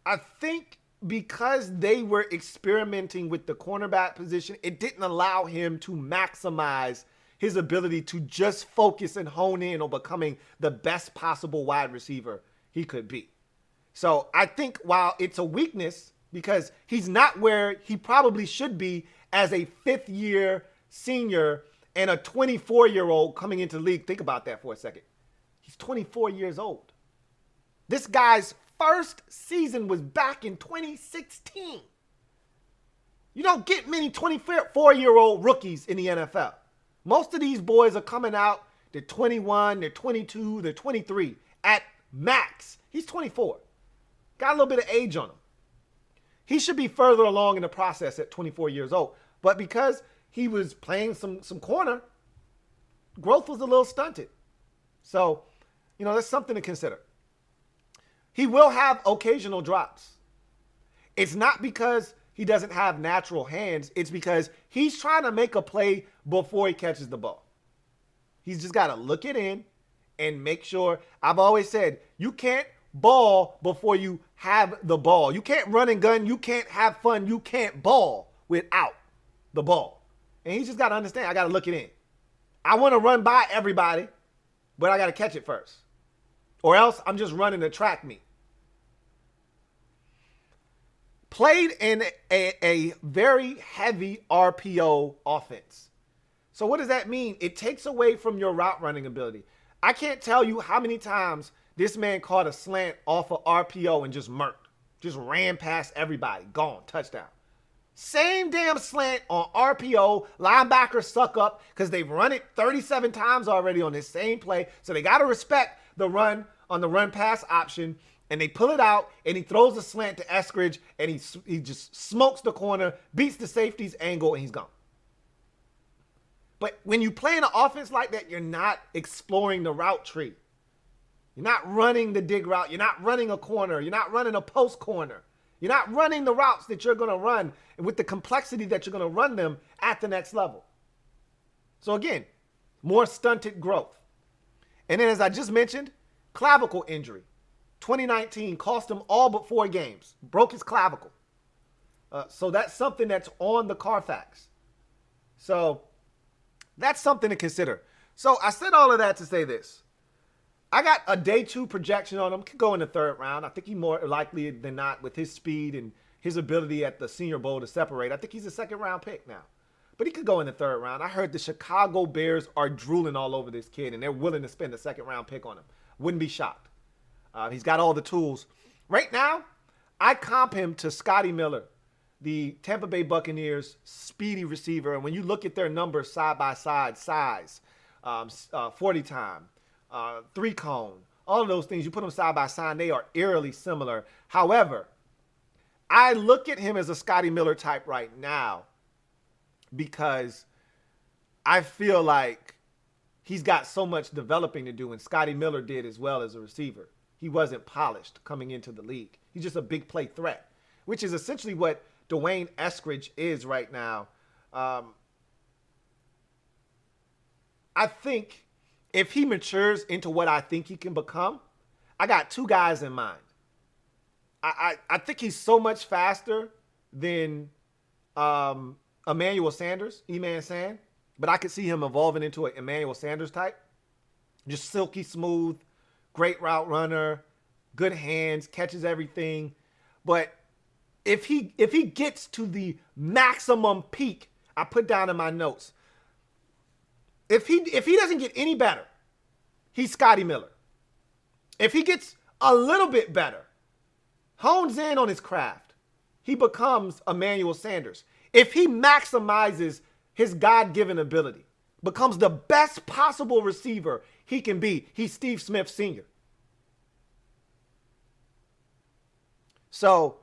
I think because they were experimenting with the cornerback position, it didn't allow him to maximize his ability to just focus and hone in on becoming the best possible wide receiver he could be. So I think while it's a weakness because he's not where he probably should be as a 5th-year senior and a 24-year-old coming into the league. Think about that for a second. He's 24 years old. This guy's first season was back in 2016. You don't get many 24-year-old rookies in the NFL. Most of these boys are coming out, they're 21, they're 22, they're 23 at max. He's 24. Got a little bit of age on him. He should be further along in the process at 24 years old. But because he was playing some corner, growth was a little stunted. So, that's something to consider. He will have occasional drops. It's not because he doesn't have natural hands. It's because he's trying to make a play before he catches the ball. He's just got to look it in and make sure. I've always said, you can't ball before you have the ball. You can't run and gun. You can't have fun. You can't ball without the ball. And he's just got to understand, I got to look it in. I want to run by everybody, but I got to catch it first. Or else I'm just running a track meet. Played in a very heavy RPO offense. So what does that mean? It takes away from your route running ability. I can't tell you how many times this man caught a slant off of RPO and just murked. Just ran past everybody. Gone. Touchdown. Same damn slant on RPO. Linebackers suck up because they've run it 37 times already on this same play. So they got to respect the run on the run pass option. And they pull it out, and he throws a slant to Eskridge, and he just smokes the corner, beats the safety's angle, and he's gone. But when you play in an offense like that, you're not exploring the route tree. You're not running the dig route. You're not running a corner. You're not running a post corner. You're not running the routes that you're going to run with the complexity that you're going to run them at the next level. So again, more stunted growth. And then as I just mentioned, clavicle injury. 2019 cost him all but 4 games. Broke his clavicle. So that's something that's on the Carfax. So that's something to consider. So I said all of that to say this. I got a day 2 projection on him. Could go in the 3rd round. I think he more likely than not with his speed and his ability at the Senior Bowl to separate. I think he's a 2nd round pick now. But he could go in the 3rd round. I heard the Chicago Bears are drooling all over this kid and they're willing to spend a 2nd round pick on him. Wouldn't be shocked. He's got all the tools. Right now, I comp him to Scotty Miller, the Tampa Bay Buccaneers speedy receiver. And when you look at their numbers side by side, size, 40 time, 3-cone, all of those things, you put them side by side, they are eerily similar. However, I look at him as a Scotty Miller type right now because I feel like he's got so much developing to do, and Scotty Miller did as well as a receiver. He wasn't polished coming into the league. He's just a big play threat, which is essentially what Dwayne Eskridge is right now. I think if he matures into what I think he can become, I got two guys in mind. I think he's so much faster than Emmanuel Sanders, E-Man San, but I could see him evolving into an Emmanuel Sanders type. Just silky smooth, great route runner, good hands, catches everything. But if he gets to the maximum peak, I put down in my notes, if he doesn't get any better, he's Scotty Miller. If he gets a little bit better, hones in on his craft, he becomes Emmanuel Sanders. If he maximizes his God-given ability, becomes the best possible receiver he can be, he's Steve Smith Sr. So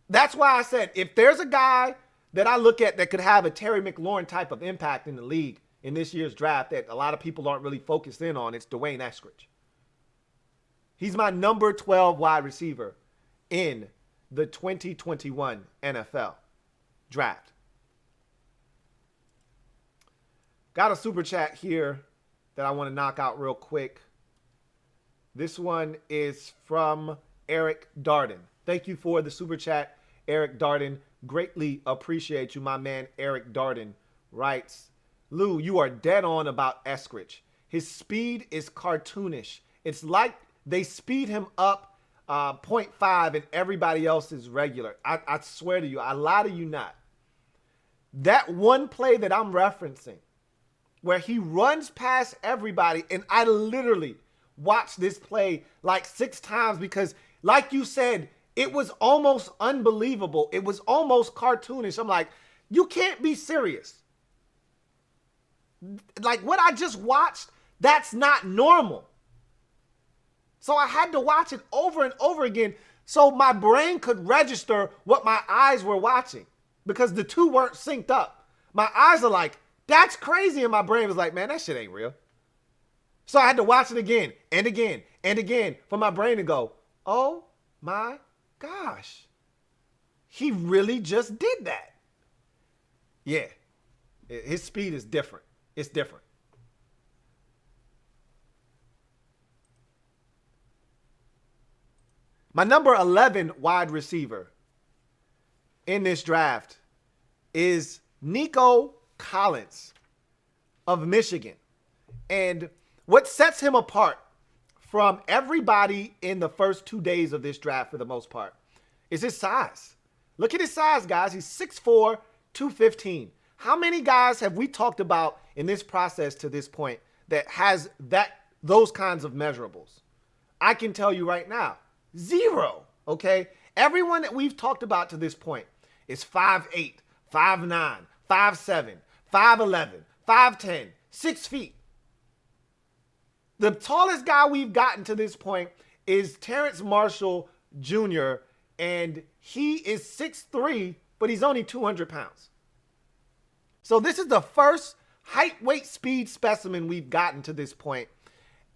that's why I said, if there's a guy that I look at that could have a Terry McLaurin type of impact in the league in this year's draft that a lot of people aren't really focused in on, it's Dwayne Eskridge. He's my number 12 wide receiver in the 2021 NFL draft. Got a super chat here that I want to knock out real quick. This one is from Eric Darden. Thank you for the super chat, Eric Darden. Greatly appreciate you. My man Eric Darden writes, Lou, you are dead on about Eskridge. His speed is cartoonish. It's like they speed him up 0.5 and everybody else is regular. I swear to you, I lie to you not. That one play that I'm referencing, where he runs past everybody, and I literally watched this play like 6 times because, like you said, it was almost unbelievable. It was almost cartoonish. I'm like, you can't be serious. Like what I just watched, that's not normal. So I had to watch it over and over again so my brain could register what my eyes were watching because the two weren't synced up. My eyes are like, that's crazy. And my brain was like, man, that shit ain't real. So I had to watch it again and again and again for my brain to go, oh my gosh, he really just did that. Yeah, his speed is different. It's different. My number 11 wide receiver in this draft is Nico Collins of Michigan. And what sets him apart from everybody in the first 2 days of this draft for the most part is his size. Look at his size, guys. He's 6'4", 215. How many guys have we talked about in this process to this point that has those kinds of measurables? I can tell you right now, 0, okay? Everyone that we've talked about to this point is 5'8", 5'9", 5'7", 5'11", 5'10", 6 feet. The tallest guy we've gotten to this point is Terrence Marshall Jr., and he is 6'3", but he's only 200 pounds. So this is the first height, weight, speed specimen we've gotten to this point.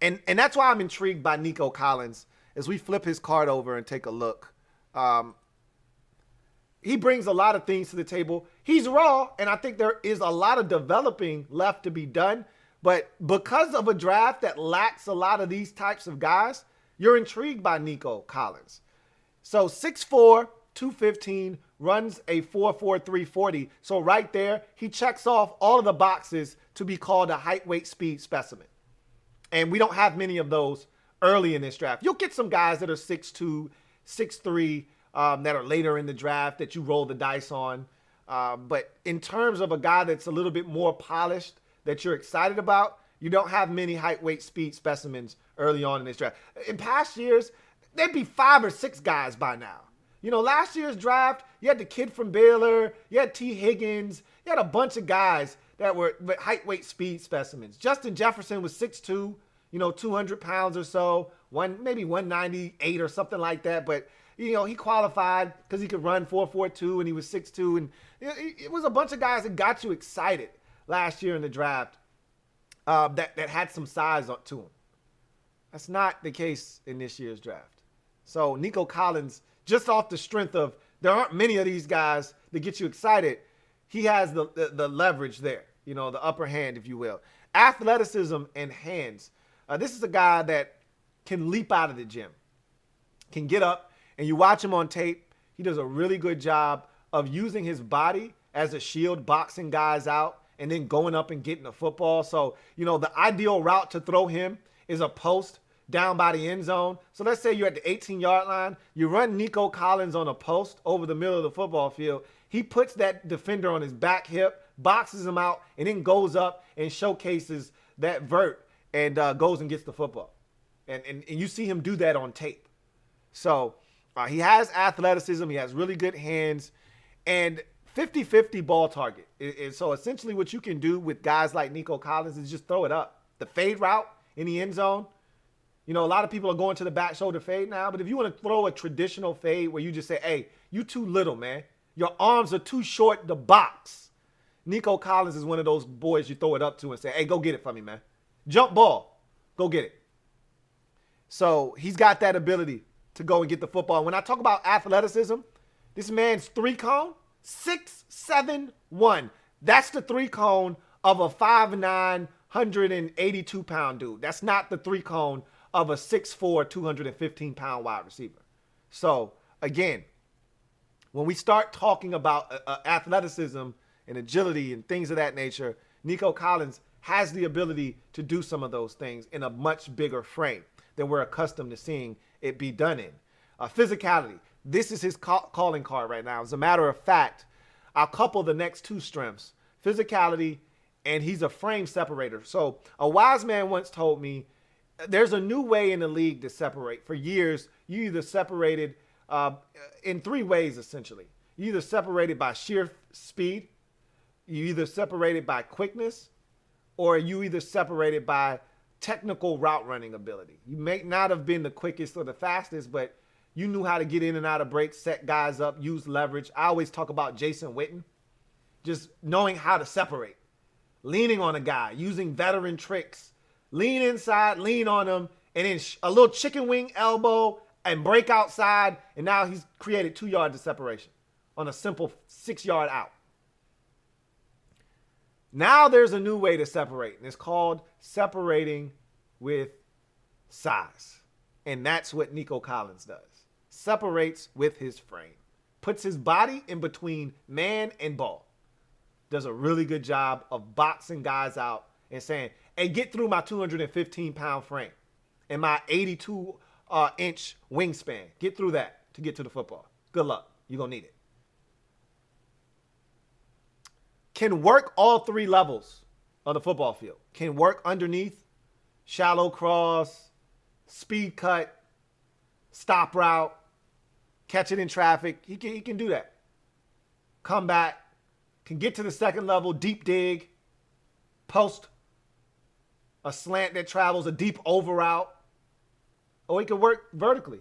And that's why I'm intrigued by Nico Collins as we flip his card over and take a look. He brings a lot of things to the table. He's raw, and I think there is a lot of developing left to be done. But because of a draft that lacks a lot of these types of guys, you're intrigued by Nico Collins. So 6'4", 215, runs a 4.4 340. So right there, he checks off all of the boxes to be called a height, weight, speed specimen. And we don't have many of those early in this draft. You'll get some guys that are 6'2", 6'3", that are later in the draft that you roll the dice on. But in terms of a guy that's a little bit more polished that you're excited about, you don't have many height, weight, speed specimens early on in this draft. In past years, there'd be 5 or 6 guys by now. You know, last year's draft, you had the kid from Baylor, you had T. Higgins, you had a bunch of guys that were height, weight, speed specimens. Justin Jefferson was 6'2", 200 pounds or so, maybe 198 or something like that. But, he qualified because he could run 4.42 and he was 6'2". And it was a bunch of guys that got you excited last year in the draft that had some size to him. That's not the case in this year's draft. So Nico Collins, just off the strength of there aren't many of these guys that get you excited, he has the leverage there, the upper hand, if you will. Athleticism and hands. This is a guy that can leap out of the gym, can get up, and you watch him on tape. He does a really good job of using his body as a shield, boxing guys out, and then going up and getting the football. So, the ideal route to throw him is a post down by the end zone. So let's say you're at the 18-yard line. You run Nico Collins on a post over the middle of the football field. He puts that defender on his back hip, boxes him out, and then goes up and showcases that vert and goes and gets the football. And you see him do that on tape. So he has athleticism. He has really good hands. And 50-50 ball target. So essentially what you can do with guys like Nico Collins is just throw it up. The fade route in the end zone. A lot of people are going to the back shoulder fade now. But if you want to throw a traditional fade where you just say, hey, you too little, man. Your arms are too short to box. Nico Collins is one of those boys you throw it up to and say, hey, go get it for me, man. Jump ball. Go get it. So he's got that ability to go and get the football. When I talk about athleticism, this man's 3-cone, 6'7", That's the 3-cone of a 5'9", 182-pound dude. That's not the 3-cone of a 6'4", 215-pound wide receiver. So, again, when we start talking about athleticism and agility and things of that nature, Nico Collins has the ability to do some of those things in a much bigger frame than we're accustomed to seeing it be done in. Physicality. This is his calling card right now. As a matter of fact, I'll couple the next two strengths, physicality, and he's a frame separator. So a wise man once told me, there's a new way in the league to separate. For years, you either separated in 3 ways, essentially. You either separated by sheer speed, you either separated by quickness, or you either separated by technical route running ability. You may not have been the quickest or the fastest, but you knew how to get in and out of breaks, set guys up, use leverage. I always talk about Jason Witten, just knowing how to separate, leaning on a guy, using veteran tricks, lean inside, lean on him, and then a little chicken wing elbow and break outside, and now he's created 2 yards of separation on a simple 6-yard out. Now there's a new way to separate, and it's called separating with size. And that's what Nico Collins does. Separates with his frame. Puts his body in between man and ball. Does a really good job of boxing guys out and saying, hey, get through my 215-pound frame and my 82-inch wingspan. Get through that to get to the football. Good luck. You're going to need it. Can work all 3 levels of the football field. Can work underneath, shallow cross, speed cut, stop route, catch it in traffic. He can do that. Come back, can get to the second level, deep dig, post, a slant that travels, a deep over route. Or he can work vertically.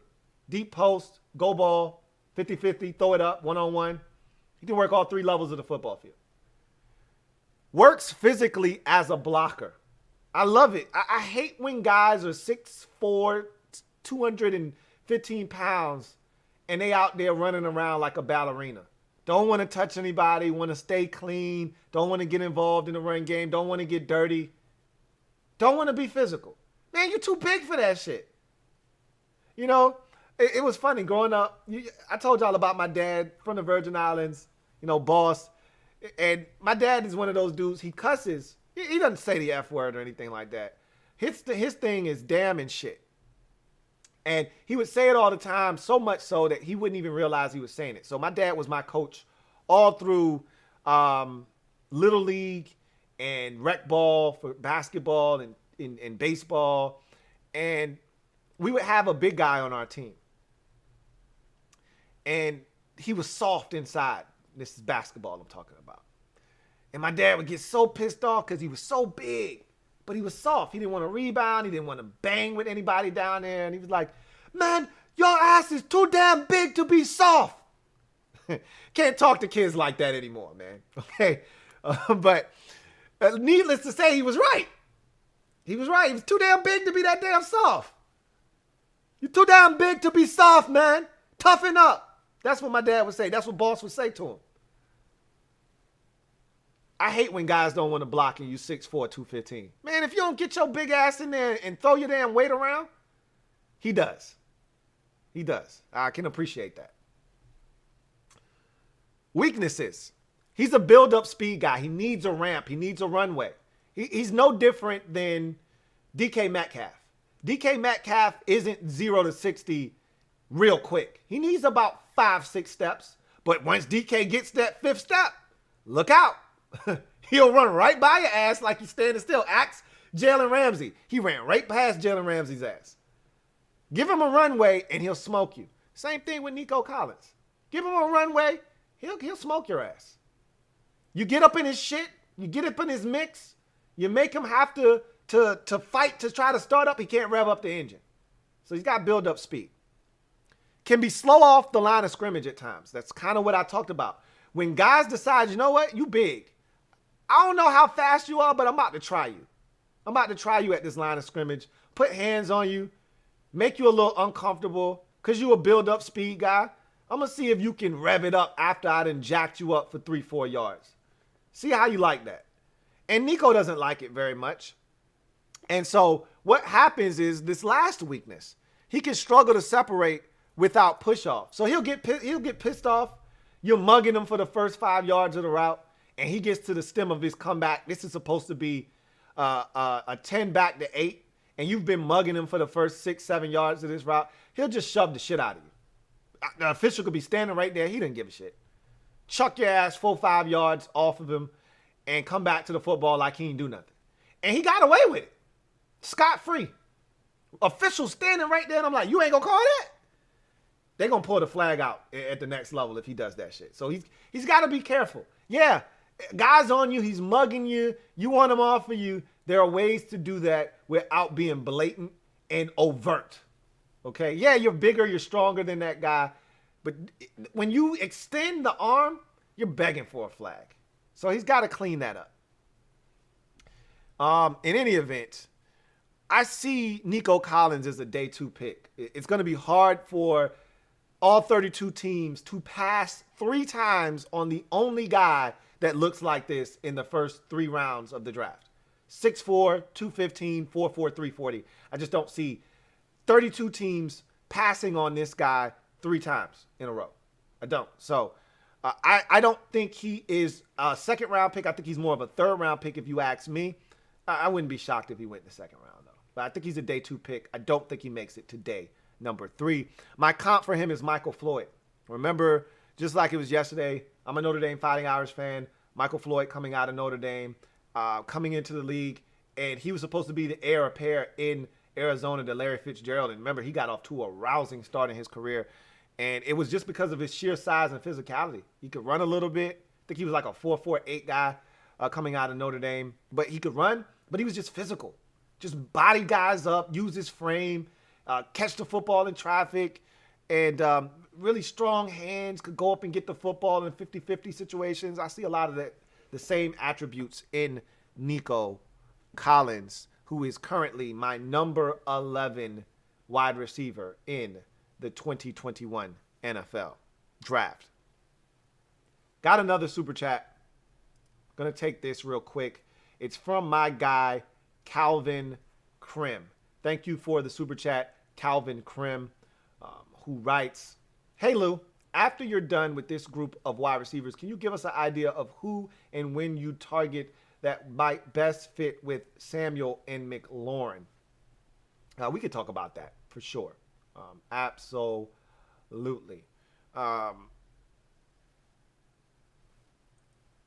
Deep post, go ball, 50-50, throw it up, one-on-one. He can work all 3 levels of the football field. Works physically as a blocker. I love it. I hate when guys are 6'4", 215 pounds, and they out there running around like a ballerina. Don't want to touch anybody, want to stay clean, don't want to get involved in the run game, don't want to get dirty, don't want to be physical. Man, you're too big for that shit. It was funny growing up. I told y'all about my dad from the Virgin Islands, boss. And my dad is one of those dudes, he cusses. He doesn't say the F word or anything like that. His thing is damn and shit. And he would say it all the time, so much so that he wouldn't even realize he was saying it. So my dad was my coach all through Little League and rec ball for basketball and baseball. And we would have a big guy on our team. And he was soft inside. This is basketball I'm talking about. And my dad would get so pissed off because he was so big, but he was soft. He didn't want to rebound. He didn't want to bang with anybody down there. And he was like, man, your ass is too damn big to be soft. Can't talk to kids like that anymore, man. Okay. But needless to say, he was right. He was right. He was too damn big to be that damn soft. You're too damn big to be soft, man. Toughen up. That's what my dad would say. That's what boss would say to him. I hate when guys don't want to block and you 6'4", 215. Man, if you don't get your big ass in there and throw your damn weight around, he does. He does. I can appreciate that. Weaknesses. He's a build-up speed guy. He needs a ramp. He needs a runway. He's no different than DK Metcalf. DK Metcalf isn't 0 to 60 real quick. He needs about 5-6 steps. But once DK gets that 5th step, look out. He'll run right by your ass like he's standing still. Ask Jalen Ramsey. He ran right past Jalen Ramsey's ass. Give him a runway and he'll smoke you. Same thing with Nico Collins. Give him a runway, he'll smoke your ass. You get up in his shit, you get up in his mix, you make him have to fight to try to start up, he can't rev up the engine. So he's got build up speed. Can be slow off the line of scrimmage at times. That's kind of what I talked about. When guys decide, you know what, you big. I don't know how fast you are, but I'm about to try you. I'm about to try you at this line of scrimmage, put hands on you, make you a little uncomfortable because you a build-up speed guy. I'm going to see if you can rev it up after I done jacked you up for 3-4 yards. See how you like that. And Nico doesn't like it very much. And so what happens is this last weakness, he can struggle to separate without push-off. So he'll get pissed off. You're mugging him for the first 5 yards of the route, and he gets to the stem of his comeback. This is supposed to be a 10 back to 8. And you've been mugging him for the first 6-7 yards of this route, he'll just shove the shit out of you. The official could be standing right there. He didn't give a shit. Chuck your ass 4-5 yards off of him and come back to the football like he didn't do nothing. And he got away with it. Scot-free. Official standing right there, and I'm like, you ain't going to call that? They're going to pull the flag out at the next level if he does that shit. So he's got to be careful. Yeah, guys on you, he's mugging you. You want him off of you. There are ways to do that without being blatant and overt. Okay? Yeah, you're bigger, you're stronger than that guy. But when you extend the arm, you're begging for a flag. So he's got to clean that up. In any event, I see Nico Collins as a day 2 pick. It's going to be hard for all 32 teams to pass 3 times on the only guy that looks like this in the first 3 rounds of the draft. 6'4", 215, 4'4", 340. I just don't see 32 teams passing on this guy 3 times in a row. I don't. So I don't think he is a 2nd round pick. I think he's more of a 3rd round pick if you ask me. I wouldn't be shocked if he went in the 2nd round, though. But I think he's a day 2 pick. I don't think he makes it to day number 3. My comp for him is Michael Floyd. Remember, just like it was yesterday, I'm a Notre Dame Fighting Irish fan. Michael Floyd coming out of Notre Dame. Coming into the league, and he was supposed to be the heir apparent in Arizona to Larry Fitzgerald. And remember, he got off to a rousing start in his career, and it was just because of his sheer size and physicality. He could run a little bit. I think he was like a 4.48 guy coming out of Notre Dame, but he could run, but he was just physical. Just body guys up, use his frame, catch the football in traffic, and really strong hands, could go up and get the football in 50-50 situations. I see a lot of that. The same attributes in Nico Collins, who is currently my number 11 wide receiver in the 2021 NFL draft. Got another super chat. Going to take this real quick. It's from my guy, Calvin Krim. Thank you for the super chat, Calvin Krim, who writes, "Hey, Lou. After you're done with this group of wide receivers, can you give us an idea of who and when you target that might best fit with Samuel and McLaurin?" We could talk about that for sure. Absolutely. My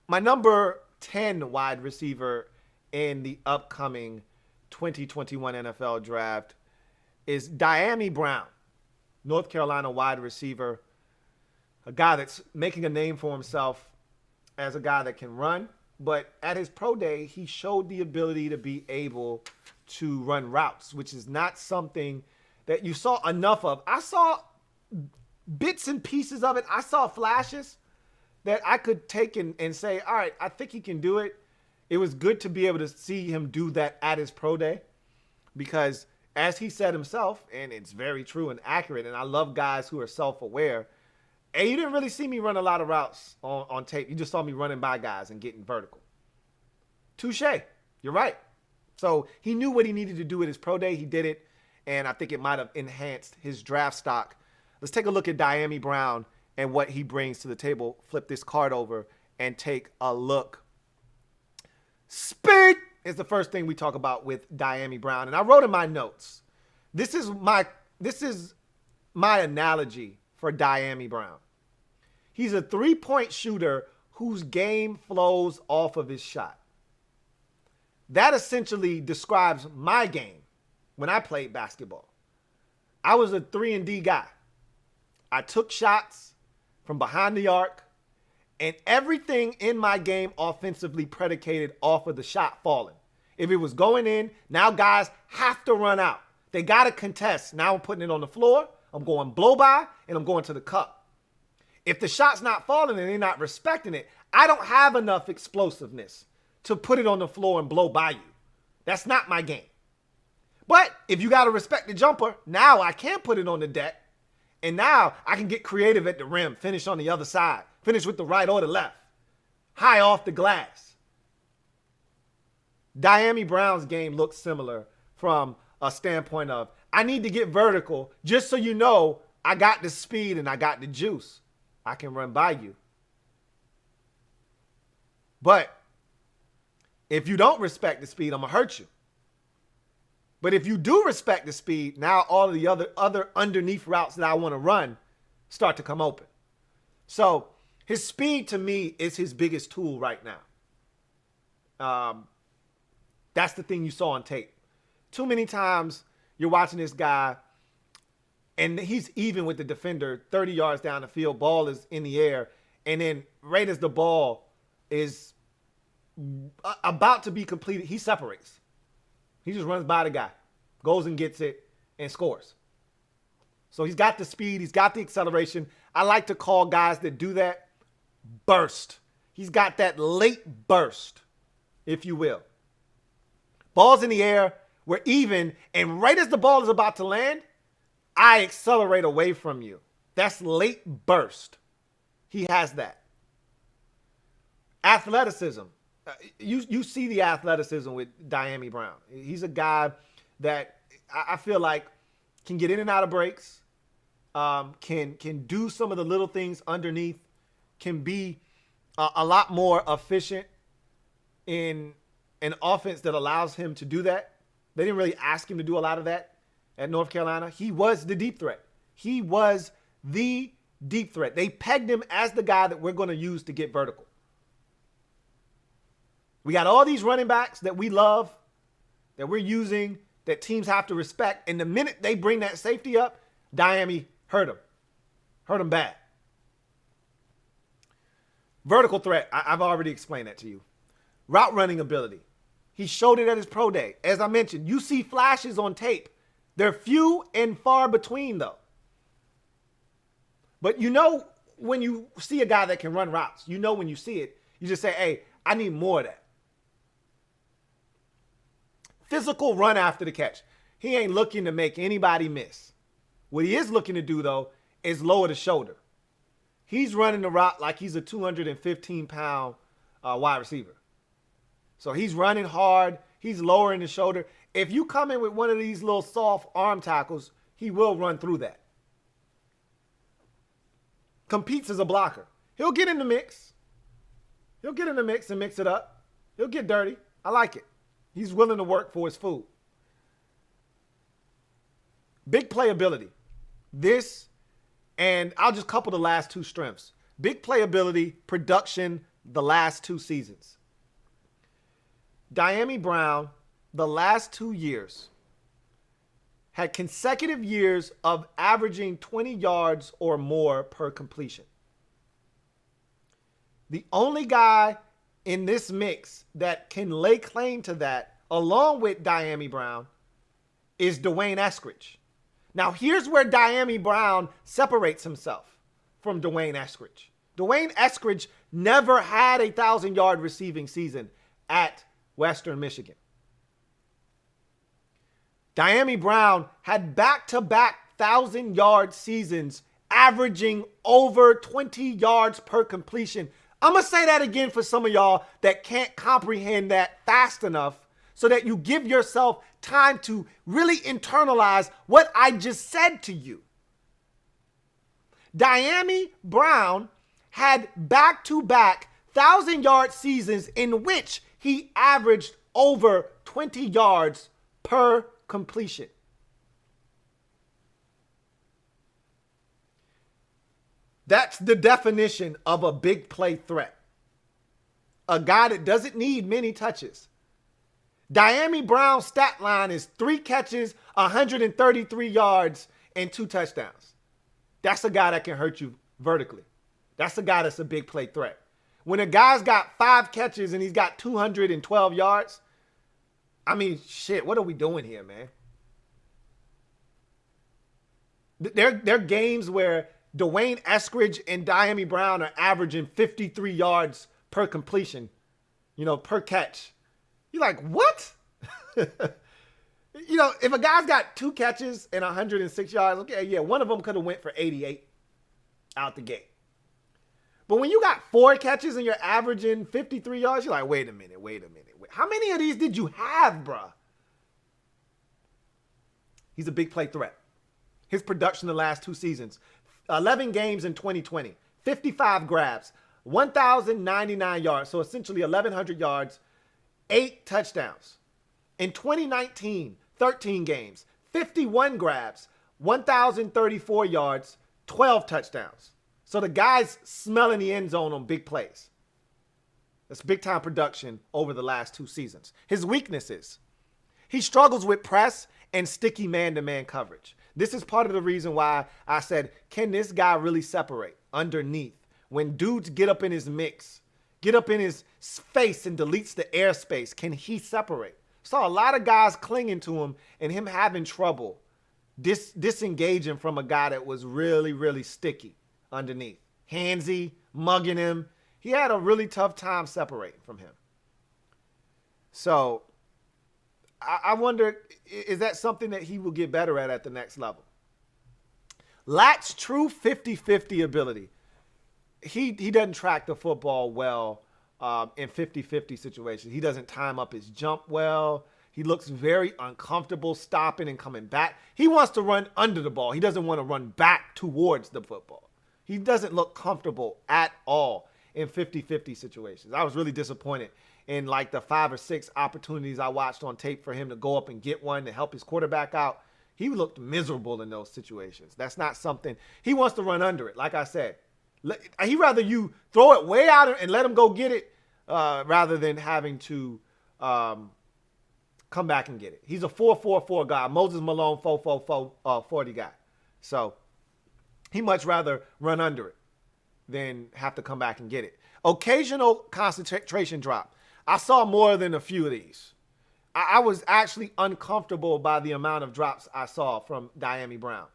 number 10 wide receiver in the upcoming 2021 NFL draft is Dyami Brown, North Carolina wide receiver. A guy that's making a name for himself as a guy that can run. But at his pro day, he showed the ability to be able to run routes, which is not something that you saw enough of. I saw bits and pieces of it. I saw flashes that I could take and say, all right, I think he can do it. It was good to be able to see him do that at his pro day because, as he said himself, and it's very true and accurate, and I love guys who are self-aware, and you didn't really see me run a lot of routes on tape. You just saw me running by guys and getting vertical. Touche. You're right. So he knew what he needed to do at his pro day. He did it, and I think it might have enhanced his draft stock. Let's take a look at Dyami Brown and what he brings to the table. Flip this card over and take a look. Speed is the first thing we talk about with Dyami Brown. And I wrote in my notes, this is my analogy for Dyami Brown. He's a three-point shooter whose game flows off of his shot. That essentially describes my game when I played basketball. I was a 3-and-D guy. I took shots from behind the arc, and everything in my game offensively predicated off of the shot falling. If it was going in, now guys have to run out. They got to contest. Now I'm putting it on the floor. I'm going blow by, and I'm going to the cup. If the shot's not falling and they're not respecting it, I don't have enough explosiveness to put it on the floor and blow by you. That's not my game. But if you got to respect the jumper, now I can put it on the deck. And now I can get creative at the rim, finish on the other side, finish with the right or the left, high off the glass. Dyami Brown's game looks similar from a standpoint of, I need to get vertical just so you know I got the speed and I got the juice. I can run by you. But if you don't respect the speed, I'm going to hurt you. But if you do respect the speed, now all of the other underneath routes that I want to run start to come open. So his speed to me is his biggest tool right now. That's the thing you saw on tape. Too many times you're watching this guy and he's even with the defender 30 yards down the field, ball is in the air, and then right as the ball is about to be completed, he separates. He just runs by the guy, goes and gets it, and scores. So he's got the speed. He's got the acceleration. I like to call guys that do that burst. He's got that late burst, if you will. Ball's in the air. We're even. And right as the ball is about to land, I accelerate away from you. That's late burst. He has that. Athleticism. You see the athleticism with Dyami Brown. He's a guy that I feel like can get in and out of breaks, can do some of the little things underneath, can be a lot more efficient in an offense that allows him to do that. They didn't really ask him to do a lot of that at North Carolina. He was the deep threat. He was the deep threat. They pegged him as the guy that we're going to use to get vertical. We got all these running backs that we love, that we're using, that teams have to respect. And the minute they bring that safety up, Dyami hurt him. Hurt him bad. Vertical threat, I've already explained that to you. Route running ability. He showed it at his pro day. As I mentioned, you see flashes on tape. They're few and far between, though. But you know when you see a guy that can run routes, you know when you see it, you just say, hey, I need more of that. Physical run after the catch. He ain't looking to make anybody miss. What he is looking to do, though, is lower the shoulder. He's running the route like he's a 215-pound wide receiver. So he's running hard. He's lowering the shoulder. If you come in with one of these little soft arm tackles, he will run through that. Competes as a blocker. He'll get in the mix. He'll get in the mix and mix it up. He'll get dirty. I like it. He's willing to work for his food. Big playability. This, and I'll just couple the last two strengths. Big playability, production, the last two seasons. Dyami Brown, the last 2 years, had consecutive years of averaging 20 yards or more per completion. The only guy in this mix that can lay claim to that, along with Dyami Brown, is Dwayne Eskridge. Now, here's where Dyami Brown separates himself from Dwayne Eskridge. Dwayne Eskridge never had a 1,000-yard receiving season at Western Michigan. Dyami Brown had back-to-back 1,000-yard seasons, averaging over 20 yards per completion I'm going to say that again for some of y'all that can't comprehend that fast enough so that you give yourself time to really internalize what I just said to you. Dyami Brown had back-to-back 1,000-yard seasons in which he averaged over 20 yards per completion. That's the definition of a big play threat. A guy that doesn't need many touches. Dyami Brown's stat line is 3 catches, 133 yards, and 2 touchdowns. That's a guy that can hurt you vertically. That's a guy that's a big play threat. When a guy's got 5 catches and he's got 212 yards, I mean, shit, what are we doing here, man? There are games where Dwayne Eskridge and Dyami Brown are averaging 53 yards per completion, per catch. You're like, what? If a guy's got 2 catches and 106 yards, okay, yeah, one of them could have went for 88 out the gate. But when you got 4 catches and you're averaging 53 yards, you're like, wait a minute. How many of these did you have, bruh? He's a big play threat. His production the last 2 seasons, 11 games in 2020, 55 grabs, 1,099 yards, so essentially 1,100 yards, 8 touchdowns. In 2019, 13 games, 51 grabs, 1,034 yards, 12 touchdowns. So the guy's smelling the end zone on big plays. That's big-time production over the last 2 seasons. His weaknesses. He struggles with press and sticky man-to-man coverage. This is part of the reason why I said, can this guy really separate underneath? When dudes get up in his mix, get up in his face and deletes the airspace, can he separate? Saw a lot of guys clinging to him and him having trouble disengaging from a guy that was really, really sticky underneath. Handsy, mugging him. He had a really tough time separating from him. So I wonder, is that something that he will get better at the next level? Lacks true 50-50 ability. He doesn't track the football well in 50-50 situations. He doesn't time up his jump well. He looks very uncomfortable stopping and coming back. He wants to run under the ball. He doesn't want to run back towards the football. He doesn't look comfortable at all in 50-50 situations. I was really disappointed in like the 5 or 6 opportunities I watched on tape for him to go up and get one to help his quarterback out. He looked miserable in those situations. That's not something. He wants to run under it. Like I said, he'd rather you throw it way out and let him go get it rather than having to come back and get it. He's a 4-4-4 guy. Moses Malone 4-4-4 40 guy. So he much rather run under it than have to come back and get it. Occasional concentration drop. I saw more than a few of these. I was actually uncomfortable by the amount of drops I saw from Dyami Brown,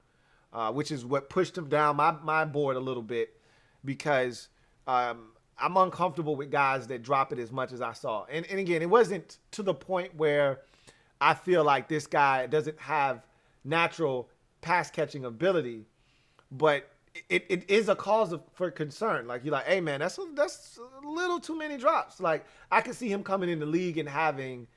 which is what pushed him down my board a little bit because I'm uncomfortable with guys that drop it as much as I saw. And again, it wasn't to the point where I feel like this guy doesn't have natural pass catching ability, but it is a cause for concern. Like, you're like, hey, man, that's a little too many drops. Like, I could see him coming in the league and having,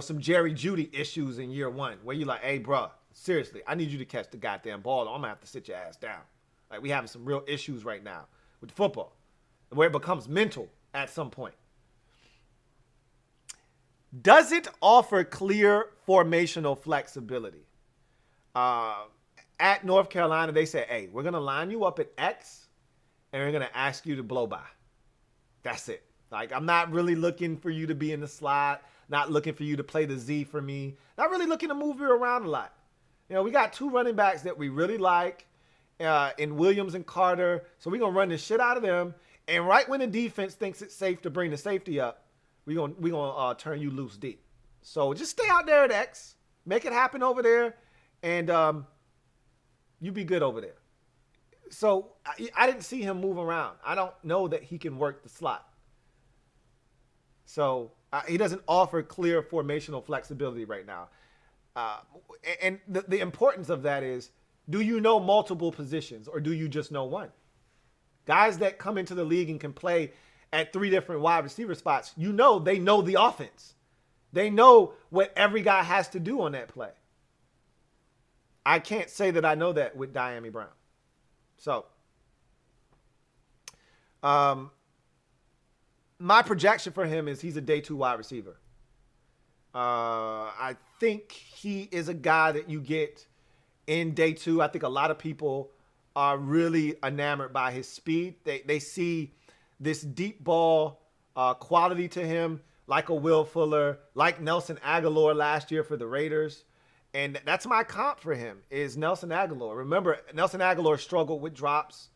some Jerry Jeudy issues in year 1 where you're like, hey, bro, seriously, I need you to catch the goddamn ball. I'm going to have to sit your ass down. Like, we having some real issues right now with football where it becomes mental at some point. Does it offer clear formational flexibility? At North Carolina, they said, hey, we're going to line you up at X, and we're going to ask you to blow by. That's it. Like, I'm not really looking for you to be in the slot, not looking for you to play the Z for me, not really looking to move you around a lot. We got 2 running backs that we really like in Williams and Carter, so we're going to run the shit out of them, and right when the defense thinks it's safe to bring the safety up, we're gonna turn you loose deep. So just stay out there at X, make it happen over there, and you be good over there. So I didn't see him move around. I don't know that he can work the slot. So he doesn't offer clear formational flexibility right now. And the importance of that is, do you know multiple positions or do you just know one? Guys that come into the league and can play at 3 different wide receiver spots, you know they know the offense. They know what every guy has to do on that play. I can't say that I know that with Dyami Brown. So, my projection for him is he's a day 2 wide receiver. I think he is a guy that you get in day 2. I think a lot of people are really enamored by his speed. They see this deep ball quality to him, like a Will Fuller, like Nelson Aguilar last year for the Raiders. And that's my comp for him is Nelson Aguilar. Remember, Nelson Aguilar struggled with drops,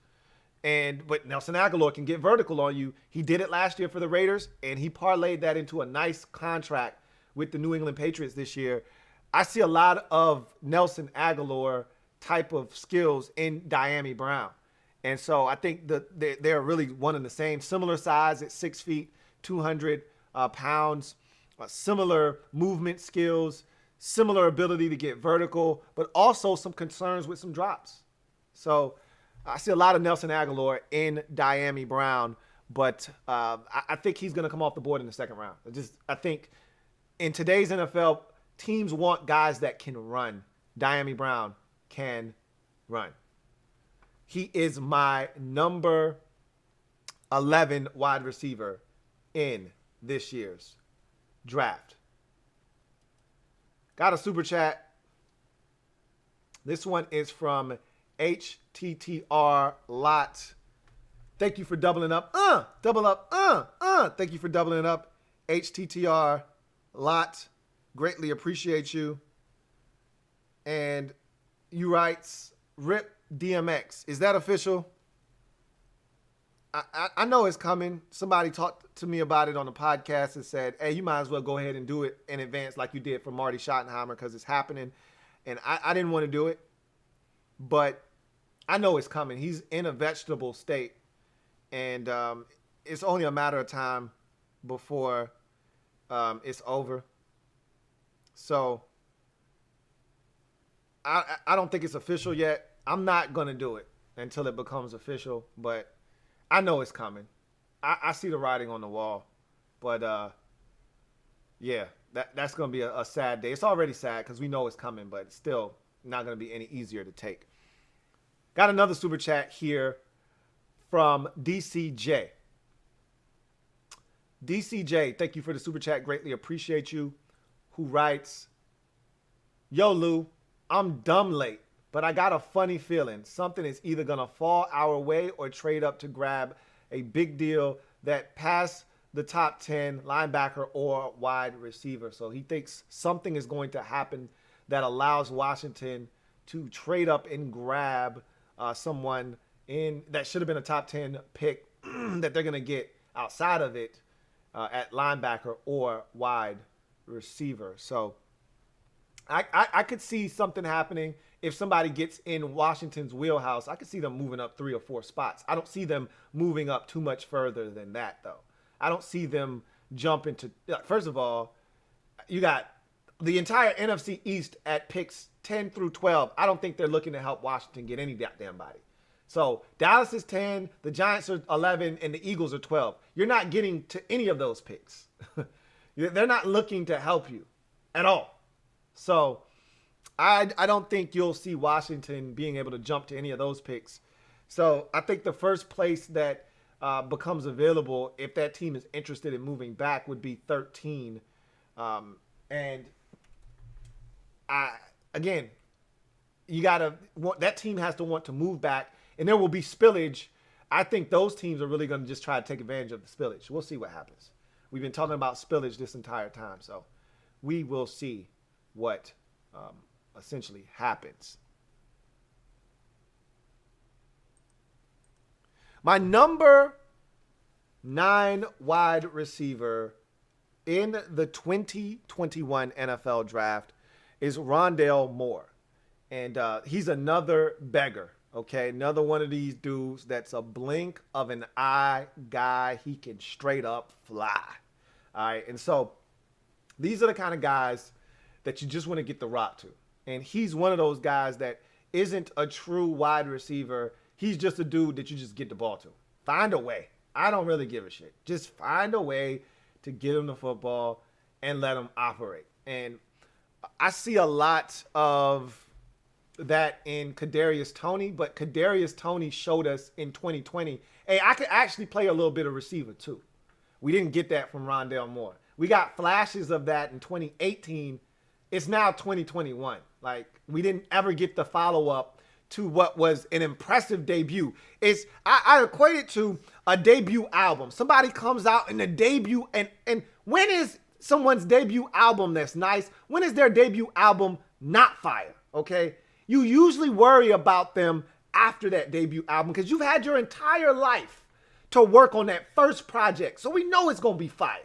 but Nelson Aguilar can get vertical on you. He did it last year for the Raiders, and he parlayed that into a nice contract with the New England Patriots this year. I see a lot of Nelson Aguilar type of skills in Dyami Brown. And so I think that they're really one and the same. Similar size at 6 feet, 200 pounds, similar movement skills, similar ability to get vertical, but also some concerns with some drops. So I see a lot of Nelson Aguilar in Dyami Brown, but I think he's going to come off the board in the second round. I think in today's NFL, teams want guys that can run. Dyami Brown can run. He is my number 11 wide receiver in this year's draft. Got a super chat. This one is from HTTR Lot. Thank you for doubling up. Double up. Thank you for doubling up. HTTR Lot. Greatly appreciate you. And you writes, RIP DMX. Is that official? I know it's coming. Somebody talked to me about it on the podcast and said, hey, you might as well go ahead and do it in advance like you did for Marty Schottenheimer because it's happening. And I didn't want to do it. But I know it's coming. He's in a vegetable state. And it's only a matter of time before it's over. So I don't think it's official yet. I'm not going to do it until it becomes official. But I know it's coming. I see the writing on the wall. But, yeah, that's going to be a sad day. It's already sad because we know it's coming, but it's still not going to be any easier to take. Got another super chat here from DCJ. DCJ, thank you for the super chat. Greatly appreciate you. Who writes, yo, Lou, I'm dumb late, but I got a funny feeling. Something is either going to fall our way or trade up to grab a big deal that pass the top 10 linebacker or wide receiver. So he thinks something is going to happen that allows Washington to trade up and grab someone in that should have been a top 10 pick that they're going to get outside of it at linebacker or wide receiver. So I could see something happening if somebody gets in Washington's wheelhouse. I could see them moving up 3 or 4 spots. I don't see them moving up too much further than that, though. I don't see them jumping to – first of all, you got the entire NFC East at picks 10 through 12. I don't think they're looking to help Washington get any goddamn body. So Dallas is 10, the Giants are 11, and the Eagles are 12. You're not getting to any of those picks. They're not looking to help you at all. So I don't think you'll see Washington being able to jump to any of those picks. So I think the first place that becomes available if that team is interested in moving back would be 13. And that team has to want to move back, and there will be spillage. I think those teams are really going to just try to take advantage of the spillage. We'll see what happens. We've been talking about spillage this entire time, so we will see what essentially happens. My number 9 wide receiver in the 2021 NFL draft is Rondale Moore. And he's another beggar, okay? Another one of these dudes that's a blink of an eye guy. He can straight up fly. All right, and so these are the kind of guys that you just want to get the rock to. And he's one of those guys that isn't a true wide receiver. He's just a dude that you just get the ball to. Find a way. I don't really give a shit. Just find a way to get him the football and let him operate. And I see a lot of that in Kadarius Toney, but Kadarius Toney showed us in 2020, hey, I could actually play a little bit of receiver too. We didn't get that from Rondale Moore. We got flashes of that in 2018. It's now 2021. Like, we didn't ever get the follow-up to what was an impressive debut. I equate it to a debut album. Somebody comes out in the debut, and when is someone's debut album that's nice? When is their debut album not fire? Okay? You usually worry about them after that debut album because you've had your entire life to work on that first project. So we know it's going to be fire.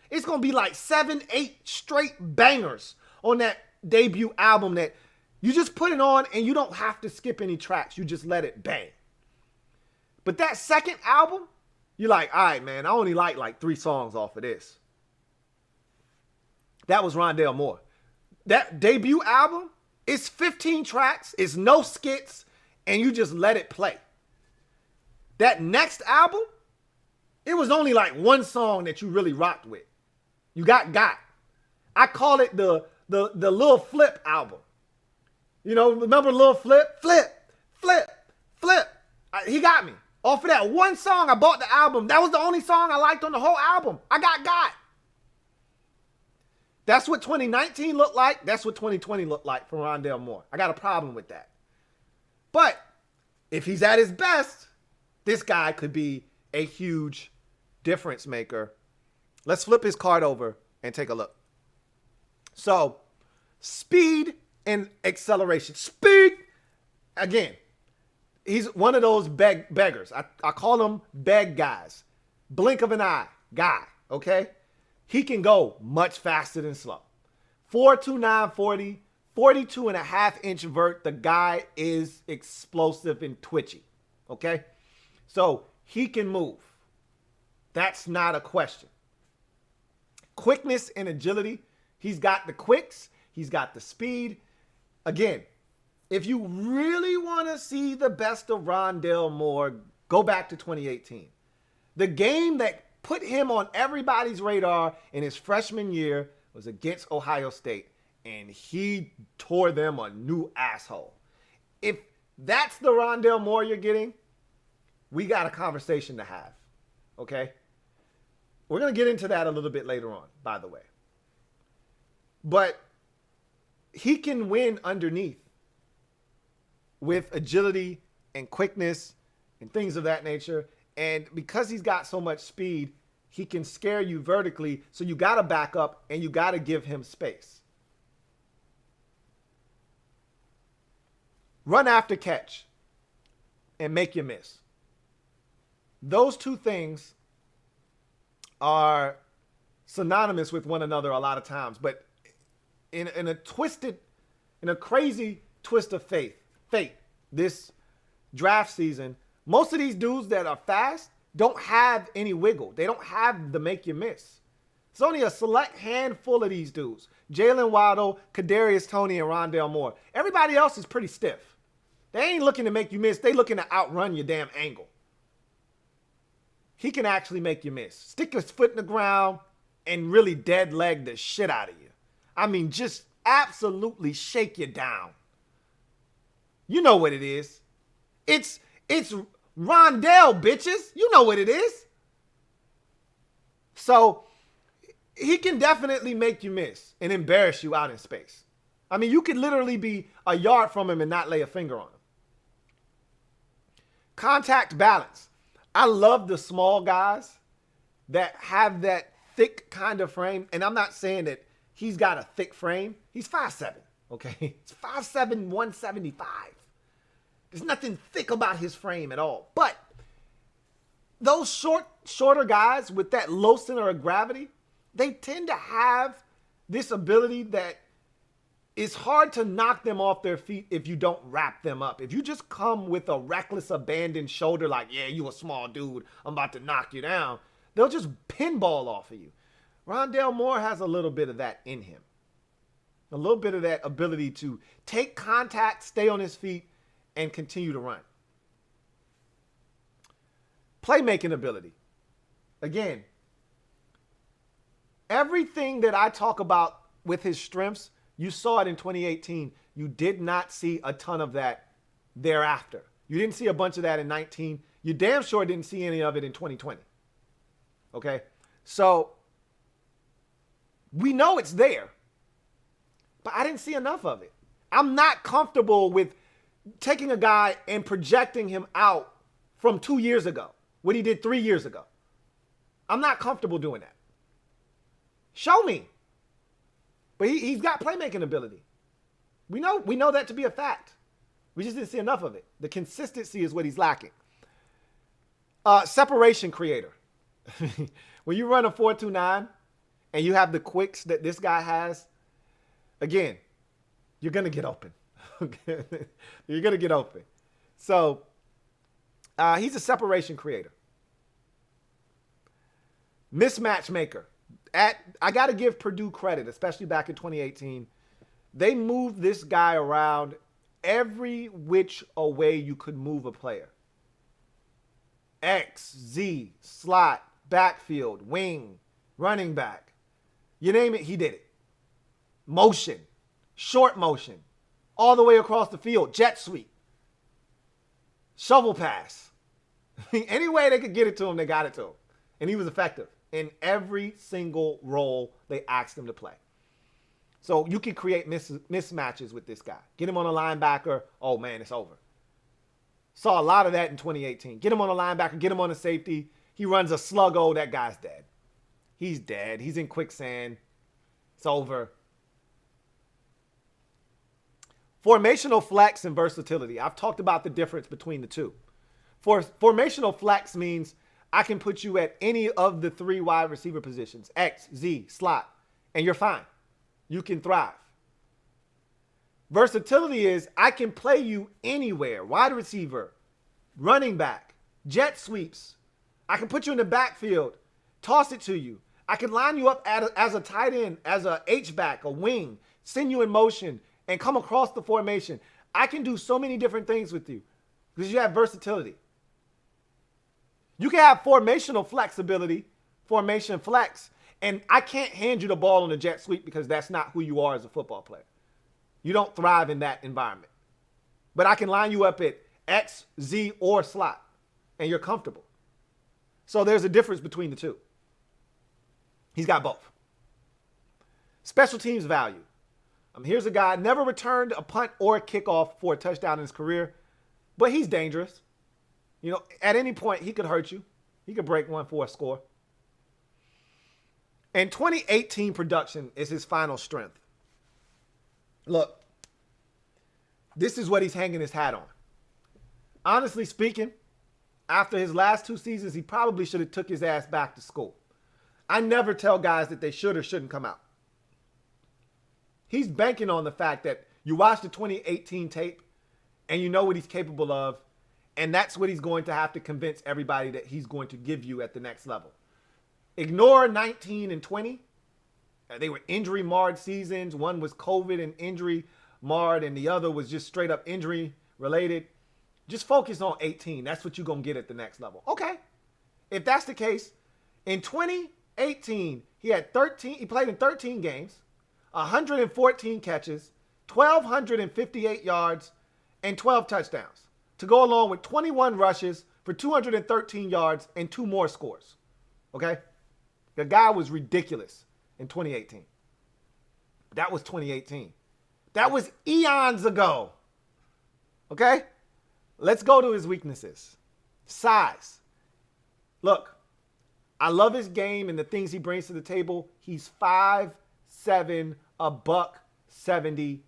It's going to be like 7, 8 straight bangers on that debut album that you just put it on and you don't have to skip any tracks. You just let it bang. But that second album, you're like, all right, man, I only like 3 songs off of this. That was Rondale Moore. That debut album, it's 15 tracks, it's no skits, and you just let it play. That next album, it was only like 1 song that you really rocked with. You got. I call it the Lil Flip album. You know, remember Lil Flip? Flip. He got me. Off of that 1 song, I bought the album. That was the only song I liked on the whole album. I got. That's what 2019 looked like. That's what 2020 looked like for Rondale Moore. I got a problem with that. But if he's at his best, this guy could be a huge difference maker. Let's flip his card over and take a look. So, speed and acceleration. Speed, again, he's one of those beggars. I call them beg guys. Blink of an eye guy, okay? He can go much faster than slow. 4.29 40, 42.5-inch vert. The guy is explosive and twitchy, okay? So he can move. That's not a question. Quickness and agility. He's got the quicks. He's got the speed. Again, if you really want to see the best of Rondale Moore, go back to 2018. The game that put him on everybody's radar in his freshman year was against Ohio State, and he tore them a new asshole. If that's the Rondale Moore you're getting, we got a conversation to have, okay? We're going to get into that a little bit later on, by the way. But he can win underneath with agility and quickness and things of that nature. And because he's got so much speed, he can scare you vertically. So you got to back up and you got to give him space. Run after catch and make you miss. Those two things are synonymous with one another a lot of times. But in a crazy twist of fate, this draft season, most of these dudes that are fast don't have any wiggle. They don't have the make you miss. It's only a select handful of these dudes. Jalen Waddle, Kadarius Toney, and Rondale Moore. Everybody else is pretty stiff. They ain't looking to make you miss. They looking to outrun your damn angle. He can actually make you miss. Stick his foot in the ground and really dead leg the shit out of you. I mean, just absolutely shake you down. You know what it is. It's Rondale, bitches. You know what it is. So he can definitely make you miss and embarrass you out in space. I mean, you could literally be a yard from him and not lay a finger on him. Contact balance. I love the small guys that have that thick kind of frame. And I'm not saying that he's got a thick frame. He's 5'7", okay? It's 5'7", 175. There's nothing thick about his frame at all. But those shorter guys with that low center of gravity, they tend to have this ability that it's hard to knock them off their feet if you don't wrap them up. If you just come with a reckless, abandoned shoulder like, yeah, you a small dude, I'm about to knock you down, they'll just pinball off of you. Rondale Moore has a little bit of that in him. A little bit of that ability to take contact, stay on his feet, and continue to run. Playmaking ability. Again, everything that I talk about with his strengths, you saw it in 2018. You did not see a ton of that thereafter. You didn't see a bunch of that in 19. You damn sure didn't see any of it in 2020. Okay? So, we know it's there, but I didn't see enough of it. I'm not comfortable with taking a guy and projecting him out from 2 years ago, what he did 3 years ago. I'm not comfortable doing that. Show me. But he's got playmaking ability. We know that to be a fact. We just didn't see enough of it. The consistency is what he's lacking. Separation creator. When you run a 4-2-9 and you have the quicks that this guy has, again, you're going to get open. You're going to get open. So he's a separation creator. Mismatch maker. I got to give Purdue credit, especially back in 2018. They moved this guy around every which way you could move a player. X, Z, slot, backfield, wing, running back. You name it, he did it. Motion, short motion, all the way across the field, jet sweep, shovel pass. Any way they could get it to him, they got it to him. And he was effective in every single role they asked him to play. So you can create mismatches with this guy. Get him on a linebacker, oh man, it's over. Saw a lot of that in 2018. Get him on a linebacker, get him on a safety. He runs a sluggo, that guy's dead. He's dead. He's in quicksand. It's over. Formational flex and versatility. I've talked about the difference between the two. Formational flex means I can put you at any of the 3 wide receiver positions, X, Z, slot, and you're fine. You can thrive. Versatility is I can play you anywhere, wide receiver, running back, jet sweeps. I can put you in the backfield, toss it to you. I can line you up as a tight end, as a H-back, a wing, send you in motion, and come across the formation. I can do so many different things with you because you have versatility. You can have formational flexibility, formation flex, and I can't hand you the ball on a jet sweep because that's not who you are as a football player. You don't thrive in that environment. But I can line you up at X, Z, or slot, and you're comfortable. So there's a difference between the two. He's got both. Special teams value. Here's a guy, never returned a punt or a kickoff for a touchdown in his career, but he's dangerous. You know, at any point, he could hurt you. He could break one for a score. And 2018 production is his final strength. Look, this is what he's hanging his hat on. Honestly speaking, after his last 2 seasons, he probably should have took his ass back to school. I never tell guys that they should or shouldn't come out. He's banking on the fact that you watch the 2018 tape and you know what he's capable of, and that's what he's going to have to convince everybody that he's going to give you at the next level. Ignore 19 and 20. They were injury-marred seasons. One was COVID and injury-marred, and the other was just straight-up injury-related. Just focus on 18. That's what you're going to get at the next level. Okay. If that's the case, in 2018, he played in 13 games, 114 catches, 1,258 yards, and 12 touchdowns to go along with 21 rushes for 213 yards and 2 more scores. Okay? The guy was ridiculous in 2018. That was 2018. That was eons ago. Okay? Let's go to his weaknesses. Size. Look, I love his game and the things he brings to the table. He's 5'7", $175.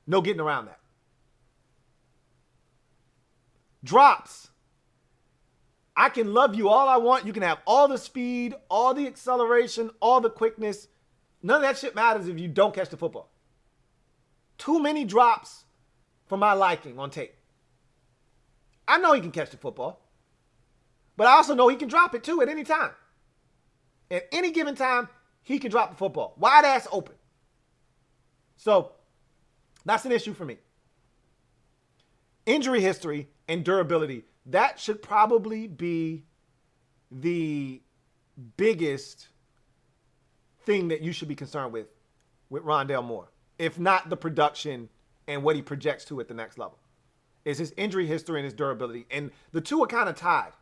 No getting around that. Drops. I can love you all I want. You can have all the speed, all the acceleration, all the quickness. None of that shit matters if you don't catch the football. Too many drops for my liking on tape. I know he can catch the football, but I also know he can drop it too at any time. At any given time, he can drop the football. Wide ass open. So that's an issue for me. Injury history and durability. That should probably be the biggest thing that you should be concerned with Rondale Moore, if not the production and what he projects to at the next level. Is his injury history and his durability. And the two are kind of tied.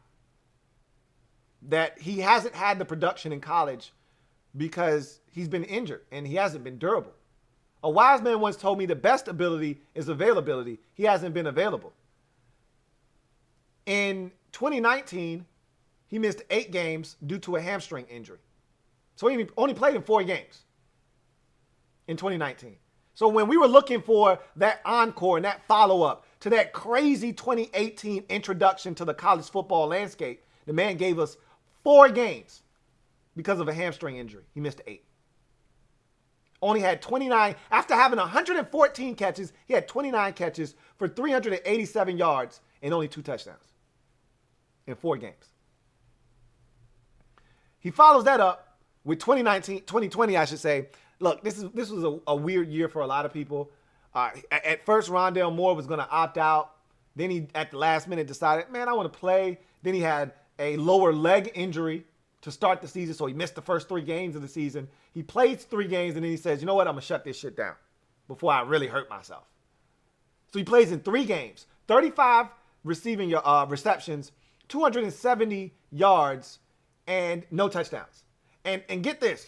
That he hasn't had the production in college because he's been injured and he hasn't been durable. A wise man once told me the best ability is availability. He hasn't been available. In 2019, he missed 8 games due to a hamstring injury. So he only played in 4 games in 2019. So when we were looking for that encore and that follow-up to that crazy 2018 introduction to the college football landscape, the man gave us 4 games because of a hamstring injury. He missed 8. Only had 29. After having 114 catches, he had 29 catches for 387 yards and only 2 touchdowns in 4 games. He follows that up with 2020, I should say. Look, this was a weird year for a lot of people. At first, Rondale Moore was going to opt out. Then he, at the last minute, decided, man, I want to play. Then he had a lower leg injury to start the season, so he missed the first 3 games of the season. He played 3 games, and then he says, you know what, I'm going to shut this shit down before I really hurt myself. So he plays in 3 games, 35 receiving receptions, 270 yards, and no touchdowns. And get this,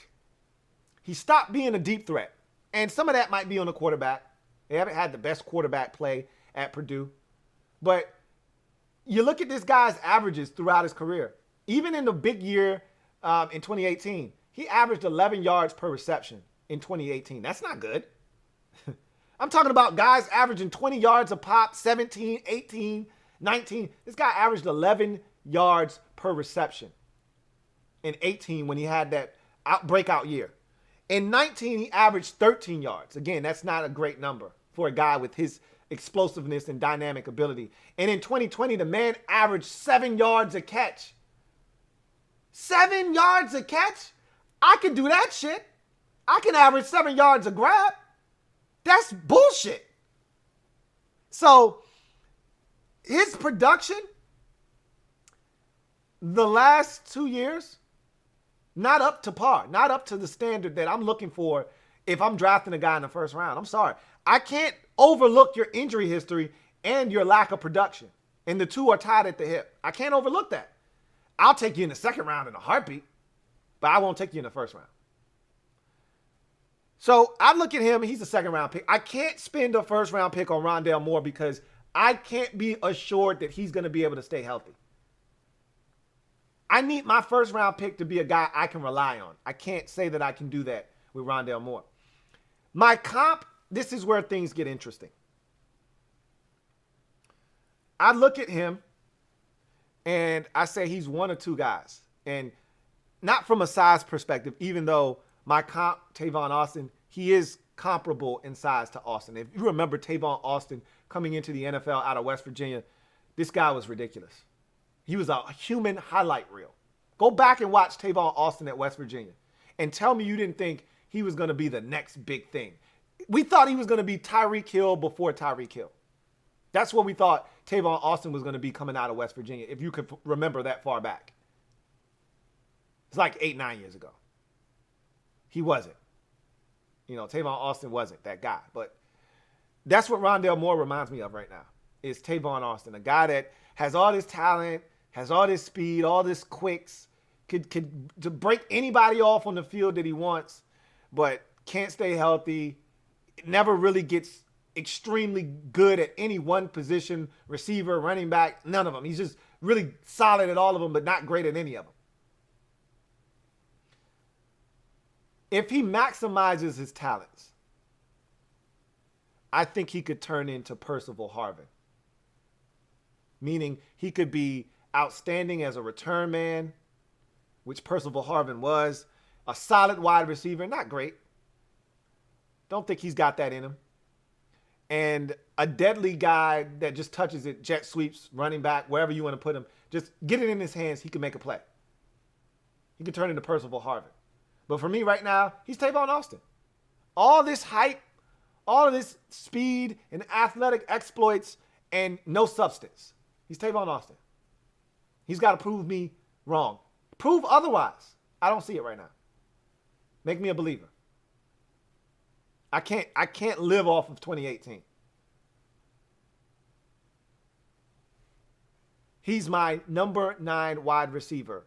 he stopped being a deep threat. And some of that might be on the quarterback. They haven't had the best quarterback play at Purdue. But you look at this guy's averages throughout his career. Even in the big year in 2018, he averaged 11 yards per reception in 2018. That's not good. I'm talking about guys averaging 20 yards a pop, 17, 18, 19. This guy averaged 11 yards per reception in 18 when he had that breakout year. In 19, he averaged 13 yards. Again, that's not a great number for a guy with his explosiveness and dynamic ability. And in 2020, the man averaged 7 yards a catch. 7 yards a catch? I can do that shit. I can average 7 yards a grab. That's bullshit. So his production the last 2 years, not up to par, not up to the standard that I'm looking for if I'm drafting a guy in the first round. I'm sorry. I can't overlook your injury history and your lack of production. And the two are tied at the hip. I can't overlook that. I'll take you in the second round in a heartbeat, but I won't take you in the first round. So I look at him, he's a second round pick. I can't spend a first round pick on Rondale Moore because I can't be assured that he's going to be able to stay healthy. I need my first round pick to be a guy I can rely on. I can't say that I can do that with Rondale Moore. My comp, this is where things get interesting. I look at him and I say he's one or two guys. And not from a size perspective, even though my comp, Tavon Austin, he is comparable in size to Austin. If you remember Tavon Austin coming into the NFL out of West Virginia, this guy was ridiculous. He was a human highlight reel. Go back and watch Tavon Austin at West Virginia and tell me you didn't think he was going to be the next big thing. We thought he was going to be Tyreek Hill before Tyreek Hill. That's what we thought Tavon Austin was going to be coming out of West Virginia, if you could remember that far back. It's like 8-9 years ago. He wasn't. You know, Tavon Austin wasn't that guy. But that's what Rondale Moore reminds me of right now, is Tavon Austin, a guy that has all this talent, has all this speed, all this quicks, could to break anybody off on the field that he wants, but can't stay healthy, never really gets extremely good at any one position, receiver, running back, none of them. He's just really solid at all of them, but not great at any of them. If he maximizes his talents, I think he could turn into Percival Harvin. Meaning he could be outstanding as a return man, which Percival Harvin was, a solid wide receiver, not great. Don't think he's got that in him. And a deadly guy that just touches it, jet sweeps, running back, wherever you want to put him, just get it in his hands, he can make a play. He can turn into Percival Harvin. But for me right now, he's Tavon Austin. All this hype, all of this speed and athletic exploits and no substance. He's Tavon Austin. He's got to prove me wrong Prove otherwise. I don't see it right now. Make me a believer. I can't live off of 2018. He's my number 9 wide receiver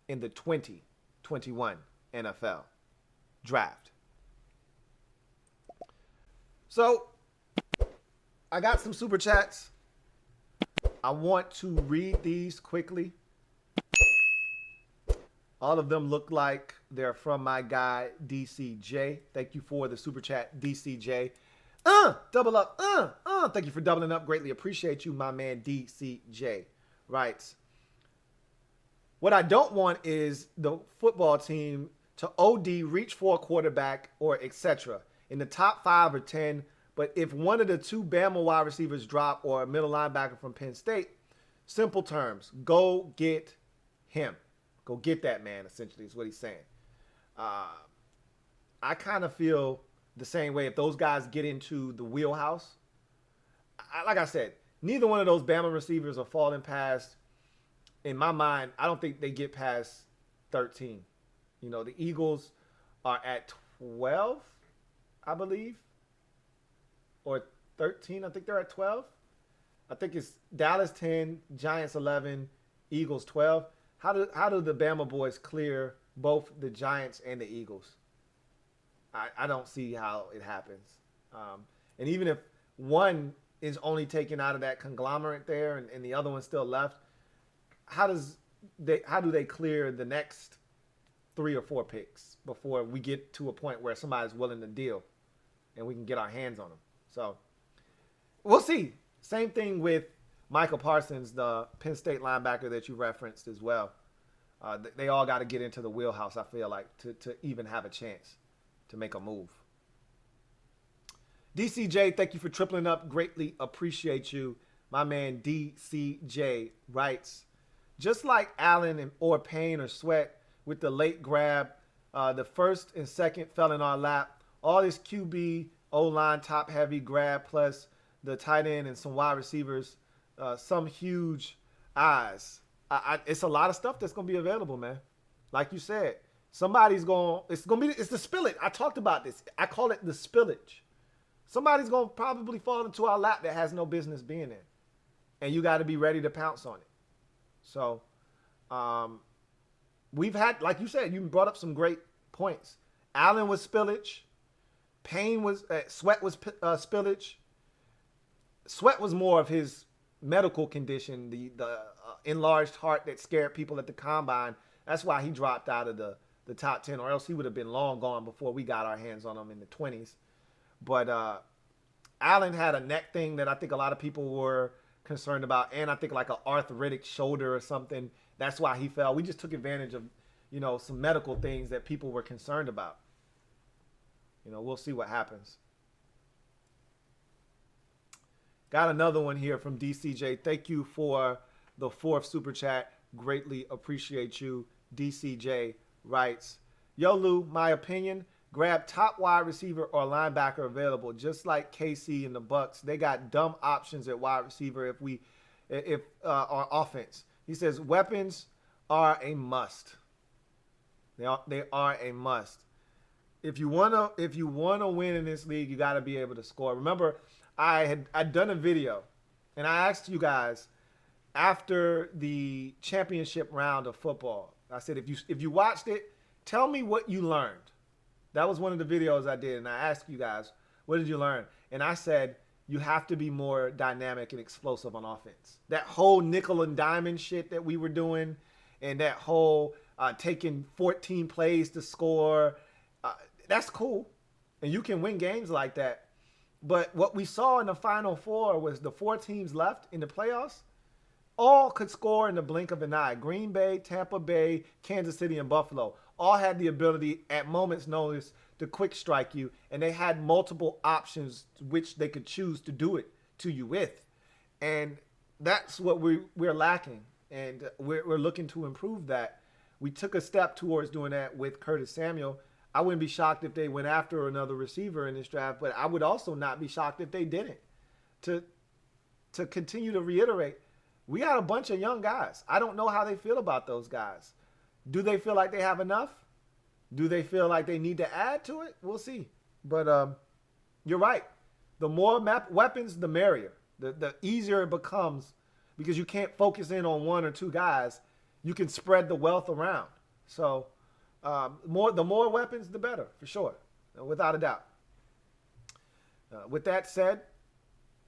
in the 2021 NFL draft. So, I got some super chats. I want to read these quickly. All of them look like they're from my guy, DCJ. Thank you for the super chat, DCJ. Double up. Thank you for doubling up. Greatly appreciate you, my man, DCJ. Right. What I don't want is the football team to OD, reach for a quarterback, or etc. in the top 5 or 10. But if one of the 2 Bama wide receivers drop or a middle linebacker from Penn State, simple terms, go get him. Go get that man, essentially, is what he's saying. I kind of feel the same way if those guys get into the wheelhouse. Like I said, neither one of those Bama receivers are falling past, in my mind, I don't think they get past 13. You know, the Eagles are at 12, I believe. Or 13, I think they're at 12. I think it's Dallas 10, Giants 11, Eagles 12. How do the Bama boys clear both the Giants and the Eagles? I don't see how it happens. And even if one is only taken out of that conglomerate there and the other one's still left, how do they clear the next 3 or 4 picks before we get to a point where somebody's willing to deal and we can get our hands on them? So we'll see. Same thing with Michael Parsons, the Penn State linebacker that you referenced as well. They all got to get into the wheelhouse, I feel like, to even have a chance to make a move. DCJ, thank you for tripling up. Greatly appreciate you. My man DCJ writes, just like Allen or Payne or Sweat with the late grab, the first and second fell in our lap. All this QB, O-line, top-heavy grab, plus the tight end and some wide receivers, some huge eyes. It's a lot of stuff that's going to be available, man. Like you said, it's the spillage. I talked about this. I call it the spillage. Somebody's going to probably fall into our lap that has no business being there. And you got to be ready to pounce on it. So, we've had, like you said, you brought up some great points. Allen was spillage. Payne was, Sweat was spillage. Sweat was more of his medical condition, the enlarged heart that scared people at the combine. That's why he dropped out of the top 10, or else he would have been long gone before we got our hands on him in the 20s. But Allen had a neck thing that I think a lot of people were concerned about, and I think like an arthritic shoulder or something. That's why he fell. We just took advantage of, some medical things that people were concerned about. We'll see what happens. Got another one here from DCJ. Thank you for the 4th super chat. Greatly appreciate you. DCJ writes, Yo, Lou, my opinion, grab top wide receiver or linebacker available. Just like KC and the Bucks, they got dumb options at wide receiver if on offense. He says weapons are a must. They are a must. If you wanna win in this league, you got to be able to score. Remember, I'd done a video, and I asked you guys after the championship round of football. I said, if you watched it, tell me what you learned. That was one of the videos I did, and I asked you guys, what did you learn? And I said, you have to be more dynamic and explosive on offense. That whole nickel and diamond shit that we were doing, and that whole taking 14 plays to score, that's cool. And you can win games like that. But what we saw in the Final Four was the 4 teams left in the playoffs all could score in the blink of an eye. Green Bay, Tampa Bay, Kansas City, and Buffalo all had the ability at moment's notice to quick strike you, and they had multiple options which they could choose to do it to you with. And that's what we're lacking, and we're looking to improve that. We took a step towards doing that with Curtis Samuel. I wouldn't be shocked if they went after another receiver in this draft, but I would also not be shocked if they didn't. To continue to reiterate, we got a bunch of young guys. I don't know how they feel about those guys. Do they feel like they have enough? Do they feel like they need to add to it? We'll see. But you're right. The more weapons, the merrier. The easier it becomes because you can't focus in on one or two guys. You can spread the wealth around. So the more weapons, the better, for sure, without a doubt. With that said,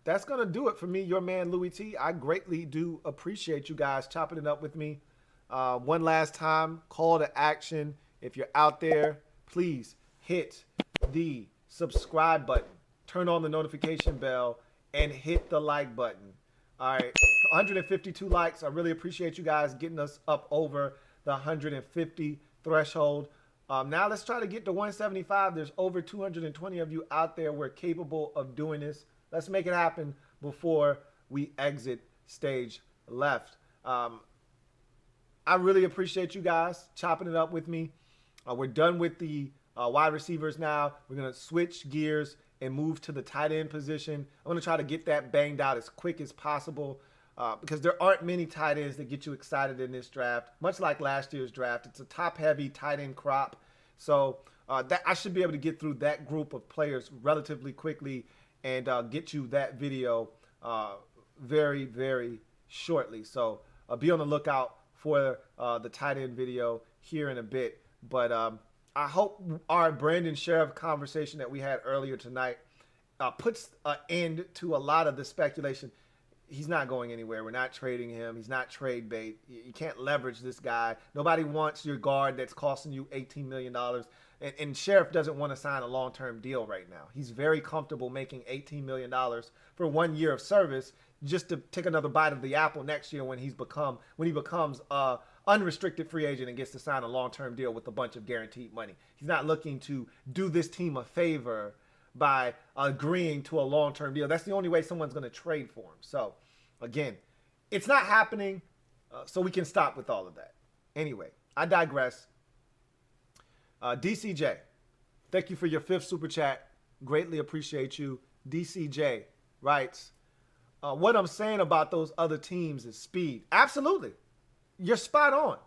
that's going to do it for me, your man, Louie T. I greatly do appreciate you guys chopping it up with me. One last time, call to action. If you're out there, please hit the subscribe button, turn on the notification bell, and hit the like button. All right, 152 likes. I really appreciate you guys getting us up over the 150 threshold. Now let's try to get to 175. There's over 220 of you out there. We're capable of doing this. Let's make it happen before we exit stage left. I really appreciate you guys chopping it up with me. We're done with the wide receivers now. We're going to switch gears and move to the tight end position. I'm going to try to get that banged out as quick as possible because there aren't many tight ends that get you excited in this draft. Much like last year's draft, it's a top-heavy tight end crop. So that I should be able to get through that group of players relatively quickly and get you that video very, very shortly. So be on the lookout for the tight end video here in a bit. But I hope our Brandon Scherff conversation that we had earlier tonight puts an end to a lot of the speculation. He's not going anywhere. We're not trading him. He's not trade bait. You can't leverage this guy. Nobody wants your guard that's costing you $18 million. And Scherff doesn't want to sign a long-term deal right now. He's very comfortable making $18 million for 1 year of service just to take another bite of the apple next year when he becomes unrestricted free agent and gets to sign a long-term deal with a bunch of guaranteed money. He's not looking to do this team a favor by agreeing to a long-term deal. That's the only way someone's going to trade for him. So, again, it's not happening, so we can stop with all of that. Anyway, I digress. DCJ, thank you for your 5th super chat. Greatly appreciate you. DCJ writes, what I'm saying about those other teams is speed. Absolutely. You're spot on.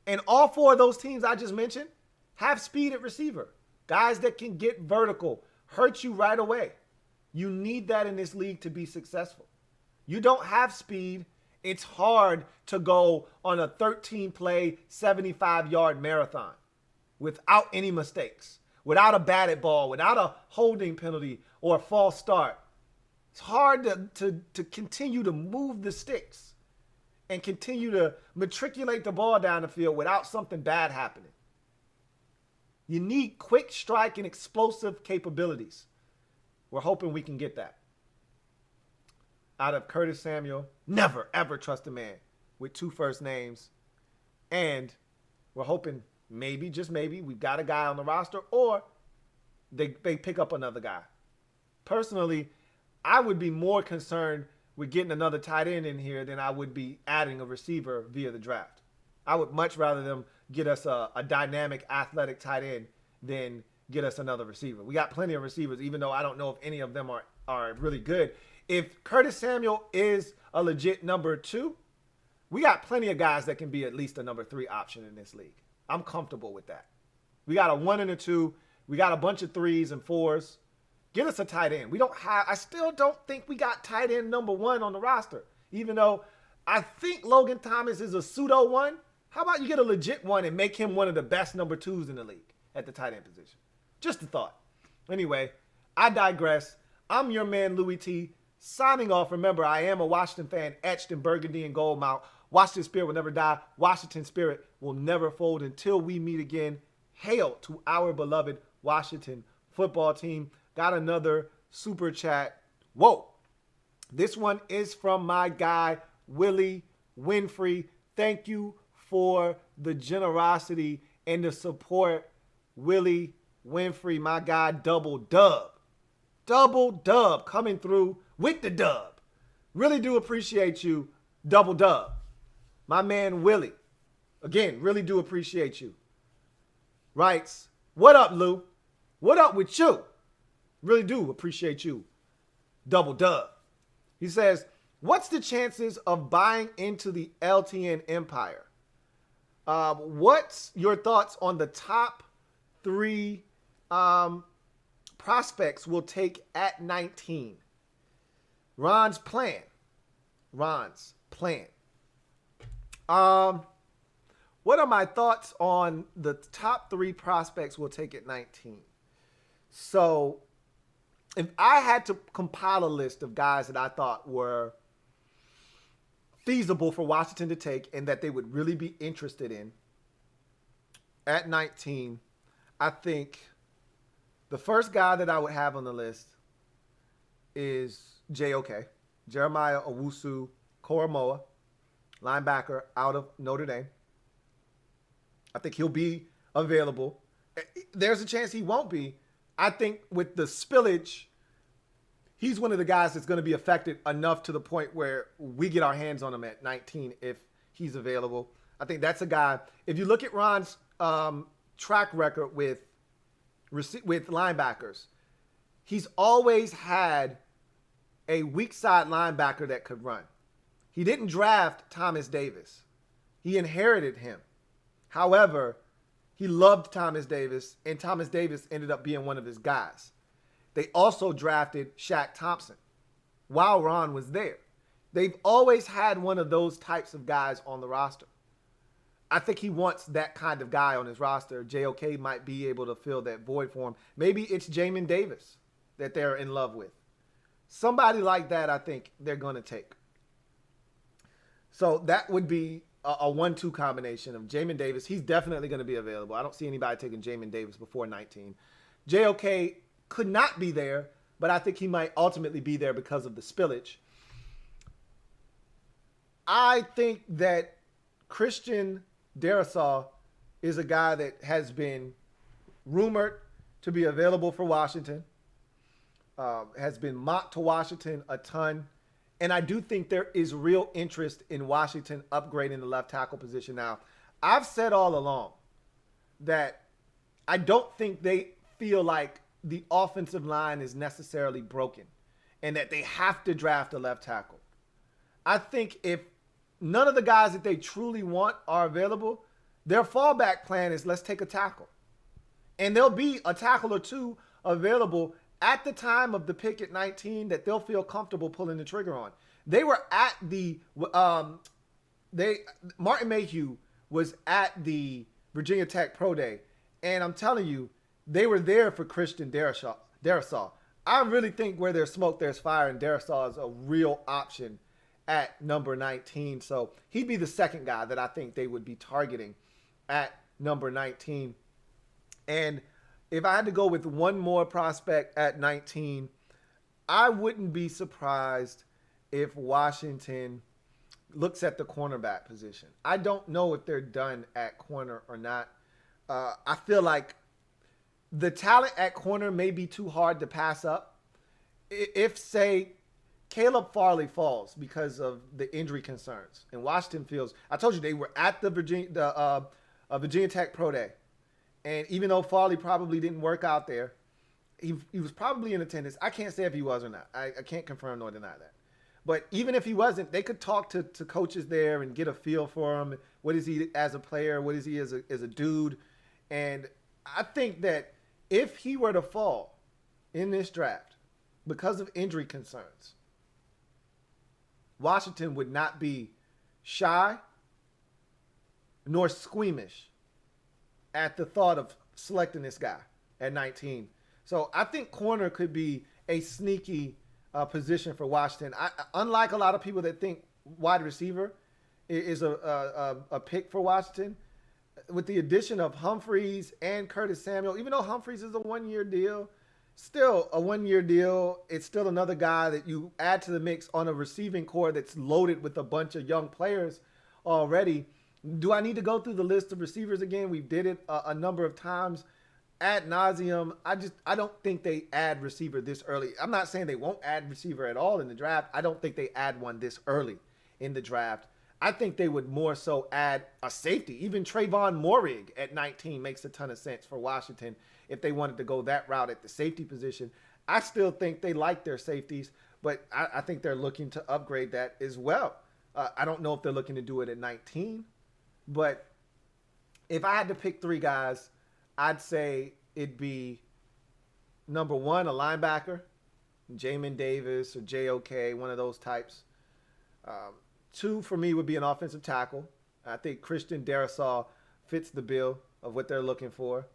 And all 4 of those teams I just mentioned have speed at receiver. Guys that can get vertical, hurt you right away. You need that in this league to be successful. You don't have speed. It's hard to go on a 13-play, 75-yard marathon without any mistakes, without a batted ball, without a holding penalty or a false start. It's hard to continue to move the sticks and continue to matriculate the ball down the field without something bad happening. You need quick strike and explosive capabilities. We're hoping we can get that. Out of Curtis Samuel, never, ever trust a man with 2 first names. And we're hoping maybe, just maybe, we've got a guy on the roster or they pick up another guy. Personally, I would be more concerned with getting another tight end in here than I would be adding a receiver via the draft. I would much rather them get us a dynamic, athletic tight end than get us another receiver. We got plenty of receivers, even though I don't know if any of them are really good. If Curtis Samuel is a legit number 2, we got plenty of guys that can be at least a number 3 option in this league. I'm comfortable with that. We got a 1 and a 2. We got a bunch of 3s and 4s. Get us a tight end. I still don't think we got tight end number 1 on the roster, even though I think Logan Thomas is a pseudo 1. How about you get a legit 1 and make him one of the best number 2s in the league at the tight end position? Just a thought. Anyway, I digress. I'm your man, Louie T. Signing off. Remember, I am a Washington fan etched in burgundy and gold mount. Washington spirit will never die. Washington spirit will never fold until we meet again. Hail to our beloved Washington football team. Got another super chat. Whoa. This one is from my guy, Willie Winfrey. Thank you for the generosity and the support. Willie Winfrey, my guy, double dub. Double dub coming through with the dub. Really do appreciate you, double dub. My man, Willie. Again, really do appreciate you. Writes, what up, Lou? What up with you? Really do appreciate you. Double dub. He says, what's the chances of buying into the LTN empire? What's your thoughts on the top three prospects we'll take at 19? Ron's plan. What are my thoughts on the top three prospects we'll take at 19? So, if I had to compile a list of guys that I thought were feasible for Washington to take and that they would really be interested in at 19, I think the first guy that I would have on the list is JOK, Jeremiah Owusu-Koramoah, linebacker out of Notre Dame. I think he'll be available. There's a chance he won't be. I think with the spillage, he's one of the guys that's going to be affected enough to the point where we get our hands on him at 19 if he's available. I think that's a guy. If you look at Ron's track record with linebackers, he's always had a weak side linebacker that could run. He didn't draft Thomas Davis. He inherited him. However, he loved Thomas Davis, and Thomas Davis ended up being one of his guys. They also drafted Shaq Thompson while Ron was there. They've always had one of those types of guys on the roster. I think he wants that kind of guy on his roster. JOK might be able to fill that void for him. Maybe it's Jamin Davis that they're in love with. Somebody like that, I think they're going to take. So that would be a 1-2 combination of Jamin Davis. He's definitely going to be available. I don't see anybody taking Jamin Davis before 19. JOK could not be there, but I think he might ultimately be there because of the spillage. I think that Christian Darrisaw is a guy that has been rumored to be available for Washington, has been mocked to Washington a ton. And I do think there is real interest in Washington upgrading the left tackle position. Now, I've said all along that I don't think they feel like the offensive line is necessarily broken and that they have to draft a left tackle. I think if none of the guys that they truly want are available, their fallback plan is let's take a tackle. And there'll be a tackle or two available at the time of the pick at 19 that they'll feel comfortable pulling the trigger on. They were at the Martin Mayhew was at the Virginia Tech Pro Day, and I'm telling you, they were there for Christian Darrisaw. I really think where there's smoke, there's fire, and Darrisaw is a real option at number 19. So he'd be the second guy that I think they would be targeting at number 19. And if I had to go with one more prospect at 19, I wouldn't be surprised if Washington looks at the cornerback position. I don't know if they're done at corner or not. I feel like the talent at corner may be too hard to pass up. If, say, Caleb Farley falls because of the injury concerns and Washington feels, I told you they were at the Virginia Tech Pro Day. And even though Farley probably didn't work out there, he was probably in attendance. I can't say if he was or not. I can't confirm nor deny that. But even if he wasn't, they could talk to coaches there and get a feel for him. What is he as a player? What is he as a dude? And I think that if he were to fall in this draft because of injury concerns, Washington would not be shy nor squeamish at the thought of selecting this guy at 19. So I think corner could be a sneaky position for Washington. Unlike a lot of people that think wide receiver is a pick for Washington, with the addition of Humphreys and Curtis Samuel, even though Humphreys is a one-year deal, still a one-year deal. It's still another guy that you add to the mix on a receiving core that's loaded with a bunch of young players already. Do I need to go through the list of receivers again? We did it a number of times ad nauseum. I don't think they add receiver this early. I'm not saying they won't add receiver at all in the draft. I don't think they add one this early in the draft. I think they would more so add a safety. Even Trayvon Morig at 19 makes a ton of sense for Washington if they wanted to go that route at the safety position. I still think they like their safeties, but I think they're looking to upgrade that as well. I don't know if they're looking to do it at 19. But if I had to pick 3 guys, I'd say it'd be number 1, a linebacker, Jamin Davis or JOK, one of those types. 2 for me would be an offensive tackle. I think Christian Darrisaw fits the bill of what they're looking for.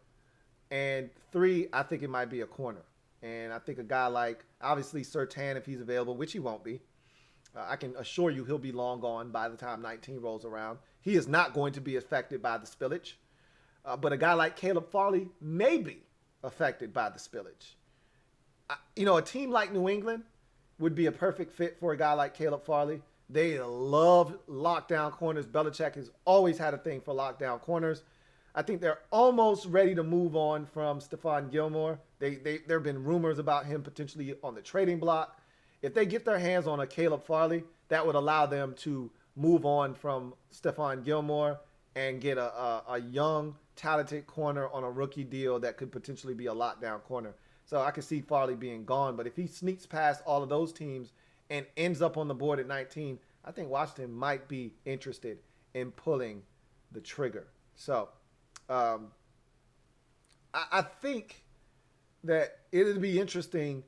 And 3, I think it might be a corner. And I think a guy like, obviously, Surtain, if he's available, which he won't be. I can assure you he'll be long gone by the time 19 rolls around. He is not going to be affected by the spillage. But a guy like Caleb Farley may be affected by the spillage. A team like New England would be a perfect fit for a guy like Caleb Farley. They love lockdown corners. Belichick has always had a thing for lockdown corners. I think they're almost ready to move on from Stephon Gilmore. There have been rumors about him potentially on the trading block. If they get their hands on a Caleb Farley, that would allow them to move on from Stephon Gilmore and get a young, talented corner on a rookie deal that could potentially be a lockdown corner. So I could see Farley being gone. But if he sneaks past all of those teams and ends up on the board at 19, I think Washington might be interested in pulling the trigger. So I think that it'll be interesting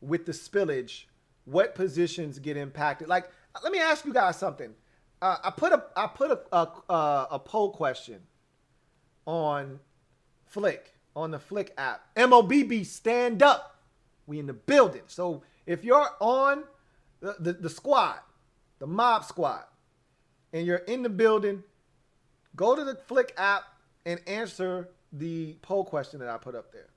with the spillage, what positions get impacted. Like, let me ask you guys something. I put a poll question on Flick, on the Flick app. MOBB, stand up. We in the building. So if you're on the squad, the mob squad, and you're in the building, go to the Flick app and answer the poll question that I put up there.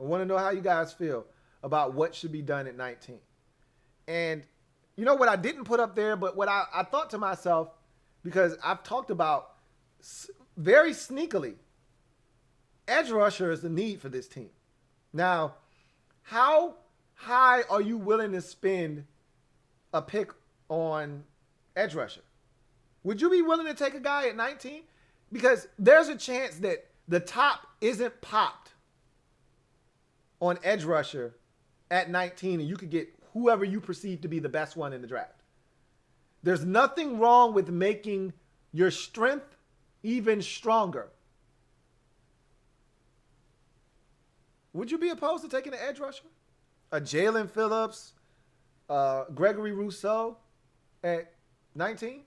I want to know how you guys feel about what should be done at 19. And you know what I didn't put up there, but what I thought to myself, because I've talked about very sneakily, edge rusher is the need for this team. Now, how high are you willing to spend a pick on edge rusher? Would you be willing to take a guy at 19? Because there's a chance that the top isn't popped on edge rusher at 19 and you could get whoever you perceive to be the best one in the draft. There's nothing wrong with making your strength even stronger. Would you be opposed to taking an edge rusher? A Jalen Phillips, Gregory Rousseau at 19?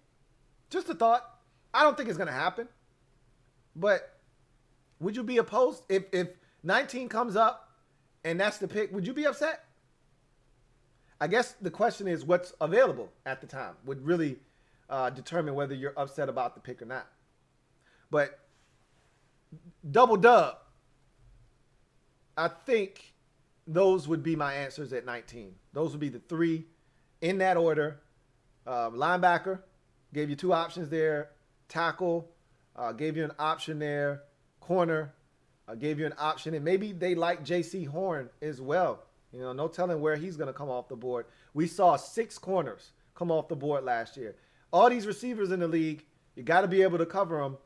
Just a thought. I don't think it's going to happen. But would you be opposed if 19 comes up and that's the pick? Would you be upset? I guess the question is what's available at the time would really determine whether you're upset about the pick or not. But double dub, I think those would be my answers at 19. Those would be the 3 in that order. Linebacker, gave you 2 options there. Tackle, gave you an option there. Corner, gave you an option. And maybe they like J.C. Horn as well. No telling where he's going to come off the board. We saw 6 corners come off the board last year. All these receivers in the league, you got to be able to cover them,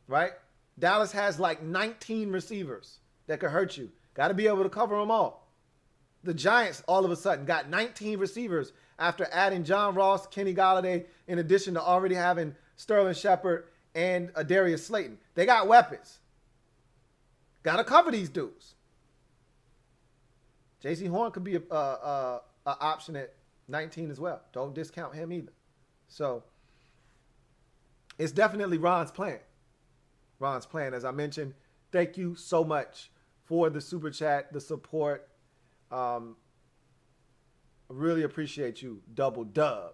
right? Dallas has like 19 receivers that could hurt you. Got to be able to cover them all. The Giants, all of a sudden, got 19 receivers after adding John Ross, Kenny Golladay, in addition to already having Sterling Shepard and Darius Slayton. They got weapons. Got to cover these dudes. J.C. Horn could be a option at 19 as well. Don't discount him either. So it's definitely Ron's plan. Ron's plan, as I mentioned. Thank you so much for the super chat, the support. Really appreciate you. Double dub.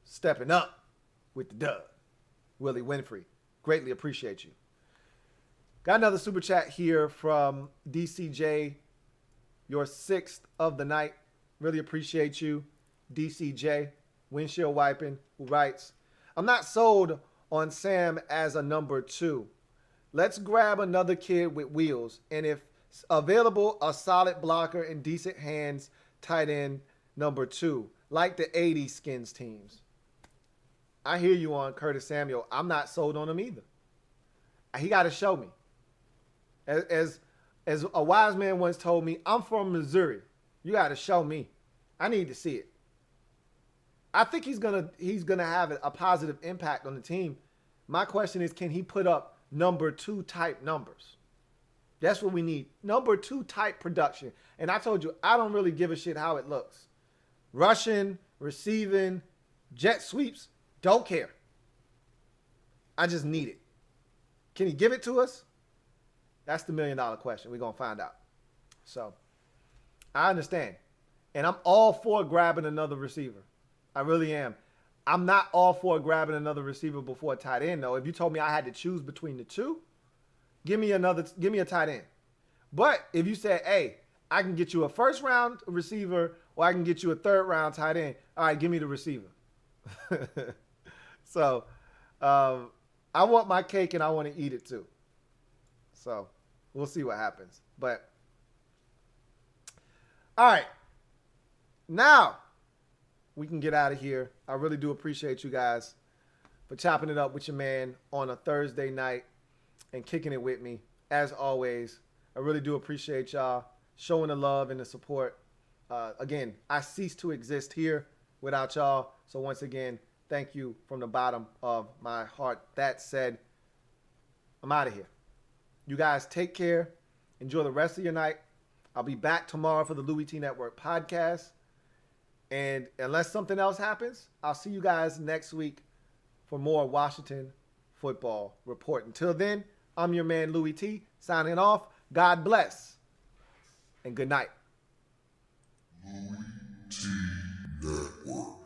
Stepping up with the dub. Willie Winfrey. Greatly appreciate you. Got another super chat here from DCJ. Your 6th of the night. Really appreciate you. DCJ. Windshield wiping. Who writes, I'm not sold on Sam as a number 2. Let's grab another kid with wheels. And if available, a solid blocker and decent hands tight end number 2. Like the 80s Skins teams. I hear you on Curtis Samuel. I'm not sold on him either. He got to show me. As a wise man once told me, I'm from Missouri. You got to show me. I need to see it. I think he's gonna have a positive impact on the team. My question is, can he put up number 2 type numbers. That's what we need. Number 2 type production. And I told you, I don't really give a shit how it looks. Rushing, receiving, jet sweeps, don't care. I just need it. Can he give it to us? That's the $1 million question. We're going to find out. So, I understand. And I'm all for grabbing another receiver. I really am. I'm not all for grabbing another receiver before a tight end, though. If you told me I had to choose between the two, give me a tight end. But if you said, hey, I can get you a first-round receiver or I can get you a third-round tight end, all right, give me the receiver. So, I want my cake and I want to eat it too. So, we'll see what happens. But, all right. Now, we can get out of here. I really do appreciate you guys for chopping it up with your man on a Thursday night and kicking it with me. As always, I really do appreciate y'all showing the love and the support. Again, I cease to exist here without y'all. So once again, thank you from the bottom of my heart. That said, I'm out of here. You guys take care. Enjoy the rest of your night. I'll be back tomorrow for the Louie T Network podcast. And unless something else happens, I'll see you guys next week for more Washington football report. Until then, I'm your man Louie T, signing off. God bless and good night.
LouieTeeNetwork.